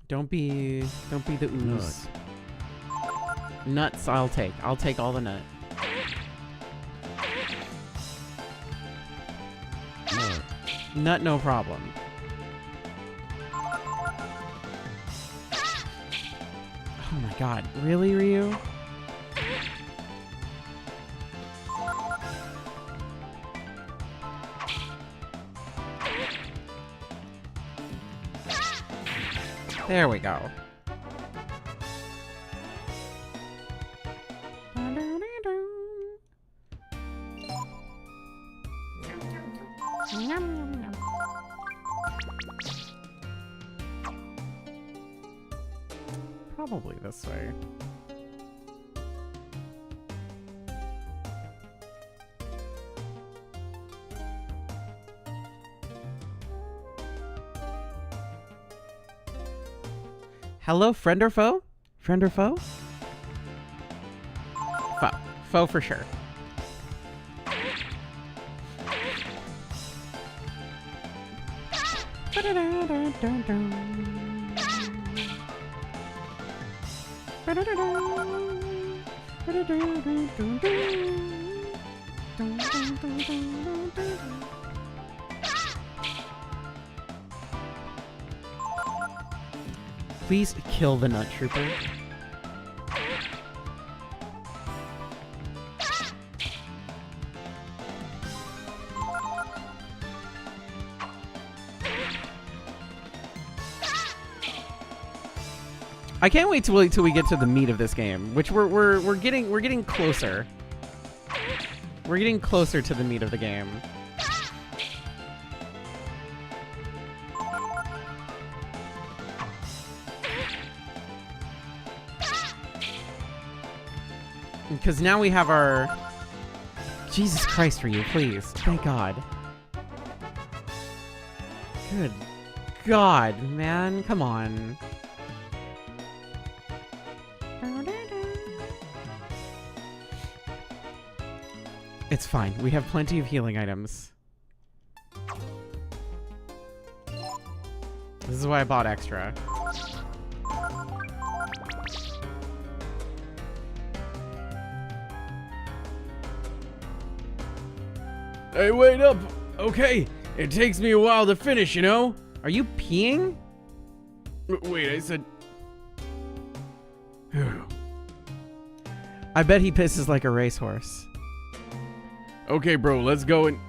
Don't be the ooze. Nuts I'll take. I'll take all the nut. Nut. Nut no problem. Oh my god. Really, Ryu? There we go. Probably this way. Hello, friend or foe? Friend or foe? Foe. Foe for sure. Please kill the nut trooper. I can't wait till we get to the meat of this game, which we're getting closer. We're getting closer to the meat of the game. Because now we have our... Jesus Christ, Ryu, please. Thank God. Good God, man. Come on. It's fine. We have plenty of healing items. This is why I bought extra. Hey, wait up! Okay, it takes me a while to finish, you know? Are you peeing? Wait, I said... I bet he pisses like a racehorse. Okay, bro, let's go and...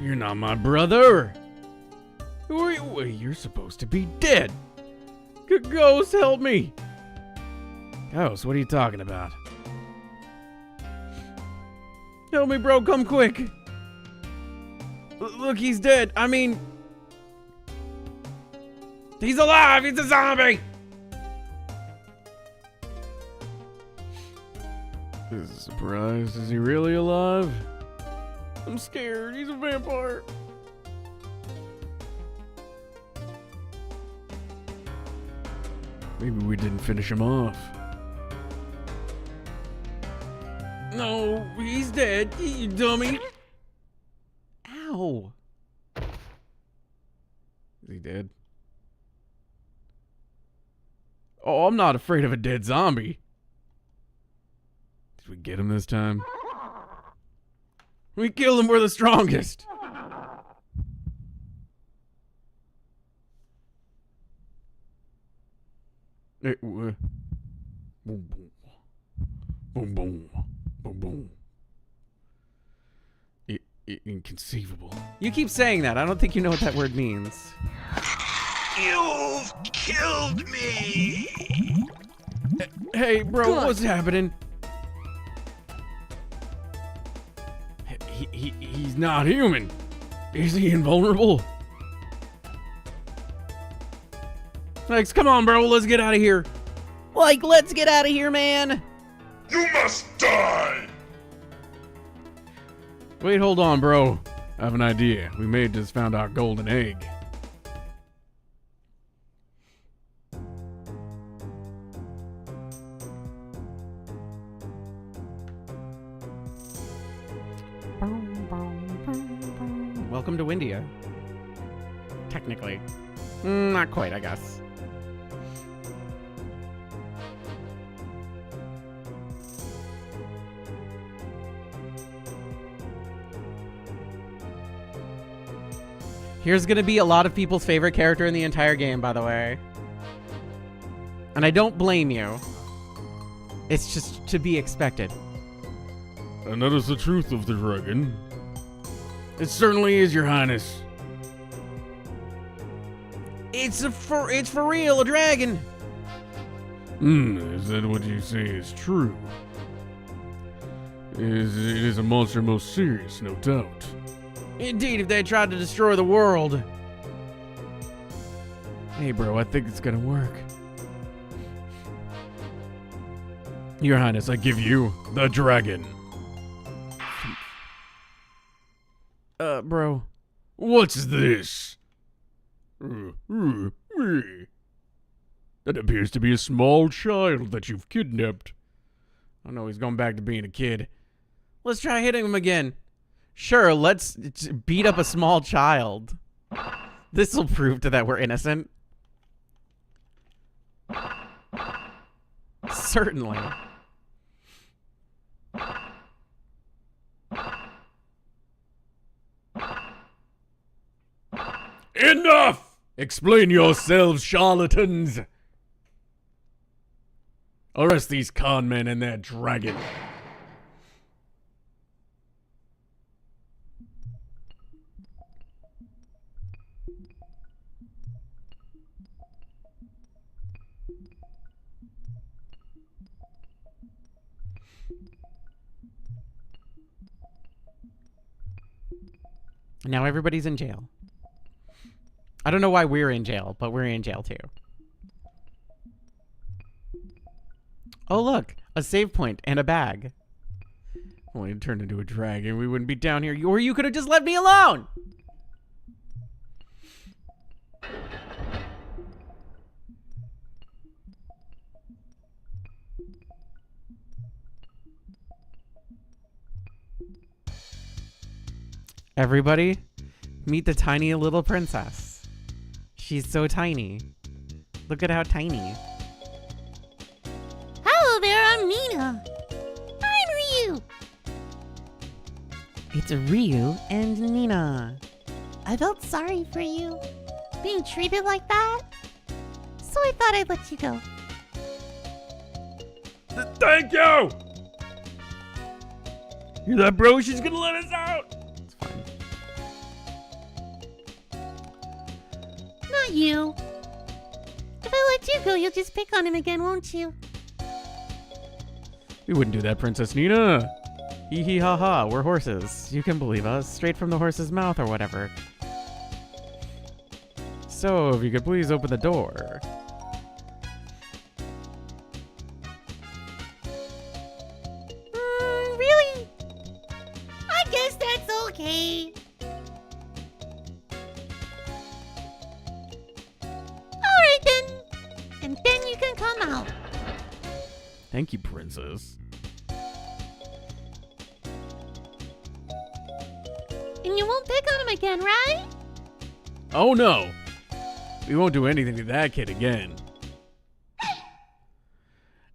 You're not my brother! Who are you? Wait, you're supposed to be dead! Ghost, help me! Ghost, what are you talking about? Help me, bro, come quick! Look, he's dead. I mean... He's alive! He's a zombie! This is a surprise. Is he really alive? I'm scared. He's a vampire. Maybe we didn't finish him off. No, he's dead, you dummy. Ow. Is he dead? Oh, I'm not afraid of a dead zombie. Did we get him this time? We killed him, we're the strongest. Boom, boom. Boom, boom. Boom, boom. Inconceivable. You keep saying that. I don't think you know what that word means. You've killed me! Hey, bro, God. what's happening? He's not human. Is he invulnerable? Lex, come on, bro. Let's get out of here. Like, let's get out of here, man. You must die! Wait, hold on, bro. I have an idea. We may have just found our golden egg. Welcome to India. Technically. Not quite, I guess. Here's gonna be a lot of people's favorite character in the entire game, by the way. And I don't blame you. It's just to be expected. And that is the truth of the dragon. It certainly is, Your Highness. It's for real, a dragon. Is that what you say is true? It is a monster most serious, no doubt. Indeed, if they tried to destroy the world. Hey, bro, I think it's gonna work. Your Highness, I give you the dragon. Bro. What's this? That appears to be a small child that you've kidnapped. Oh no, he's going back to being a kid. Let's try hitting him again. Sure, let's beat up a small child. This will prove that we're innocent. Certainly. Enough! Explain yourselves, charlatans! Arrest these con men and their dragon. Now everybody's in jail. I don't know why we're in jail, but we're in jail too. Oh look, a save point and a bag. Well, he turned into a dragon. We wouldn't be down here, or you could have just left me alone! Everybody, meet the tiny little princess. She's so tiny. Look at how tiny. Hello there, I'm Nina. I'm Ryu. It's Ryu and Nina. I felt sorry for you, being treated like that. So I thought I'd let you go. Thank you! Hear that, bro? She's gonna let us out! It's fine. Not you. If I let you go, you'll just pick on him again, won't you? We wouldn't do that, Princess Nina. Hee hee ha ha, we're horses. You can believe us, straight from the horse's mouth or whatever. So, if you could please open the door. Really? I guess that's okay. Alright then. And then you can come out. Thank you, Princess. And you won't pick on him again, right? Oh no! We won't do anything to that kid again.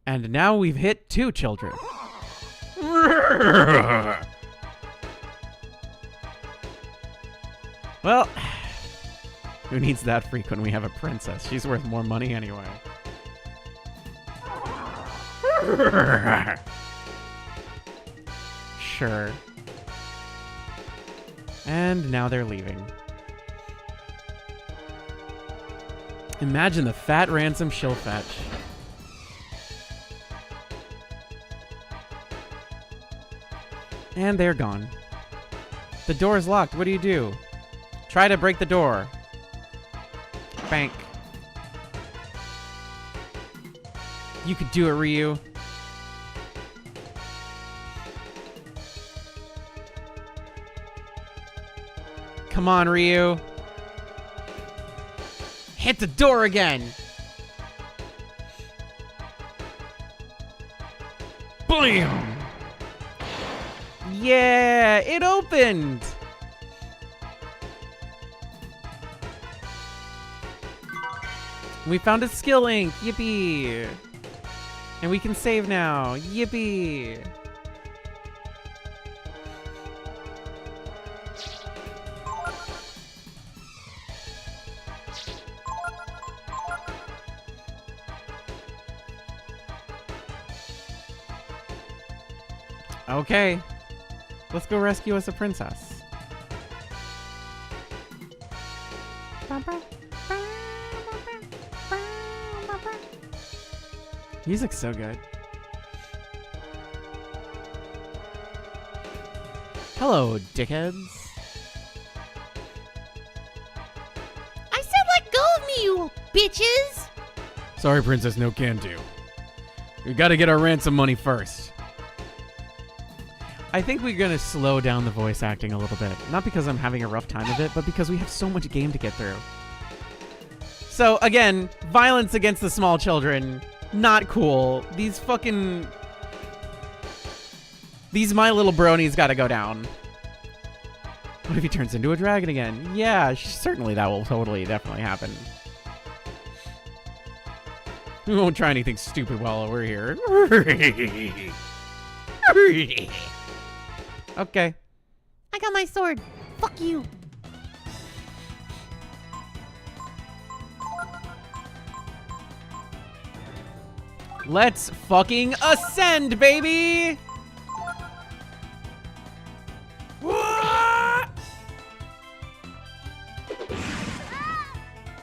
And now we've hit 2 children. Well, who needs that freak when we have a princess? She's worth more money anyway. Sure. And now they're leaving. Imagine the fat ransom she'll fetch. And they're gone. The door's locked. What do you do? Try to break the door. Bank. You could do it, Ryu. Come on, Ryu. Hit the door again. Blam! Yeah, it opened. We found a skill ink. Yippee. And we can save now. Yippee. Okay. Let's go rescue us a princess. Music's so good. Hello, dickheads. I said let go of me, you bitches! Sorry, Princess, no can do. We gotta get our ransom money first. I think we're gonna slow down the voice acting a little bit. Not because I'm having a rough time of it, but because we have so much game to get through. So, again, violence against the small children. Not cool. These My Little Bronies gotta go down. What if he turns into a dragon again? Yeah, certainly that will definitely happen. We won't try anything stupid while we're here. Okay. I got my sword. Fuck you. Let's fucking ascend, baby!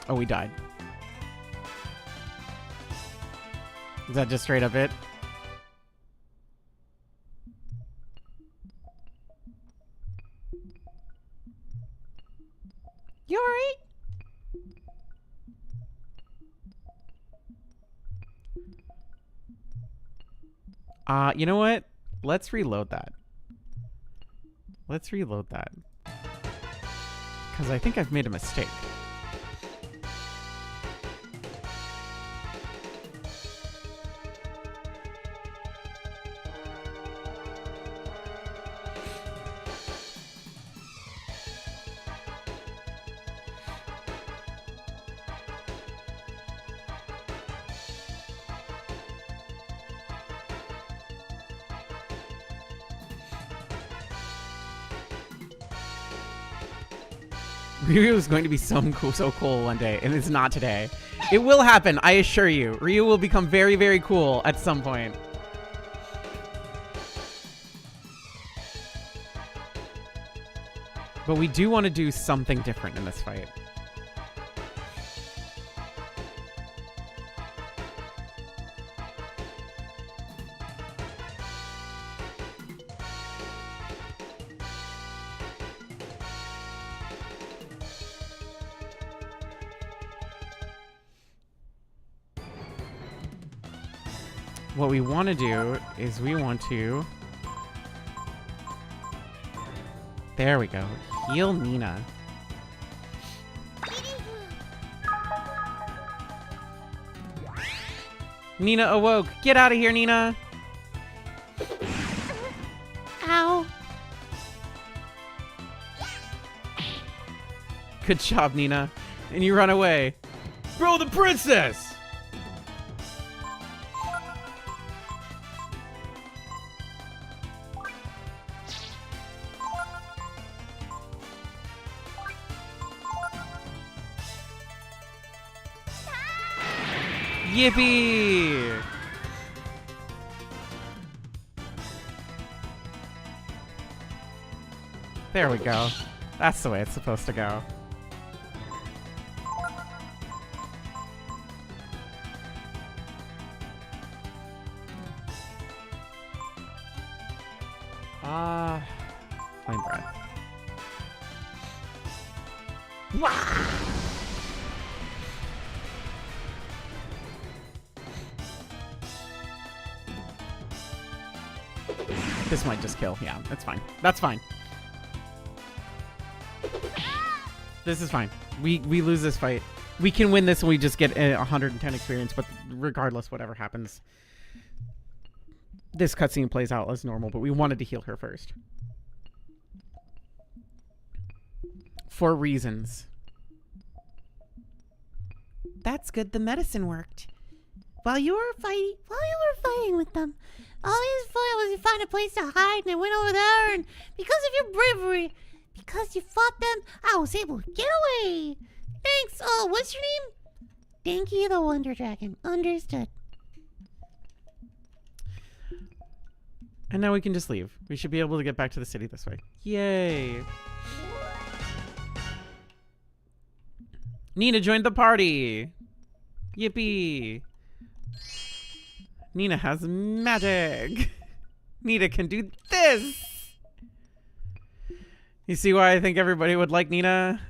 Oh, we died. Is that just straight up it? You alright? You know what? Let's reload that. Let's reload that. Because I think I've made a mistake. Ryu is going to be so cool one day, and it's not today. It will happen, I assure you. Ryu will become very, very cool at some point. But we do want to do something different in this fight. What we want to do is we want to... There we go. Heal Nina. Nina awoke. Get out of here, Nina. Ow. Good job, Nina. And you run away. Bro, the princess! Yippee! There we go. That's the way it's supposed to go. Flame breath. This might just kill. Yeah, that's fine. That's fine. This is fine. We lose this fight. We can win this and we just get 110 experience, but regardless, whatever happens. This cutscene plays out as normal, but we wanted to heal her first. For reasons. That's good. The medicine worked. While you were fighting with them, all I just thought was you find a place to hide, and I went over there, and because of your bravery, because you fought them, I was able to get away. Thanks. Oh, what's your name? Dinky the Wonder Dragon. Understood. And now we can just leave. We should be able to get back to the city this way. Yay. Nina joined the party. Yippee. Nina has magic. Nina can do this. You see why I think everybody would like Nina?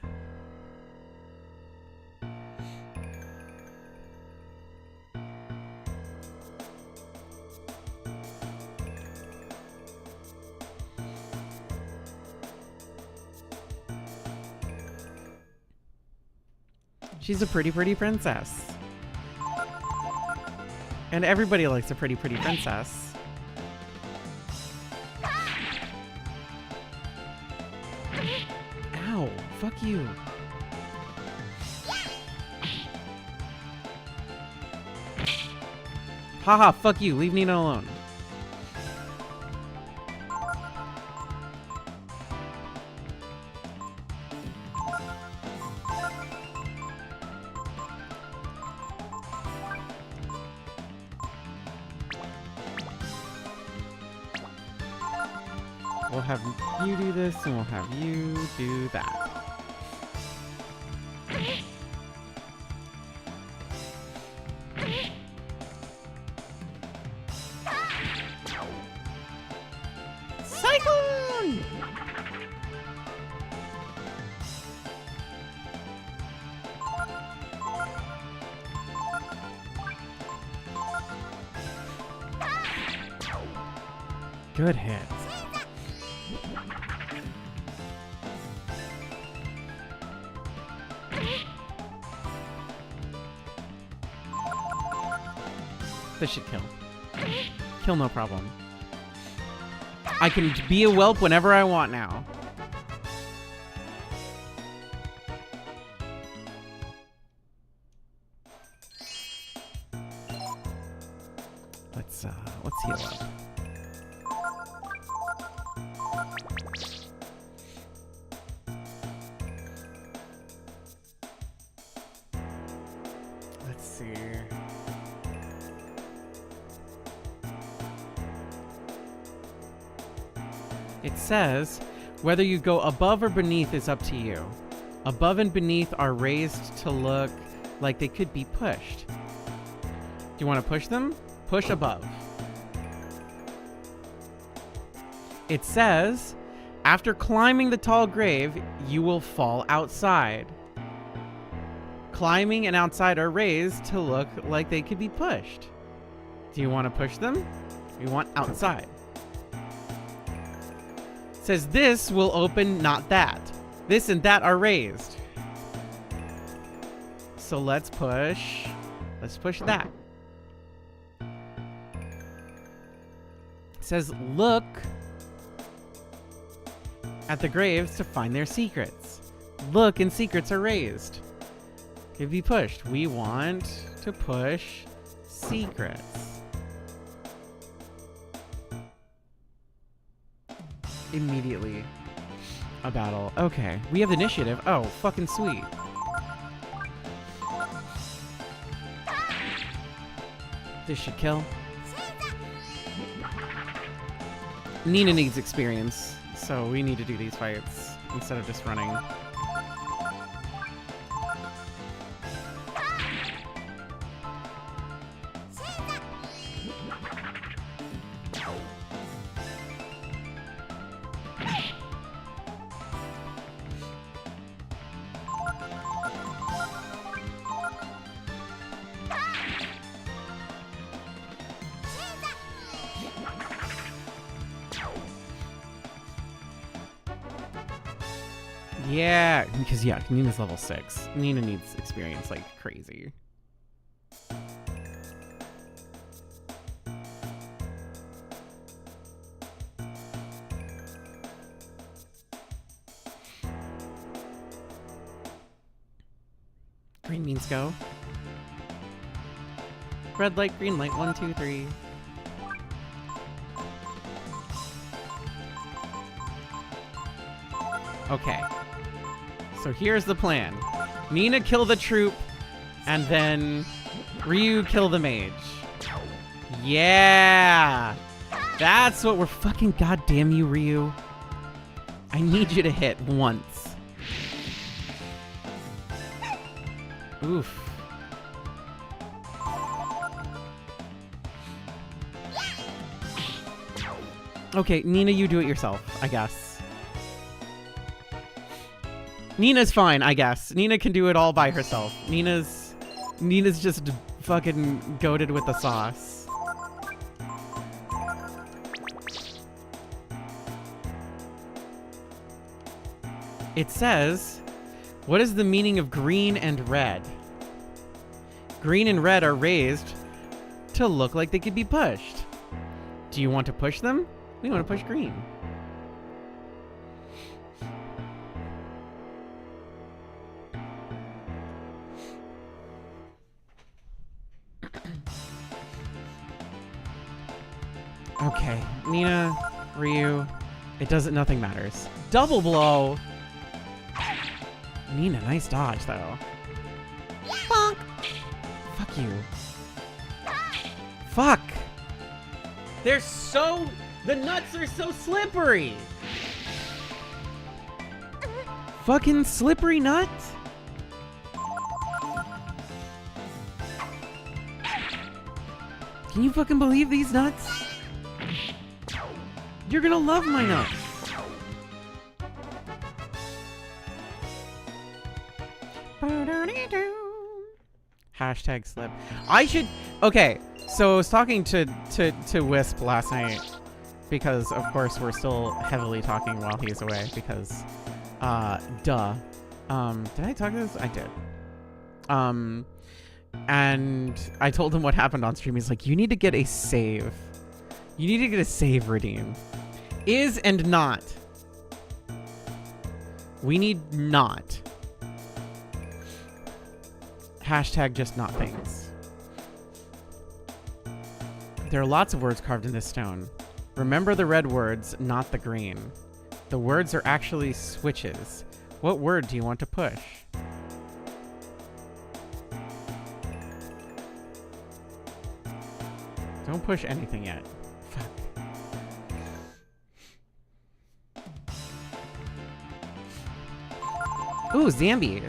She's a pretty, pretty princess. And everybody likes a pretty, pretty princess. Ow, fuck you. Haha, fuck you. Leave Nina alone. We'll have you do this, and we'll have you do that. Cyclone! Good hit. This should kill. Kill no problem. I can be a whelp whenever I want now. Let's heal up. Let's see. It says, whether you go above or beneath is up to you. Above and beneath are raised to look like they could be pushed. Do you want to push them? Push above. It says, after climbing the tall grave, you will fall outside. Climbing and outside are raised to look like they could be pushed. Do you want to push them? We want outside. Says this will open, not that. This and that are raised. So let's push that. Says look at the graves to find their secrets. Look and secrets are raised. Could be pushed. We want to push secrets. Immediately a battle. Okay, we have the initiative. Oh, fucking sweet. This should kill. Nina needs experience, so we need to do these fights instead of just running. Yeah, because Nina's level 6. Nina needs experience like crazy. Green means go. Red light, green light, 1, 2, 3. Okay. So here's the plan. Nina kill the troop, and then Ryu kill the mage. Yeah! That's what we're fucking goddamn you, Ryu. I need you to hit once. Oof. Okay, Nina, you do it yourself, I guess. Nina's fine, I guess. Nina can do it all by herself. Nina's just fucking goated with the sauce. It says, what is the meaning of green and red? Green and red are raised to look like they could be pushed. Do you want to push them? We want to push green. Okay, Nina, Ryu, nothing matters. Double blow! Nina, nice dodge, though. Bonk. Fuck you. Fuck! The nuts are so slippery! Fucking slippery nut! Can you fucking believe these nuts? You're gonna love my nuts! Hashtag slip. Okay, so I was talking to Wisp last night because, of course, we're still heavily talking while he's away because, duh. Did I talk to this? I did. And I told him what happened on stream. He's like, you need to get a save. You need to get a save redeem. Is and not. We need not. Hashtag just not things. There are lots of words carved in this stone. Remember the red words, not the green. The words are actually switches. What word do you want to push? Don't push anything yet. Fuck. Ooh, Zambi.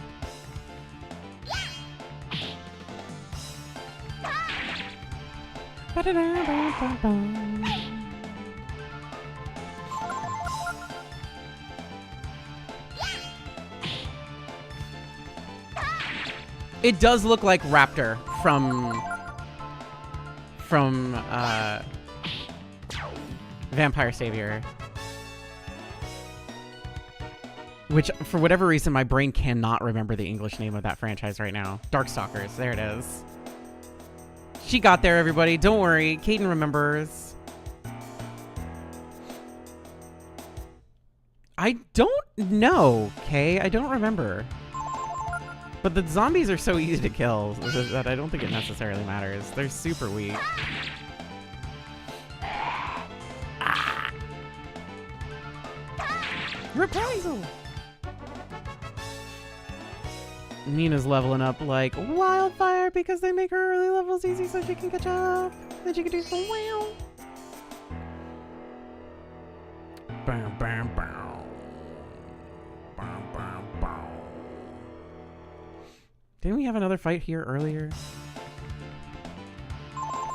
It does look like Raptor from Vampire Savior. Which, for whatever reason, my brain cannot remember the English name of that franchise right now. Darkstalkers, there it is. She got there, everybody. Don't worry. Kdin remembers. I don't know, Kay. I don't remember. But the zombies are so easy to kill that I don't think it necessarily matters. They're super weak. Ah. Reprisal! Nina's leveling up like wildfire because they make her early levels easy so she can catch up. Then she can do some wow. Bam, bam, bam. Bam, bam, bam. Didn't we have another fight here earlier?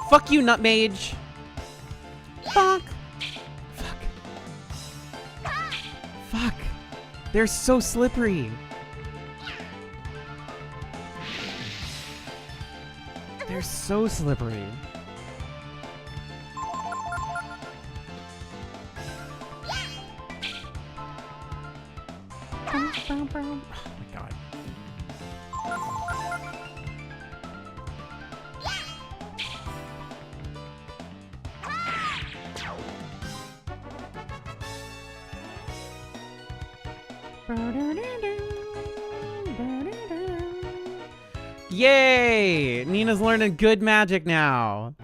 Fuck you, Nutmage! Fuck! Fuck. Fuck. They're so slippery. They're so slippery. Oh my god. Yay! Nina's learning good magic now.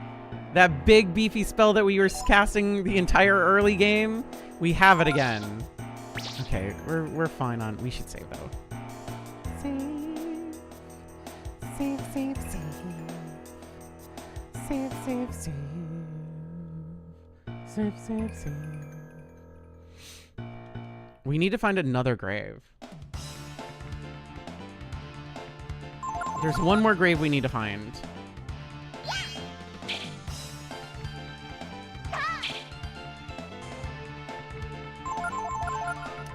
That big beefy spell that we were casting the entire early game, we have it again. Okay, we're fine on. We should save though. Save, save, save, save, save, save, save, save, save. We need to find another grave. There's one more grave we need to find.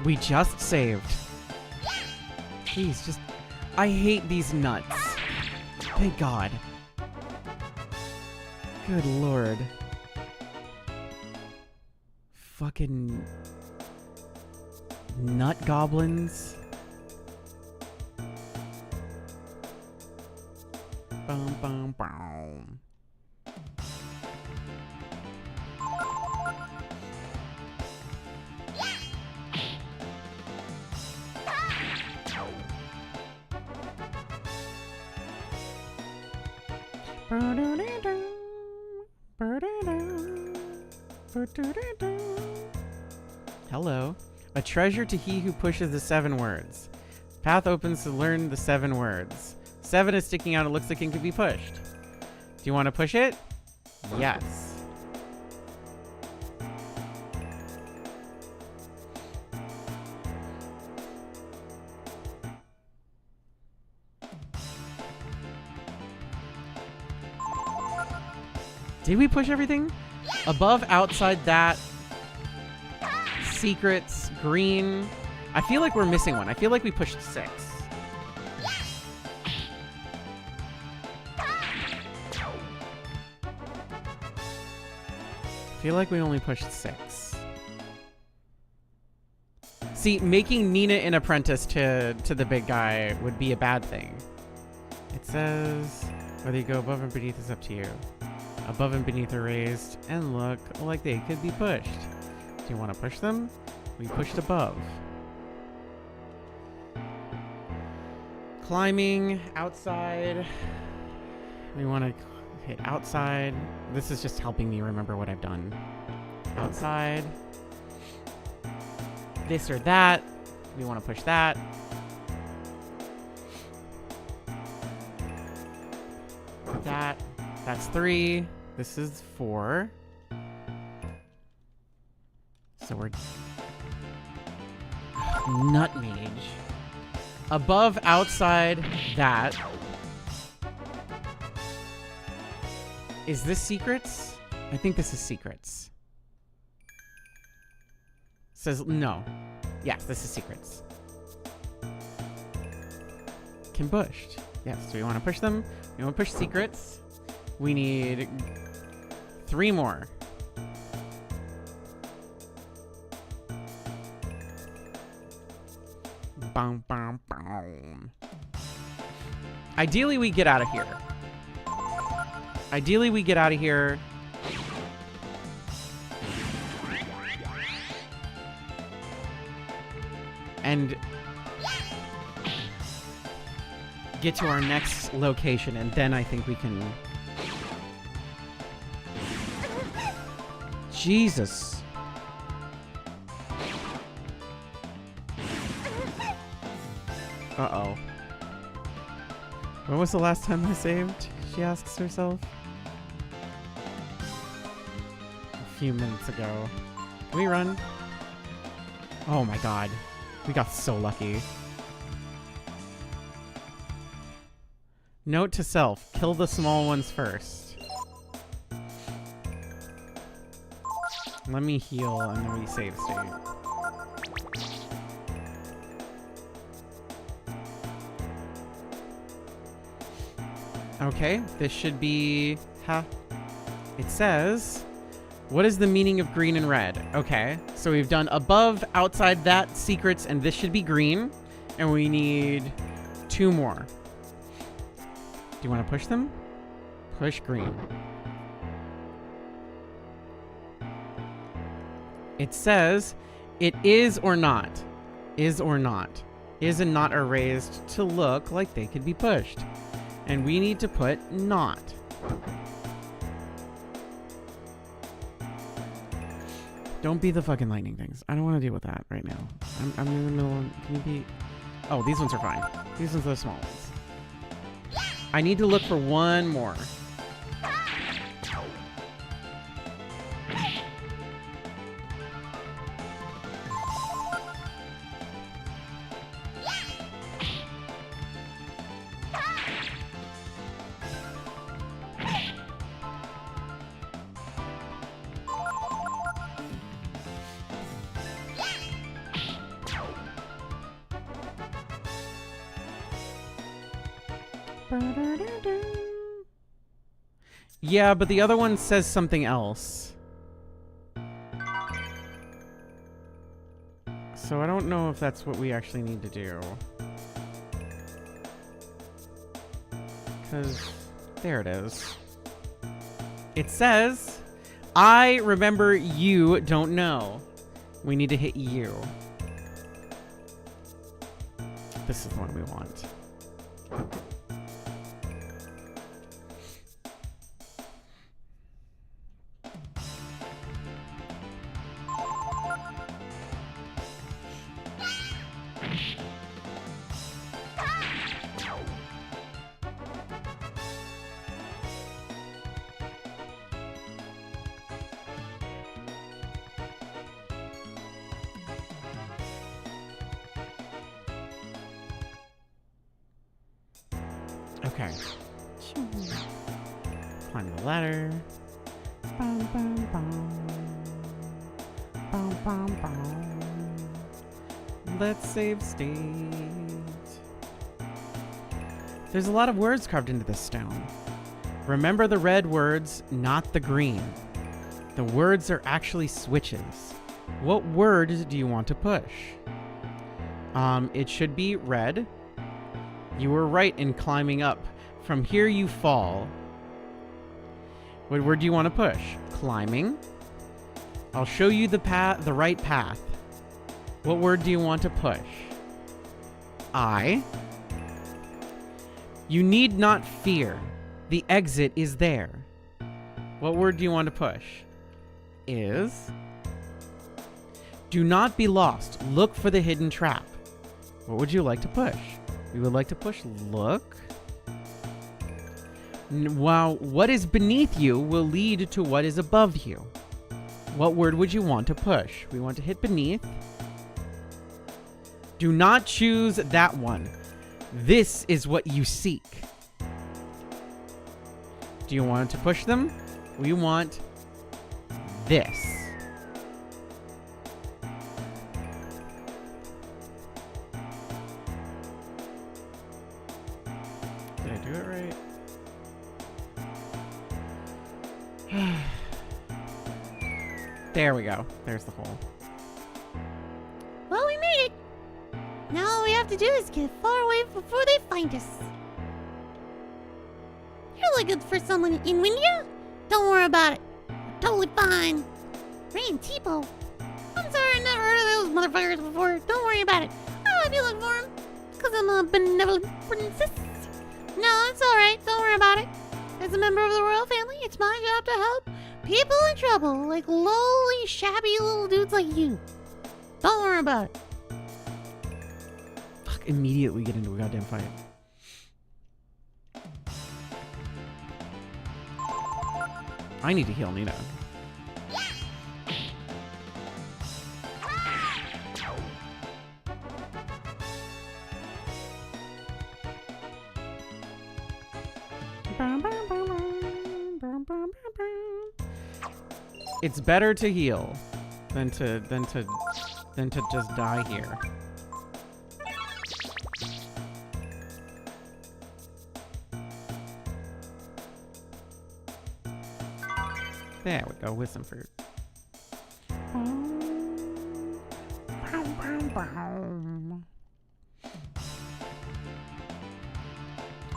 We just saved. Please, just... I hate these nuts. Thank God. Good Lord. Fucking... nut goblins. Bum, bum, bum. Hello. A treasure to he who pushes the 7 words. Path opens to learn the 7 words. 7 is sticking out. It looks like it could be pushed. Do you want to push it? Yes. Did we push everything? Above, outside, that. Secrets, green. I feel like we're missing one. I feel like we pushed 6. I feel like we only pushed 6. See, making Nina an apprentice to the big guy would be a bad thing. It says, whether you go above and beneath is up to you. Above and beneath are raised and look like they could be pushed. Do you want to push them? We pushed above. Climbing, outside. We want to hit outside. This is just helping me remember what I've done. Outside. This or that. We want to push that. That. That's 3. This is 4. So we're... Nutmage. Above, outside, that. Is this secrets? I think this is secrets. Says no. Yes, this is secrets. Bushed. Yes, do we want to push them? We want to push secrets. We need 3 more. Boom, boom, boom. Ideally, we get out of here. Ideally, we get out of here. And get to our next location, and then I think we can... Jesus. Uh-oh. When was the last time I saved? She asks herself. A few minutes ago. Can we run? Oh my god. We got so lucky. Note to self. Kill the small ones first. Let me heal and then we save state. Okay, this should be... It says... What is the meaning of green and red? Okay, so we've done above, outside, that, secrets, and this should be green. And we need 2 more. Do you want to push them? Push green. It says it is or not. Is or not. Is and not are raised to look like they could be pushed. And we need to put not. Don't be the fucking lightning things. I don't want to deal with that right now. I'm in the middle of... Can you be... Oh, these ones are fine. These ones are the small ones. I need to look for 1 more. Yeah, but the other one says something else. So I don't know if that's what we actually need to do. Because there it is. It says, I remember you don't know. We need to hit you. This is the one we want. Okay. Climb the ladder. Bum, bum, bum. Bum, bum, bum. Let's save state. There's a lot of words carved into this stone. Remember the red words, not the green. The words are actually switches. What word do you want to push? It should be red. You were right in climbing up. From here you fall. What word do you want to push? Climbing. I'll show you the right path. What word do you want to push? I. You need not fear. The exit is there. What word do you want to push? Is. Do not be lost. Look for the hidden trap. What would you like to push? We would like to push look. Wow, what is beneath you will lead to what is above you. What word would you want to push? We want to hit beneath. Do not choose that one. This is what you seek. Do you want to push them? We want this. Did I do it right? There we go. There's the hole. Well, we made it. Now all we have to do is get far away before they find us. You're looking for someone in India? Don't worry about it. We're totally fine. Ray and Tipo. I'm sorry, I never heard of those motherfuckers before. Don't worry about it. I'll be looking for them. Because I'm a benevolent princess. No, it's alright. Don't worry about it. As a member of the royal family, it's my job to help people in trouble, like lowly, shabby little dudes like you. Don't worry about it. Fuck, immediately get into a goddamn fight. I need to heal Nina. It's better to heal than to just die here. There we go, wisdom fruit.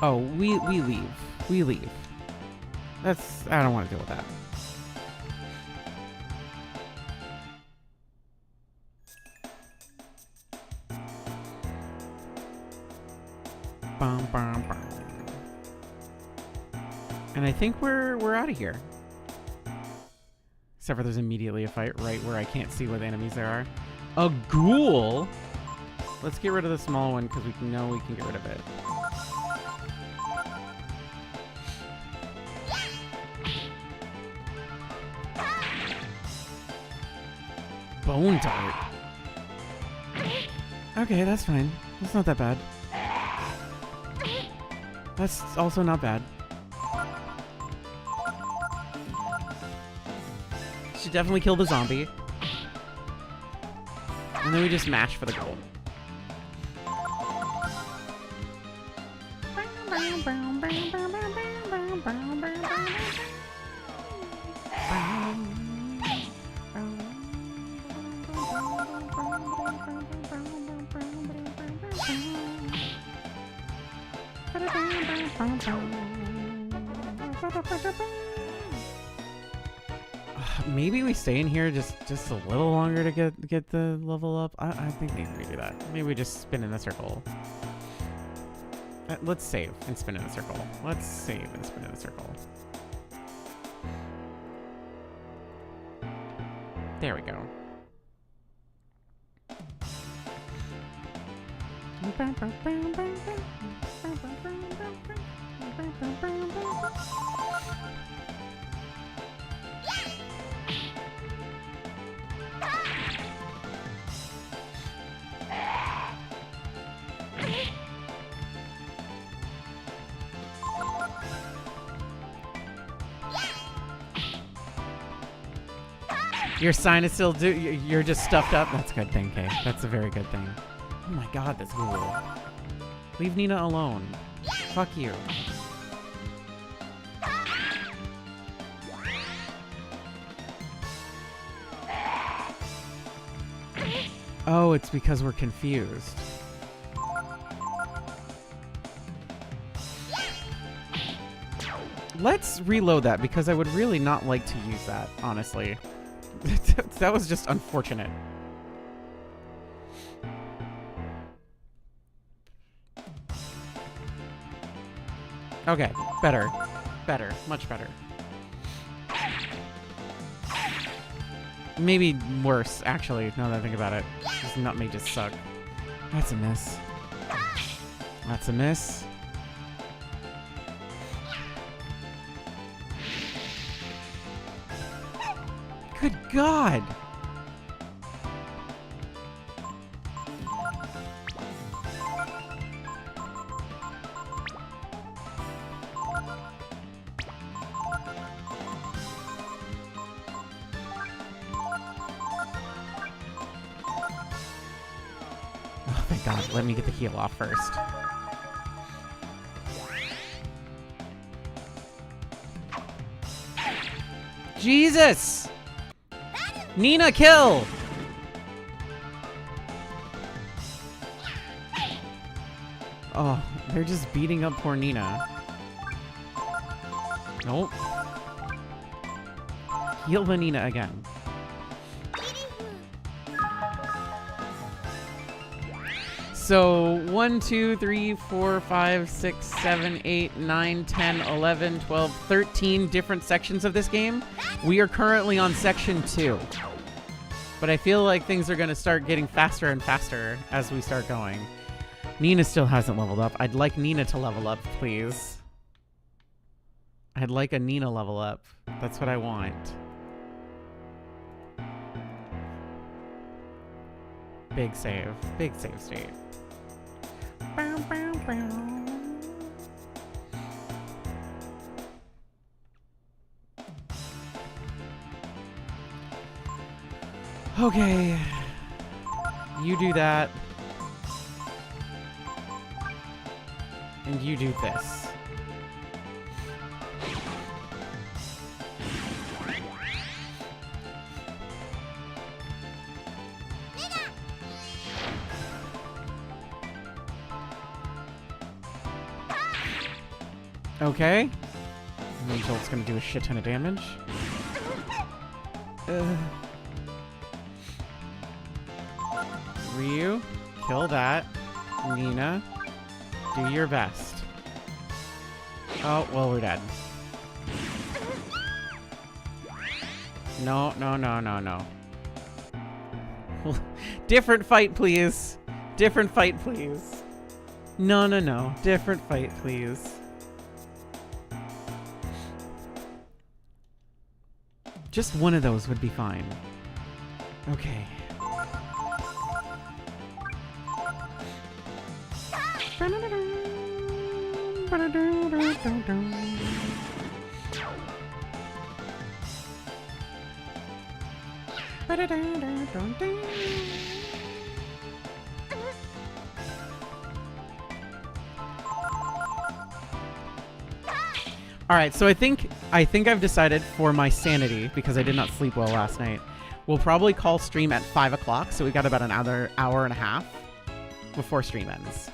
Oh, we leave. We leave. I don't want to deal with that. Bum, bum, bum. And I think we're out of here. Except for there's immediately a fight right where I can't see what enemies there are. A ghoul? Let's get rid of the small one because we know we can get rid of it. Bone dart. Okay, that's fine. That's not that bad. That's also not bad. Should definitely kill the zombie. And then we just mash for the gold. Maybe we stay in here just a little longer to get the level up. I think maybe we do that. Maybe we just spin in a circle. Let's save and spin in a circle. Let's save and spin in a circle. There we go. Your sign is still you're just stuffed up. That's a good thing, Kay. That's a very good thing. Oh my god, that's cool. Leave Nina alone. Fuck you. Oh, it's because we're confused. Let's reload that because I would really not like to use that, honestly. That was just unfortunate. Okay, better. Better. Much better. Maybe worse, actually, now that I think about it. This nutmeg just suck. That's a miss. That's a miss. Good God! Oh, thank God. Let me get the heal off first. Jesus! Nina, kill! Oh, they're just beating up poor Nina. Nope. Heal the Nina again. So 1, 2, 3, 4, 5, 6, 7, 8, 9, 10, 11, 12, 13 different sections of this game. We are currently on section 2. But I feel like things are going to start getting faster and faster as we start going. Nina still hasn't leveled up. I'd like Nina to level up, please. I'd like a Nina level up. That's what I want. Big save. Big save state. Bow, bow, bow. Okay. You do that. And you do this. Okay. And then Jolt's gonna do a shit ton of damage. Ryu, kill that. Nina, do your best. Oh, well, we're dead. No, no, no, no, no. Different fight, please. Different fight, please. No, no, no. Different fight, please. Just one of those would be fine. Okay. All right, so I think I've decided for my sanity, because I did not sleep well last night, we'll probably call stream at 5 o'clock, so we got about another hour and a half before stream ends.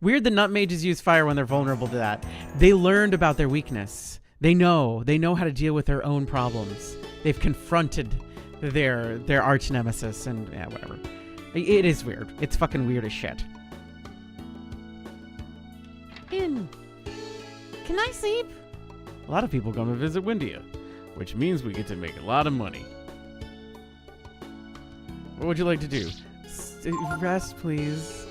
Weird the nut mages use fire when they're vulnerable to that. They learned about their weakness. They know how to deal with their own problems. They've confronted their arch nemesis, and yeah, whatever. It is weird. It's fucking weird as shit. Can I sleep? A lot of people come to visit Windia, which means we get to make a lot of money. What would you like to do? Rest, please.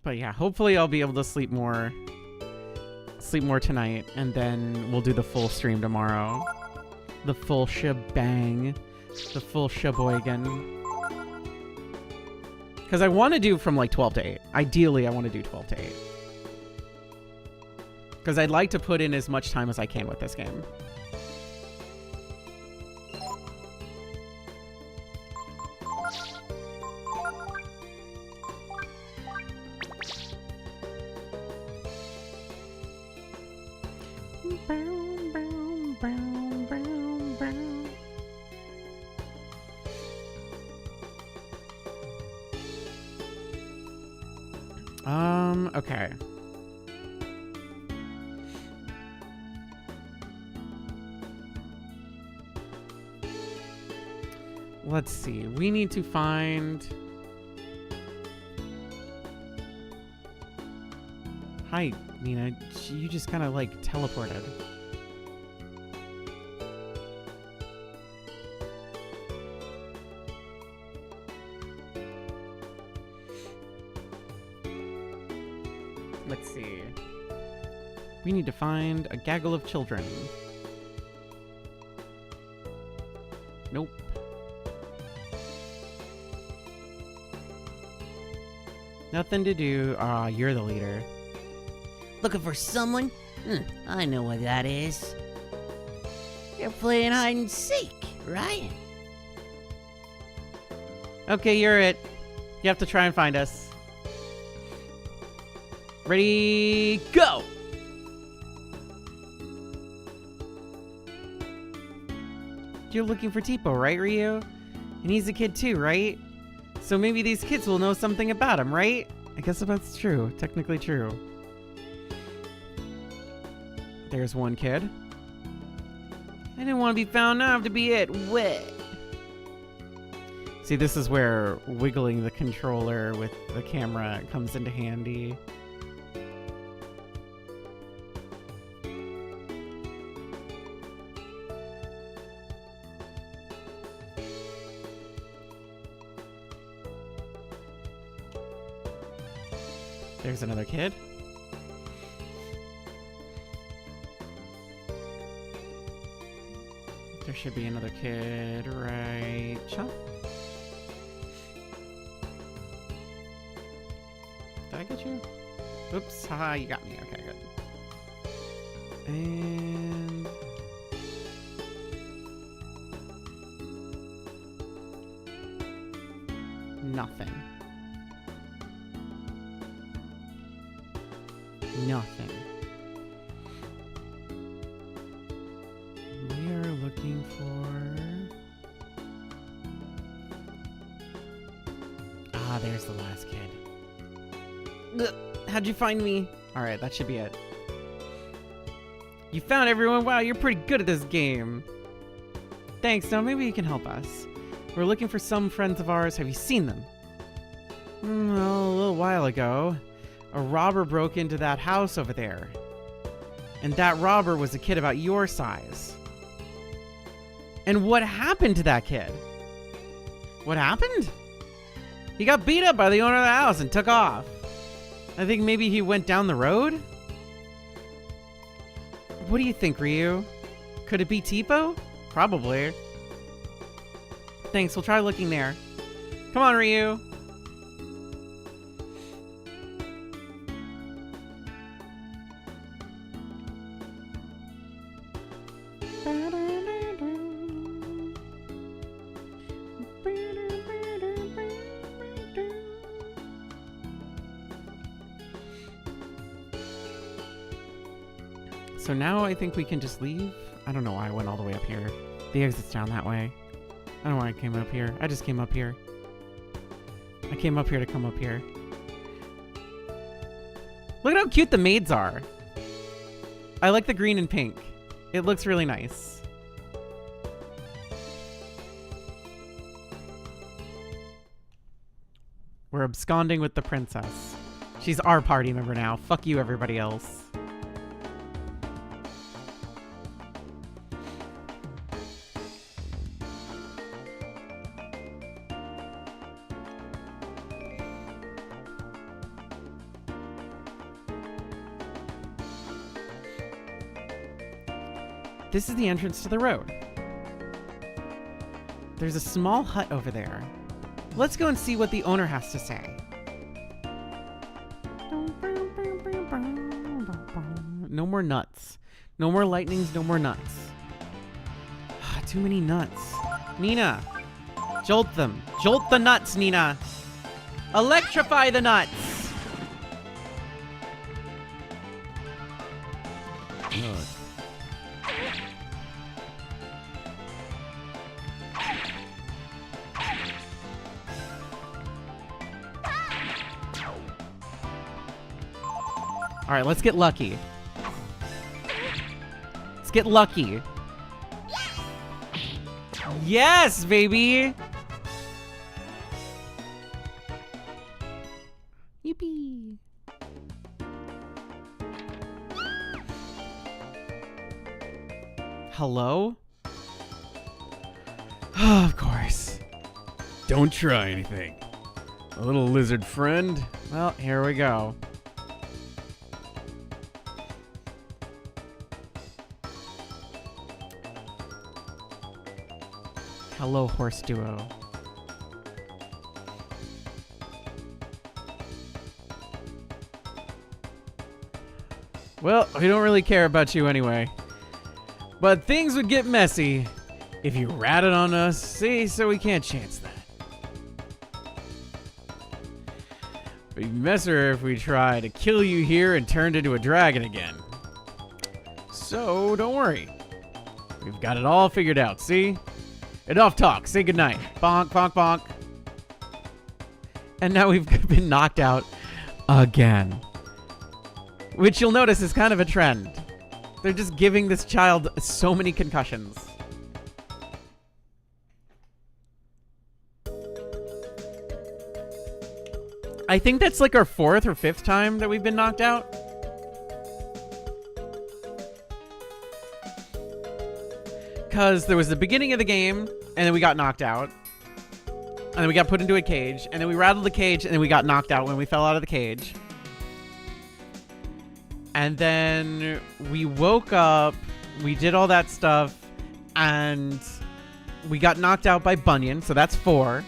But yeah, hopefully I'll be able to sleep more tonight, and then we'll do the full stream tomorrow. The full shebang. The full sheboygan. Because I want to do from like 12 to 8. Ideally, I want to do 12 to 8. Because I'd like to put in as much time as I can with this game. Okay. Let's see. We need to find... Hi, Nina. You just kind of, like, teleported. Let's see. We need to find a gaggle of children. Nope. Nothing to do. Ah, you're the leader. Looking for someone? I know what that is. You're playing hide and seek, right? Okay, you're it. You have to try and find us. Ready, go! You're looking for Tipo, right, Ryu? And he's a kid too, right? So maybe these kids will know something about him, right? I guess that's true. Technically true. There's one kid. I didn't want to be found out to be it. Wet. See, this is where wiggling the controller with the camera comes into handy. There's another kid. There should be another kid right. Chop. Did I get you? Oops, haha, you got me. Okay, good. And... nothing. Nothing. We are looking for... was the last kid. Ugh, how'd you find me? Alright, that should be it. You found everyone? Wow, you're pretty good at this game. Thanks, now maybe you can help us. We're looking for some friends of ours. Have you seen them? Well, a little while ago, a robber broke into that house over there. And that robber was a kid about your size. And what happened to that kid? What happened? He got beat up by the owner of the house and took off. I think maybe he went down the road? What do you think, Ryu? Could it be Tipo? Probably. Thanks, we'll try looking there. Come on, Ryu. So now I think we can just leave. I don't know why I went all the way up here. The exit's down that way. I don't know why I came up here. I just came up here. I came up here to come up here. Look at how cute the maids are. I like the green and pink. It looks really nice. We're absconding with the princess. She's our party member now. Fuck you, everybody else. This is the entrance to the road. There's a small hut over there. Let's go and see what the owner has to say. No more nuts. No more lightnings, no more nuts. Too many nuts. Nina, jolt them. Jolt the nuts, Nina. Electrify the nuts. All right, let's get lucky. Let's get lucky. Yes, baby. Yippee. Hello? Of course. Don't try anything. A little lizard friend. Well, here we go. Hello, horse duo. Well, we don't really care about you anyway. But things would get messy if you ratted on us, see? So we can't chance that. We'd messer if we try to kill you here and turned into a dragon again. So don't worry. We've got it all figured out, see? Enough talk. Say goodnight. Bonk, bonk, bonk. And now we've been knocked out again. Which you'll notice is kind of a trend. They're just giving this child so many concussions. I think that's like our 4th or 5th time that we've been knocked out. Because there was the beginning of the game, and then we got knocked out. And then we got put into a cage, and then we rattled the cage, and then we got knocked out when we fell out of the cage. And then we woke up, we did all that stuff, and we got knocked out by Bunyan, so that's 4.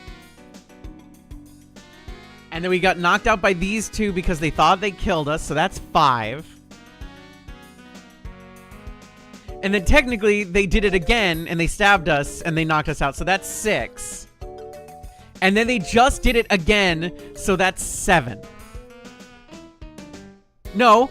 And then we got knocked out by these 2 because they thought they killed us, so that's 5. And then technically, they did it again, and they stabbed us, and they knocked us out, so that's 6. And then they just did it again, so that's 7. No,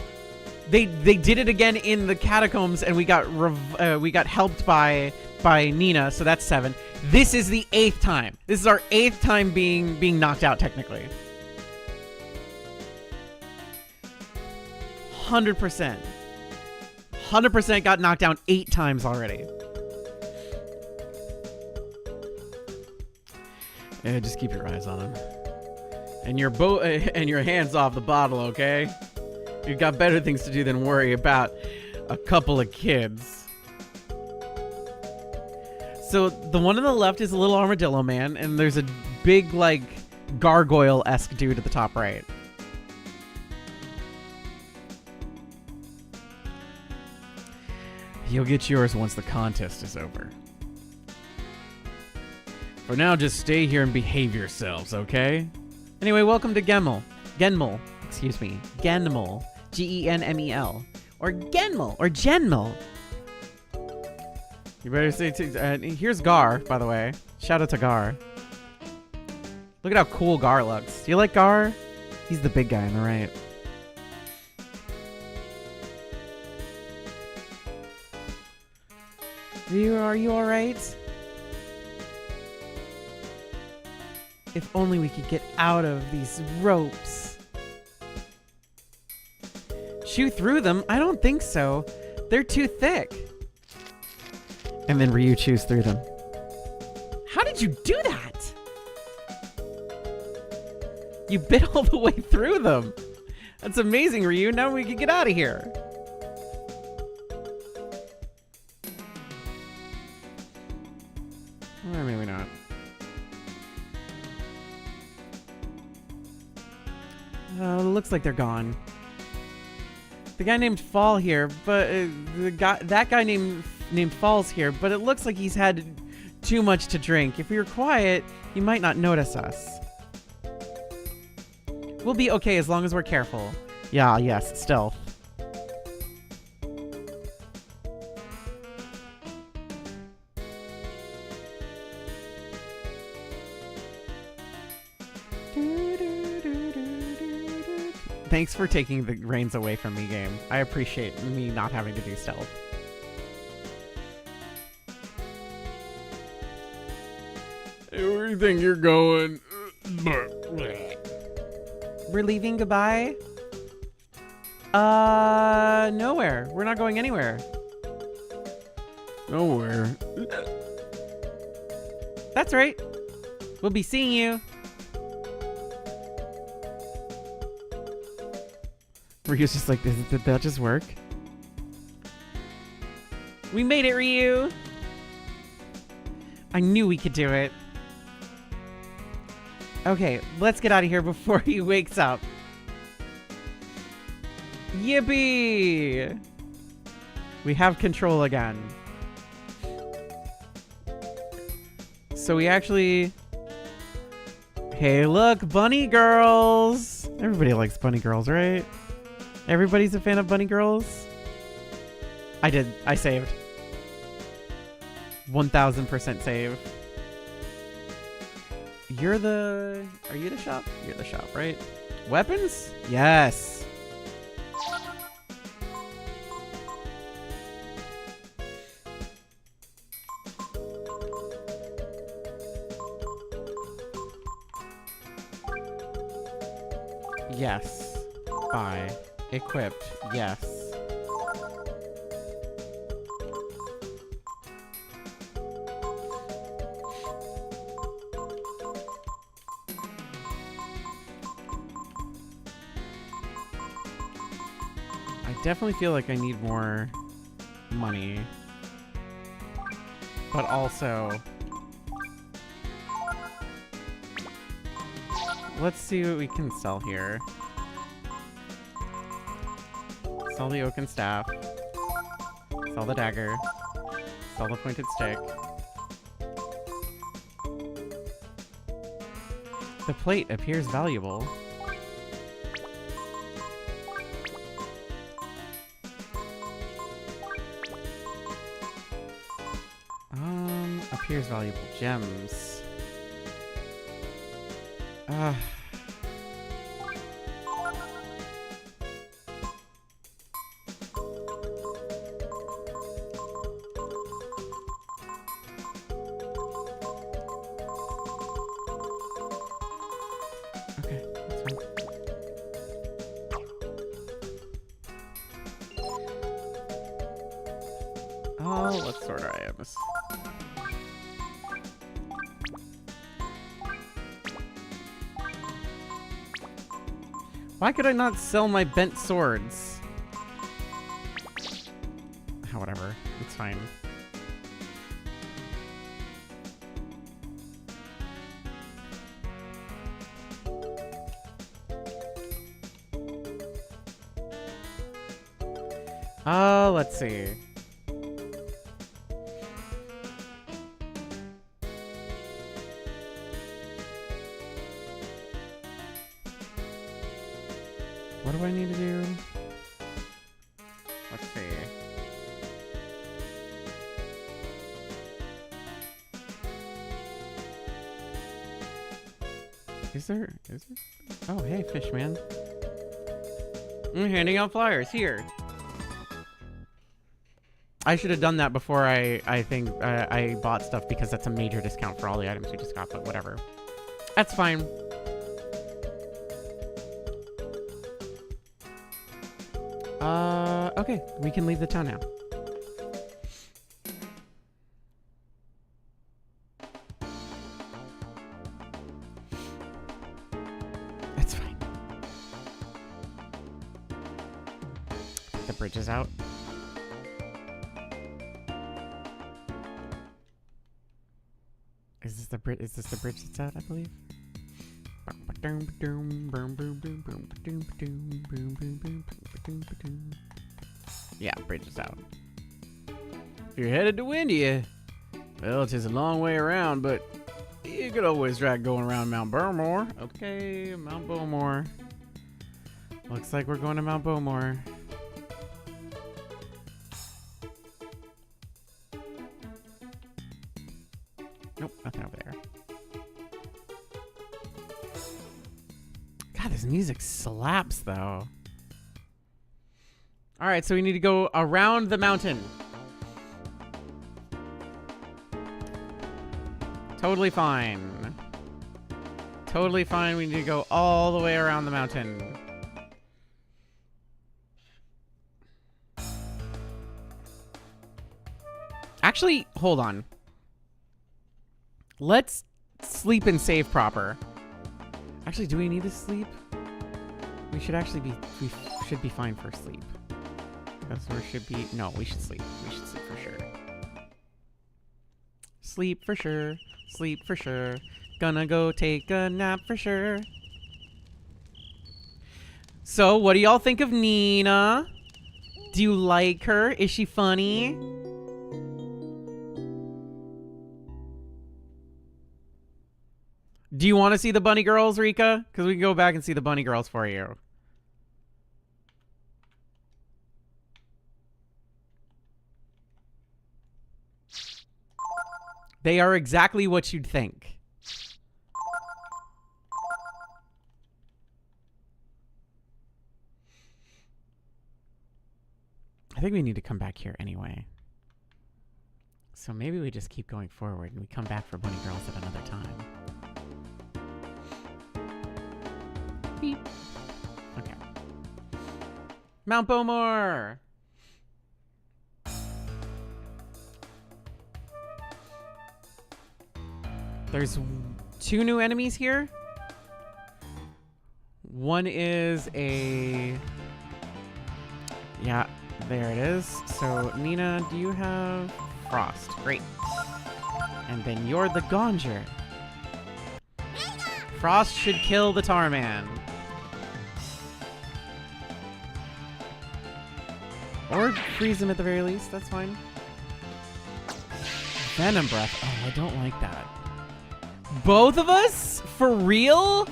they did it again in the catacombs, and we got helped by Nina, so that's 7. This is the 8th time. This is our 8th time being knocked out, technically. 100%. 100% got knocked down 8 times already. Yeah, just keep your eyes on him. And your hands off the bottle, okay? You've got better things to do than worry about a couple of kids. So the one on the left is a little armadillo man, and there's a big, like, gargoyle-esque dude at the top right. You'll get yours once the contest is over. For now, just stay here and behave yourselves, okay? Anyway, welcome to Genmel. Genmel. Excuse me. Genmel. Genmel. Or Genmel. Or Genmel. You better say Here's Gar, by the way. Shout out to Gar. Look at how cool Gar looks. Do you like Gar? He's the big guy on the right. Are you alright? If only we could get out of these ropes. Chew through them? I don't think so. They're too thick. And then Ryu chews through them. How did you do that? You bit all the way through them. That's amazing, Ryu. Now we can get out of here. Or maybe not. Looks like they're gone. The guy named Fall here, but that guy named Fall's here, but it looks like he's had too much to drink. If we were quiet, he might not notice us. We'll be okay as long as we're careful. Yeah, yes, stealth. Thanks for taking the reins away from me, game. I appreciate me not having to do stealth. Hey, where do you think you're going? We're leaving, goodbye? Nowhere. We're not going anywhere. Nowhere. That's right. We'll be seeing you. Ryu's just like, did that just work? We made it, Ryu! I knew we could do it. Okay, let's get out of here before he wakes up. Yippee! We have control again. So we actually... Hey, look, bunny girls! Everybody likes bunny girls, right? Everybody's a fan of bunny girls? I did. I saved. 1000% save. Are you the shop? You're the shop, right? Weapons? Yes. Yes. Buy. Equipped. Yes. I definitely feel like I need more money. But also... Let's see what we can sell here. Sell the oaken staff. Sell the dagger. Sell the pointed stick. The plate appears valuable. Appears valuable. Gems. Okay, that's fine. Oh, let's sort our items. Why could I not sell my bent swords? Oh, whatever. It's fine. Let's see. What do I need to do? Let's see. Is there? Oh, hey, Fishman. I'm handing out flyers here. I should have done that before I think I bought stuff because that's a major discount for all the items we just got, but whatever. That's fine. Okay, we can leave the town now. That's fine. The bridge is out. Is this the bridge? Is this the bridge that's out? I believe. Yeah, bridge is out. If you're headed to India, well, it's just a long way around, but you could always try going around Mount Bowmore. Okay, Mount Bowmore. Looks like we're going to Mount Bowmore. Nope, nothing over there. God, this music slaps, though. All right, so we need to go around the mountain. Totally fine. Totally fine. We need to go all the way around the mountain. Actually, hold on. Let's sleep and save proper. Actually, do we need to sleep? We should actually be, we should be fine for sleep. Because we should be, no, we should sleep. We should sleep for sure. Sleep for sure. Sleep for sure. Gonna go take a nap for sure. So, what do y'all think of Nina? Do you like her? Is she funny? Do you want to see the bunny girls, Rika? Because we can go back and see the bunny girls for you. They are exactly what you'd think. I think we need to come back here anyway. So maybe we just keep going forward and we come back for bunny girls at another time. Beep. Okay. Mount Bowmore! There's 2 new enemies here. One is a... Yeah, there it is. So, Nina, do you have Frost? Great. And then you're the Gonger. Frost should kill the Tarman. Or freeze him at the very least, that's fine. Venom Breath. Oh, I don't like that. Both of us? For real?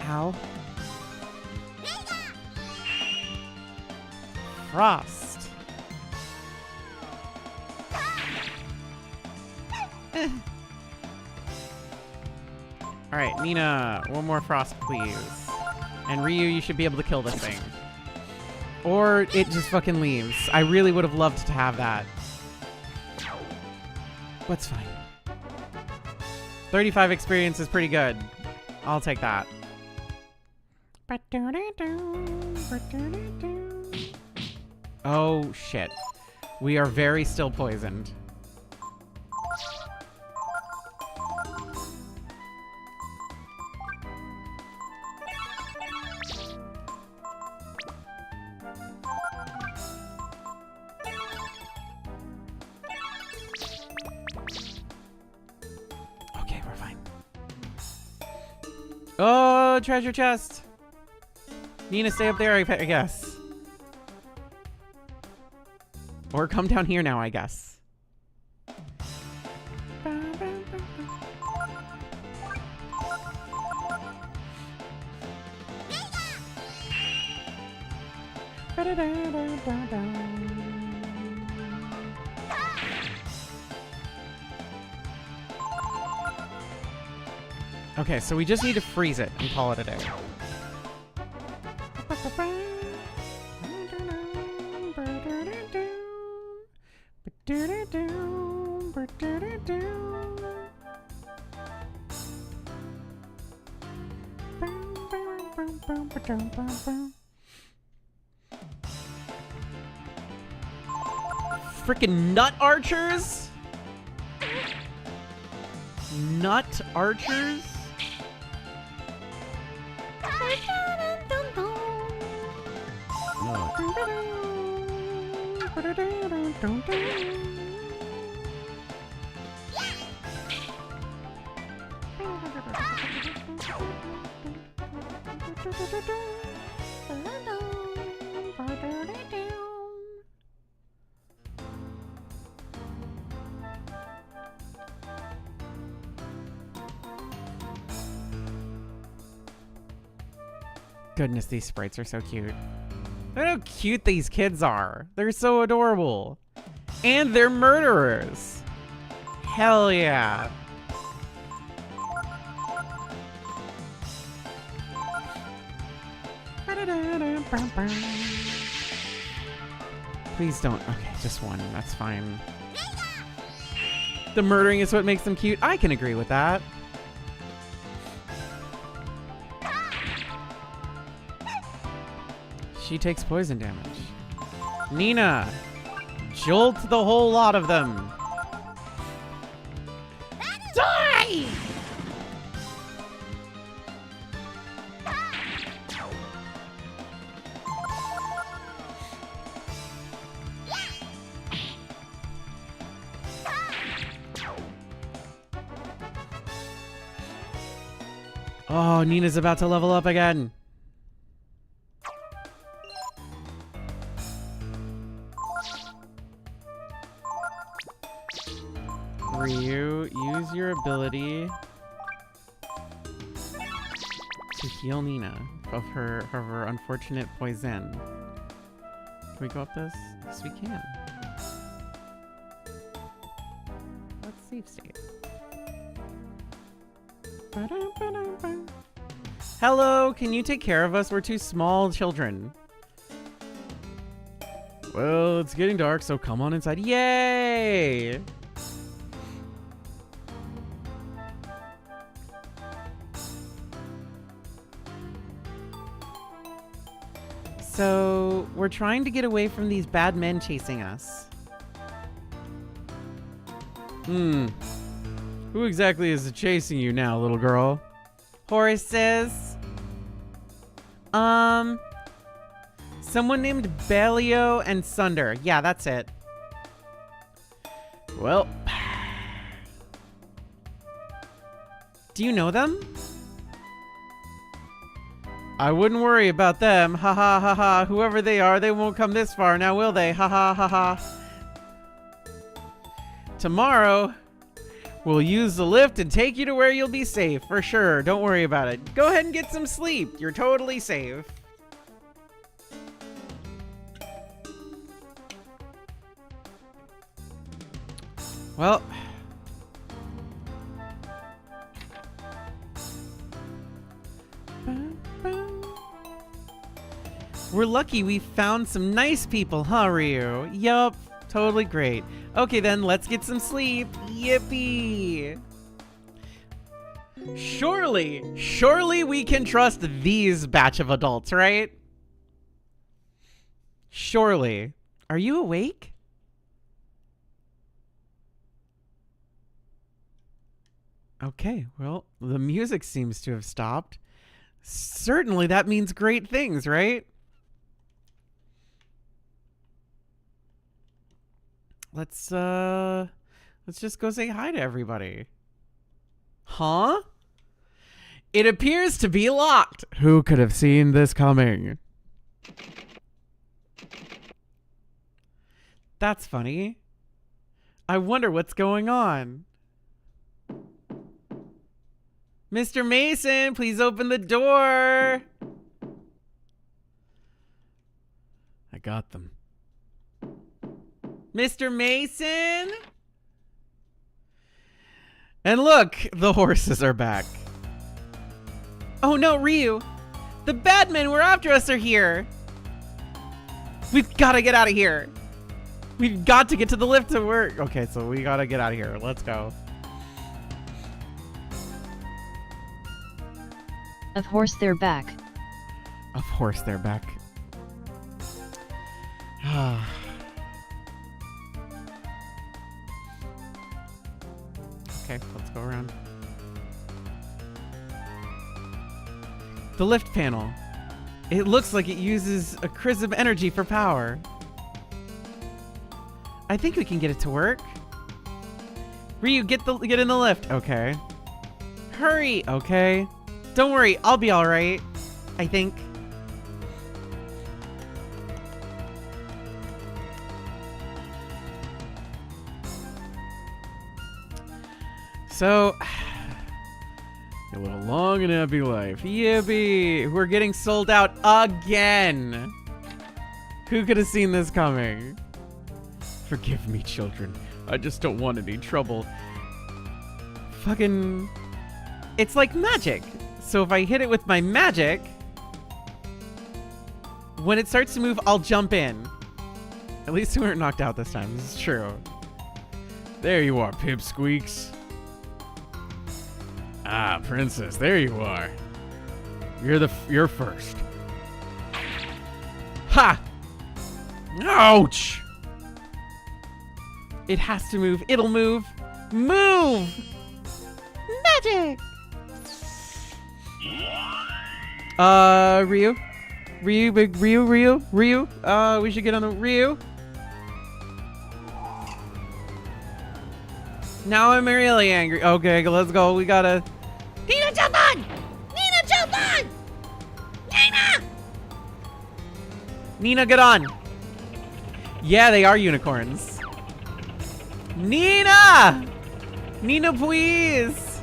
Ow. Frost. Alright, Nina, one more Frost, please. And Ryu, you should be able to kill this thing. Or it just fucking leaves. I really would have loved to have that. But it's fine. 35 experience is pretty good. I'll take that. Oh, shit. We are very still poisoned. Okay, we're fine. Oh, treasure chest. Nina, stay up there, I guess. Or come down here now, I guess. Okay, so we just need to freeze it and call it a day. Frickin' nut archers? Nut archers? Goodness, these sprites are so cute. Look how cute these kids are. They're so adorable. And they're murderers. Hell yeah. Please don't. Okay, just one. That's fine. The murdering is what makes them cute. I can agree with that. She takes poison damage. Nina, jolt the whole lot of them. Die! Oh, Nina's about to level up again. Ryu, use your ability to heal Nina of her unfortunate poison. Can we go up this? Yes, we can. Let's save state. Hello, can you take care of us? We're two small children. Well, it's getting dark, so come on inside. Yay! So, we're trying to get away from these bad men chasing us. Who exactly is chasing you now, little girl? Horses. Someone named Belio and Sunder. Yeah, that's it. Well. Do you know them? I wouldn't worry about them. Ha ha ha ha. Whoever they are, they won't come this far now, will they? Ha ha ha ha. Tomorrow, we'll use the lift and take you to where you'll be safe, for sure. Don't worry about it. Go ahead and get some sleep. You're totally safe. Well. We're lucky we found some nice people, huh, Ryu? Yup, totally great. Okay then, let's get some sleep. Yippee! Surely we can trust these batch of adults, right? Surely. Are you awake? Okay, well, the music seems to have stopped. Certainly that means great things, right? Let's just go say hi to everybody. Huh? It appears to be locked. Who could have seen this coming? That's funny. I wonder what's going on. Mr. Mason, please open the door. I got them. Mr. Mason? And look, the horses are back. Oh no, Ryu. The bad men who are after us are here. We've got to get out of here. We've got to get to the lift to work. Okay, so we got to get out of here. Let's go. Of course they're back. Of course they're back. Okay, let's go around. The lift panel. It looks like it uses a chrism energy for power. I think we can get it to work. Ryu, get in the lift. Okay. Hurry. Okay. Don't worry, I'll be all right. I think. So, A little long and happy life. yippee! We're getting sold out again. Who could have seen this coming? Forgive me, children. I just don't want any trouble. Fucking... It's like magic. So if I hit it with my magic, when it starts to move, I'll jump in. At least we weren't knocked out this time. This is true. There you are, Pipsqueaks. Ah, Princess, there you are. You're first. Ha! Ouch! It has to move. It'll move. Move! Magic! Ryu? Ryu? We should get on the Ryu. Now I'm really angry. Okay, let's go. We gotta... Nina, jump on! Nina, jump on! Nina! Nina, get on. Yeah, they are unicorns. Nina! Nina, please!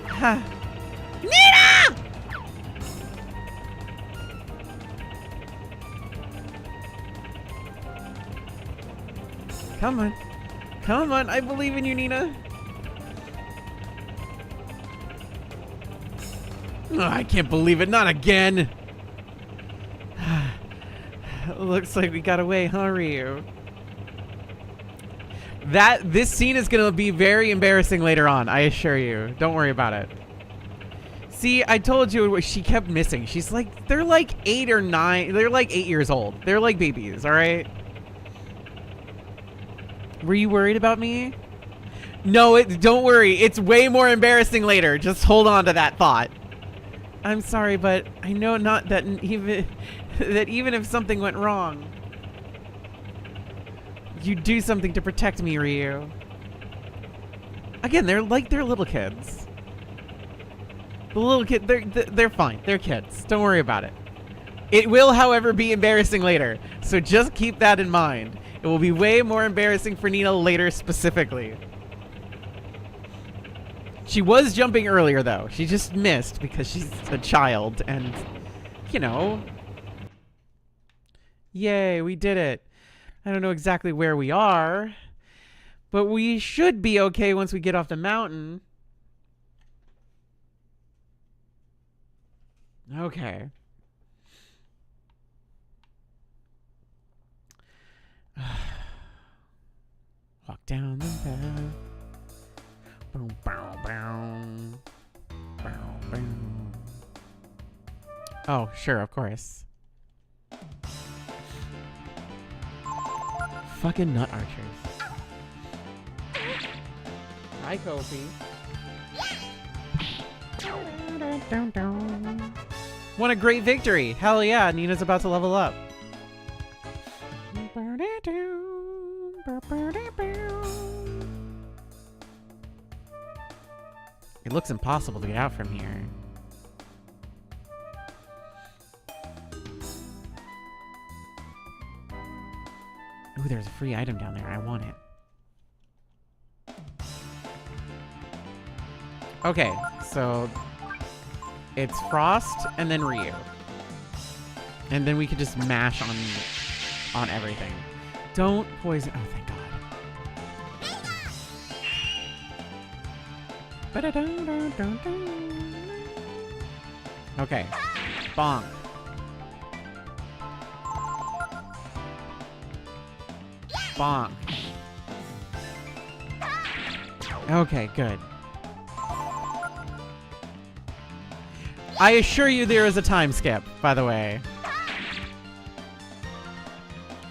Ha. Nina! Come on. Come on, I believe in you, Nina. Oh, I can't believe it, not again. Looks like we got away, huh, Ryu? This scene is gonna be very embarrassing later on, I assure you. Don't worry about it. See, I told you she kept missing. She's like, they're like 8 or 9. They're like 8 years old. They're like babies, all right? Were you worried about me? No, don't worry. It's way more embarrassing later. Just hold on to that thought. I'm sorry, but I know not that even if something went wrong, you do something to protect me, Ryu. Again, they're little kids. The little kid, they're fine. They're kids. Don't worry about it. It will, however, be embarrassing later. So just keep that in mind. It will be way more embarrassing for Nina later specifically. She was jumping earlier, though. She just missed because she's a child and, you know. Yay, we did it. I don't know exactly where we are, but we should be okay once we get off the mountain. Okay. Walk down the path. Boom, boom, boom. Oh, sure, of course. Fucking nut archers. Hi, Kofi. What a great victory! Hell yeah, Nina's about to level up. It looks impossible to get out from here. Ooh, there's a free item down there. I want it. Okay, so it's Frost and then Ryu. And then we could just mash on everything. Don't poison. Oh, thank God. Okay. Bonk. Bonk. Okay, good. I assure you there is a time skip, by the way.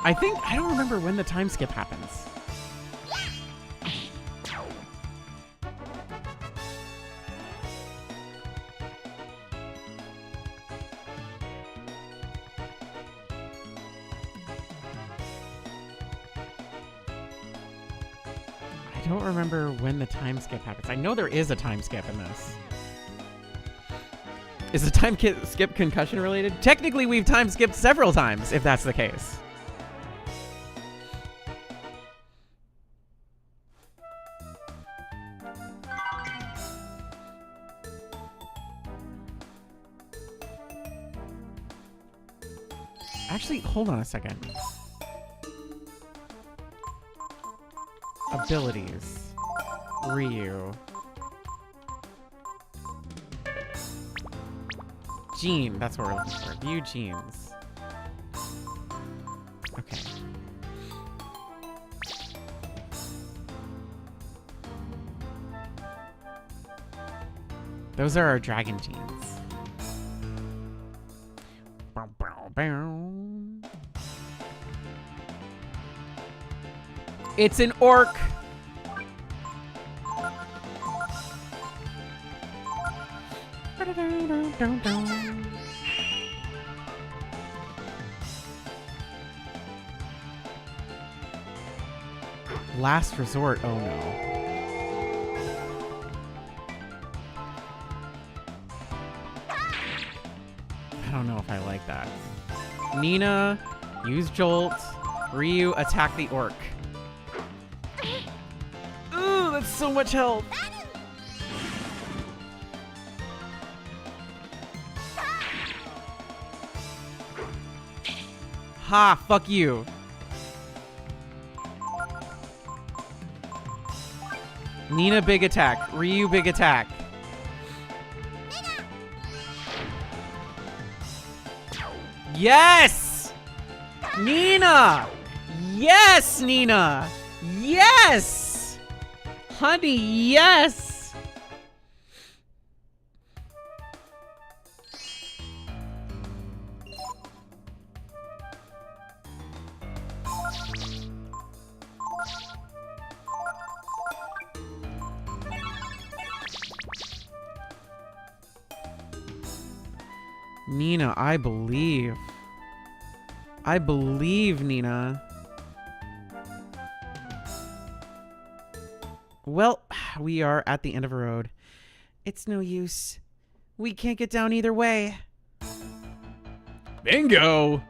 I don't remember when the time skip happens. I don't remember when the time skip happens. I know there is a time skip in this. Is the time skip concussion related? Technically, we've time skipped several times, if that's the case. Actually, hold on a second. Abilities. Ryu. Gene, that's what we're looking for. View genes. Okay. Those are our dragon genes. Bow, bow, bow. It's an orc. Last resort. Oh no. I don't know if I like that. Nina, use Jolt. Ryu, attack the orc. Ooh, that's so much health. Ha, fuck you. Nina, big attack. Ryu, big attack. Yes! Nina! Yes, Nina! Yes! Honey, yes! Nina, I believe. I believe, Nina. Well, we are at the end of a road. It's no use. We can't get down either way. Bingo!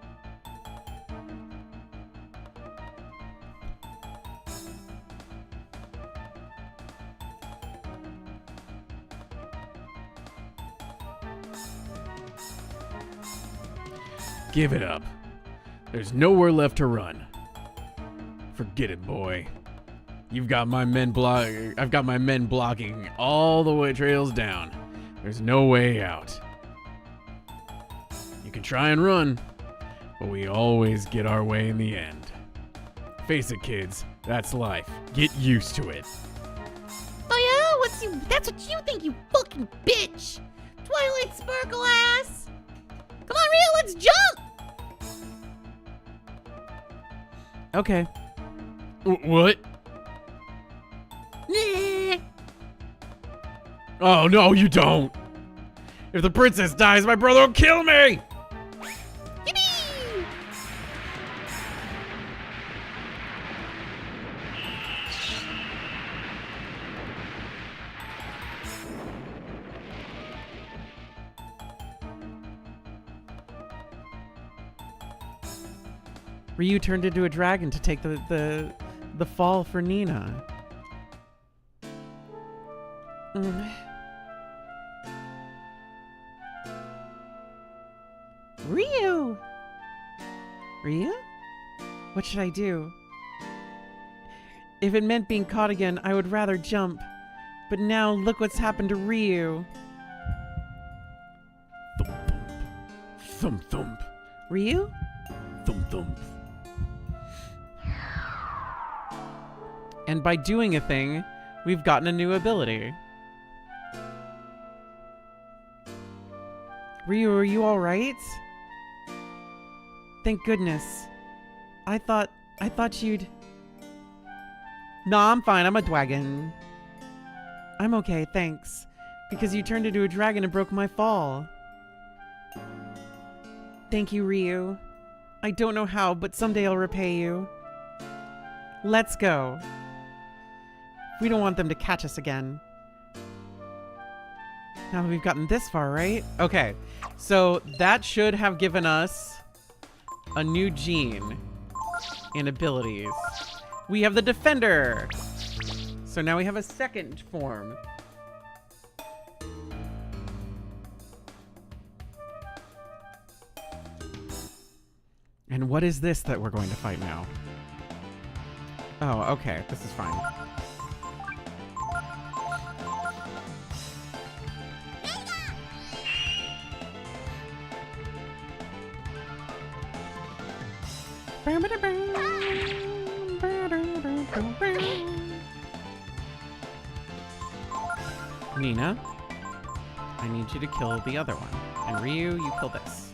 Give it up. There's nowhere left to run. Forget it, boy. I've got my men blocking all the way trails down. There's no way out. You can try and run, but we always get our way in the end. Face it, kids. That's life. Get used to it. Oh yeah? That's what you think, you fucking bitch! Twilight Sparkle ass! Okay. What? Oh, no, you don't. If the princess dies, my brother will kill me! Ryu turned into a dragon to take the fall for Nina. Ryu! Ryu? What should I do? If it meant being caught again, I would rather jump. But now look what's happened to Ryu. Thump, thump. Thump, thump. Ryu? Thump, thump. And by doing a thing, we've gotten a new ability. Ryu, are you alright? Thank goodness. I thought you'd... Nah, I'm fine. I'm a dragon. I'm okay, thanks. Because you turned into a dragon and broke my fall. Thank you, Ryu. I don't know how, but someday I'll repay you. Let's go. We don't want them to catch us again. Now that we've gotten this far, right? Okay, so that should have given us a new gene and abilities. We have the Defender. So now we have a second form. And what is this that we're going to fight now? Oh, okay. This is fine. Nina, I need you to kill the other one. And Ryu, you kill this.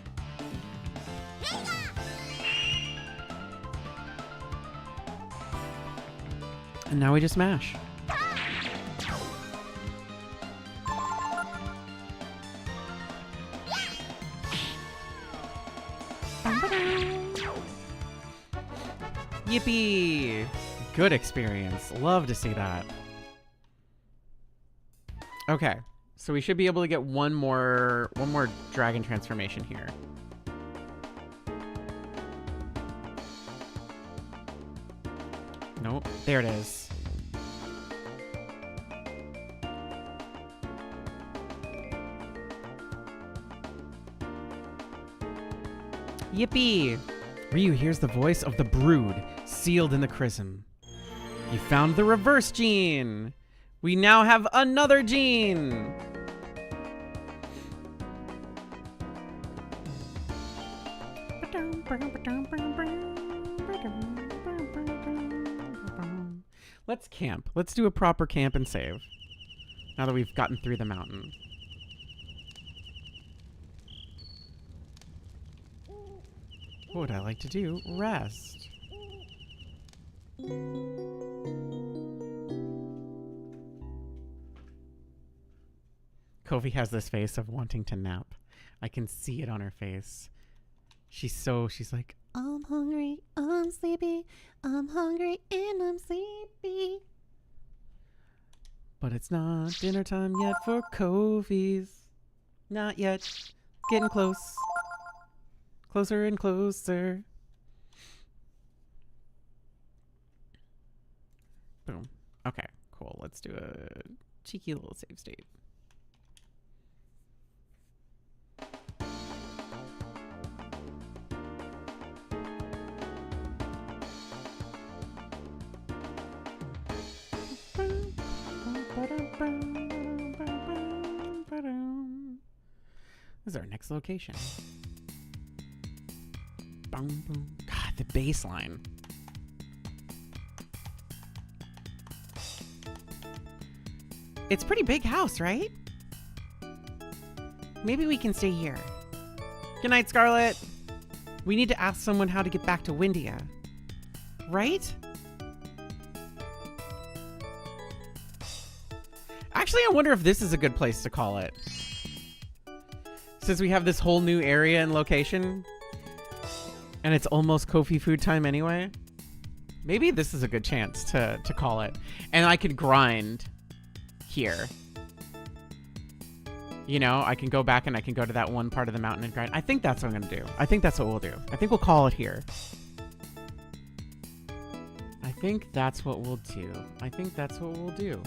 And now we just mash. Yippee! Good experience. Love to see that. Okay, so we should be able to get one more dragon transformation here. Nope, there it is. Yippee! Ryu hears the voice of the brood, sealed in the chrism. You found the reverse gene! We now have another gene! Let's camp. Let's do a proper camp and save. Now that we've gotten through the mountain. What would I like to do? Rest. Kofi has this face of wanting to nap. I can see it on her face. She's like, I'm hungry, I'm sleepy, I'm hungry and I'm sleepy. but it's not dinner time yet for Kofi's. Not yet. Getting close. Closer and closer. Boom. Okay, cool. Let's do a cheeky little save state. This is our next location. Boom, boom. God, the bass line. It's a pretty big house, right? Maybe we can stay here. Good night, Scarlet. We need to ask someone how to get back to Windia. Right? Actually, I wonder if this is a good place to call it. Since we have this whole new area and location. And it's almost Kofi food time anyway. Maybe this is a good chance to call it. And I could grind here. You know, I can go back and I can go to that one part of the mountain and grind. I think that's what I'm going to do. I think that's what we'll do. I think we'll call it here. I think that's what we'll do. I think that's what we'll do.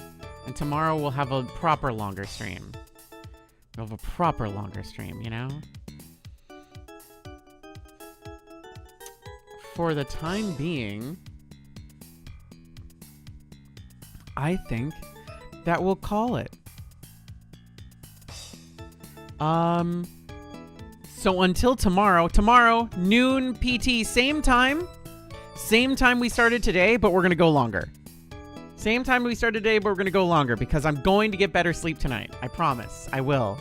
And tomorrow we'll have a proper longer stream. We'll have a proper longer stream, you know? For the time being, I think that we'll call it. So until tomorrow, noon PT, same time we started today, but we're going to go longer. Same time we started today, but we're going to go longer because I'm going to get better sleep tonight. I promise. I will.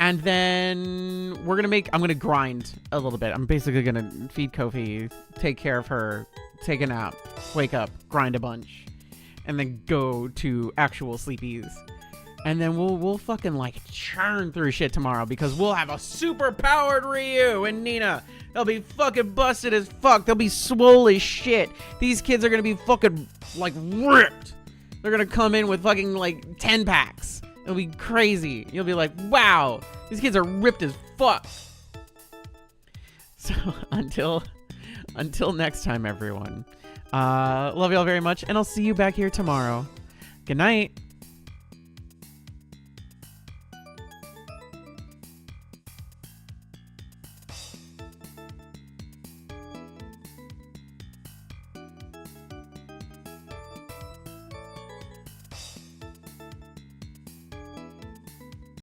And then I'm going to grind a little bit. I'm basically going to feed Kofi, take care of her, take a nap, wake up, grind a bunch, and then go to actual sleepies. And then we'll fucking like churn through shit tomorrow because we'll have a super powered Ryu and Nina. They'll be fucking busted as fuck. They'll be swole as shit. These kids are gonna be fucking like ripped. They're gonna come in with fucking like 10 packs. It'll be crazy. You'll be like, wow, these kids are ripped as fuck. So until next time, everyone. Love y'all very much, and I'll see you back here tomorrow. Good night.